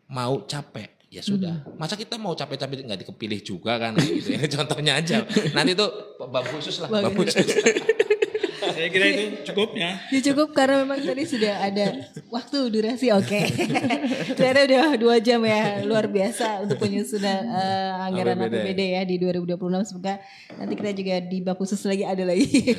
mau capek. Ya sudah. Masa kita mau capek-capek nggak dikepilih juga kan? Gitu. Ini contohnya aja. Nanti itu bab khusus lah. Bab khusus. Saya kira itu cukup ya. Cukup karena memang tadi sudah ada waktu durasi oke. Ternyata udah 2 jam ya, luar biasa untuk penyusunan anggaran APBD ya di 2026. Semoga nanti kita juga di bab khusus lagi ada lagi.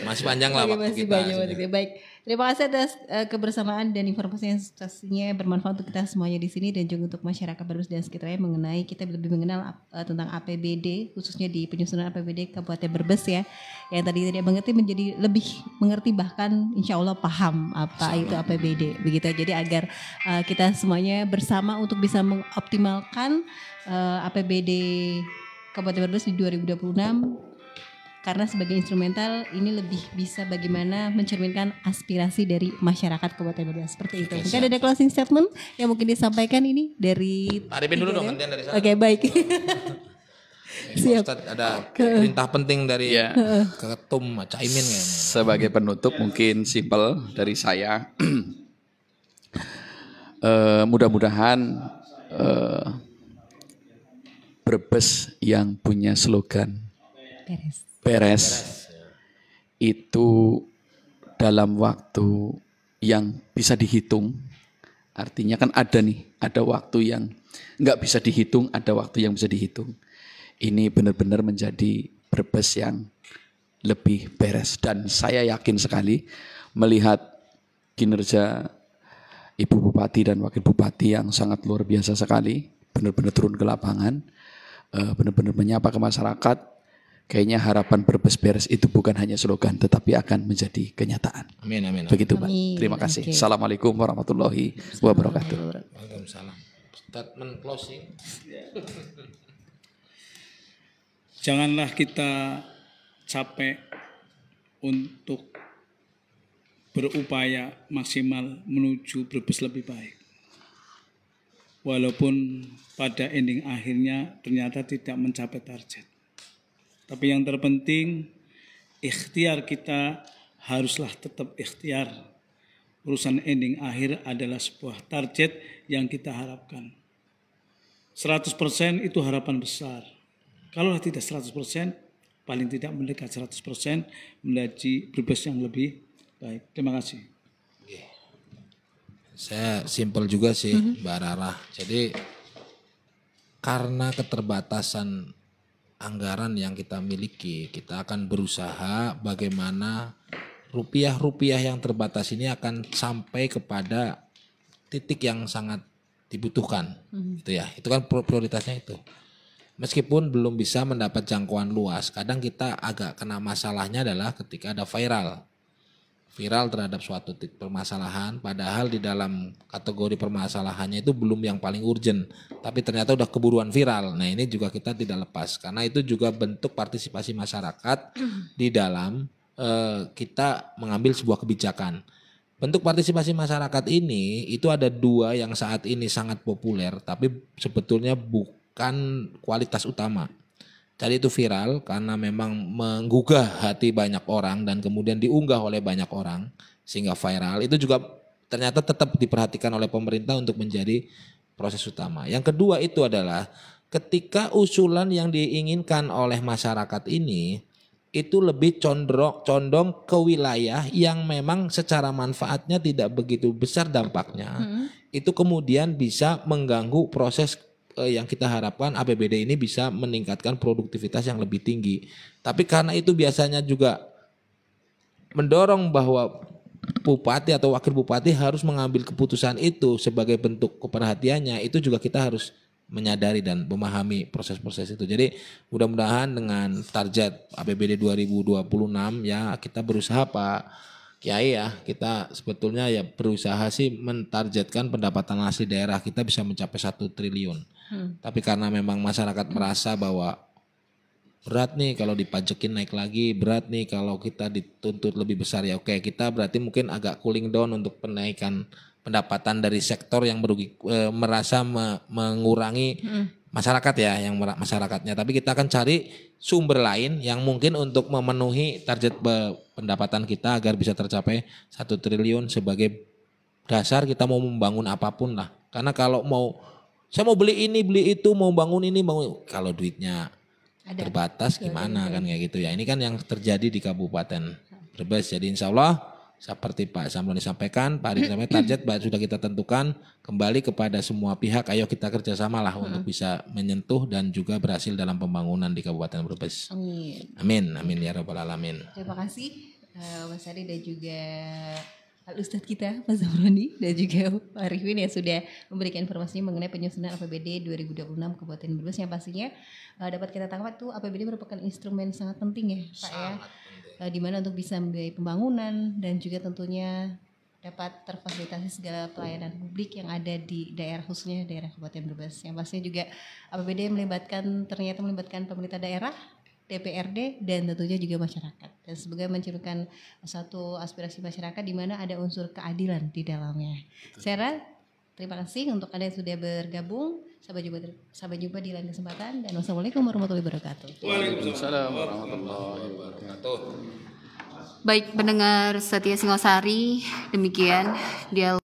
Masih panjang lah waktu masih kita. Banyak. Baik, terima kasih atas kebersamaan dan informasi yang pastinya bermanfaat untuk kita semuanya di sini dan juga untuk masyarakat Brebes dan sekitarnya mengenai kita lebih mengenal tentang APBD khususnya di penyusunan APBD Kabupaten Brebes ya. Yang tadi tidak mengerti menjadi lebih mengerti bahkan insya Allah paham apa itu APBD begitu. Jadi agar kita semuanya bersama untuk bisa mengoptimalkan APBD Kabupaten Brebes di 2026 karena sebagai instrumental ini lebih bisa bagaimana mencerminkan aspirasi dari masyarakat Kabupaten Brebes seperti itu. Mungkin ada closing statement yang mungkin disampaikan ini dari Arifin dulu dong gantian dari sana. Oke, baik. Siap. Ustadz ada perintah penting dari Ya. Ketum Caimin kayaknya. Sebagai penutup mungkin simpel dari saya. Mudah-mudahan Brebes yang punya slogan beres itu dalam waktu yang bisa dihitung. Artinya kan ada waktu yang nggak bisa dihitung, ada waktu yang bisa dihitung. Ini benar-benar menjadi Brebes yang lebih beres. Dan saya yakin sekali melihat kinerja Ibu Bupati dan Wakil Bupati yang sangat luar biasa sekali, benar-benar turun ke lapangan, benar-benar menyapa ke masyarakat. Kayaknya harapan Brebes beres itu bukan hanya slogan, tetapi akan menjadi kenyataan. Amin, amin. Begitu, Pak. Amin. Terima kasih. Oke. Assalamualaikum warahmatullahi wabarakatuh. Waalaikumsalam. Statement closing. Janganlah kita capek untuk berupaya maksimal menuju Brebes lebih baik. Walaupun pada ending akhirnya ternyata tidak mencapai target. Tapi yang terpenting, ikhtiar kita haruslah tetap ikhtiar. Urusan ending akhir adalah sebuah target yang kita harapkan. 100% itu harapan besar. Kalau tidak 100%, paling tidak mendekat 100% menuju Brebes yang lebih baik. Terima kasih. Saya simpel juga sih, Mbak Rara. Jadi karena keterbatasan anggaran yang kita miliki, kita akan berusaha bagaimana rupiah-rupiah yang terbatas ini akan sampai kepada titik yang sangat dibutuhkan. Itu ya, itu kan prioritasnya itu. Meskipun belum bisa mendapat jangkauan luas, kadang kita agak kena masalahnya adalah ketika ada viral terhadap suatu permasalahan, padahal di dalam kategori permasalahannya itu belum yang paling urgent, tapi ternyata udah keburuan viral. Nah ini juga kita tidak lepas, karena itu juga bentuk partisipasi masyarakat di dalam kita mengambil sebuah kebijakan. Bentuk partisipasi masyarakat ini itu ada dua yang saat ini sangat populer, tapi sebetulnya bukan kualitas utama. Jadi itu viral karena memang menggugah hati banyak orang dan kemudian diunggah oleh banyak orang sehingga viral. Itu juga ternyata tetap diperhatikan oleh pemerintah untuk menjadi proses utama. Yang kedua itu adalah ketika usulan yang diinginkan oleh masyarakat ini itu lebih condong ke wilayah yang memang secara manfaatnya tidak begitu besar dampaknya. Itu kemudian bisa mengganggu proses yang kita harapkan APBD ini bisa meningkatkan produktivitas yang lebih tinggi. Tapi karena itu biasanya juga mendorong bahwa bupati atau wakil bupati harus mengambil keputusan itu sebagai bentuk keperhatiannya, itu juga kita harus menyadari dan memahami proses-proses itu. Jadi mudah-mudahan dengan target APBD 2026 ya kita berusaha Pak Kiai ya, kita sebetulnya ya berusaha sih mentargetkan pendapatan asli daerah kita bisa mencapai 1 triliun. Tapi karena memang masyarakat merasa bahwa berat nih kalau dipajekin naik lagi, berat nih kalau kita dituntut lebih besar ya oke, kita berarti mungkin agak cooling down untuk penaikan pendapatan dari sektor yang merasa mengurangi masyarakat ya, yang masyarakatnya. Tapi kita akan cari sumber lain yang mungkin untuk memenuhi target pendapatan kita agar bisa tercapai 1 triliun sebagai dasar kita mau membangun apapun lah. Karena kalau saya mau beli ini, beli itu, mau bangun ini, kalau duitnya terbatas gimana kan kayak gitu ya. Ini kan yang terjadi di Kabupaten Brebes. Jadi insya Allah seperti Pak Samlon disampaikan, Pak Adi disampaikan, target sudah kita tentukan, kembali kepada semua pihak, ayo kita kerjasama lah untuk bisa menyentuh dan juga berhasil dalam pembangunan di Kabupaten Brebes. Amin, amin ya rabbal alamin. Terima kasih Mas Adi dan juga Al-Ustadz kita Pak Zamroni dan juga Pak Arifin yang sudah memberikan informasinya mengenai penyusunan APBD 2026 Kabupaten Brebes yang pastinya dapat kita tangkap itu APBD merupakan instrumen sangat penting ya Pak ya, di mana untuk bisa membiayai pembangunan dan juga tentunya dapat terfasilitasi segala pelayanan publik yang ada di daerah khususnya daerah Kabupaten Brebes yang pastinya juga APBD ternyata melibatkan pemerintah daerah, DPRD dan tentunya juga masyarakat dan sebagai mencerminkan satu aspirasi masyarakat di mana ada unsur keadilan di dalamnya. Saya terima kasih untuk Anda yang sudah bergabung Sampai jumpa di lain kesempatan dan wassalamualaikum warahmatullahi wabarakatuh. Waalaikumsalam warahmatullahi wabarakatuh. Baik pendengar setia Singosari, demikian dialog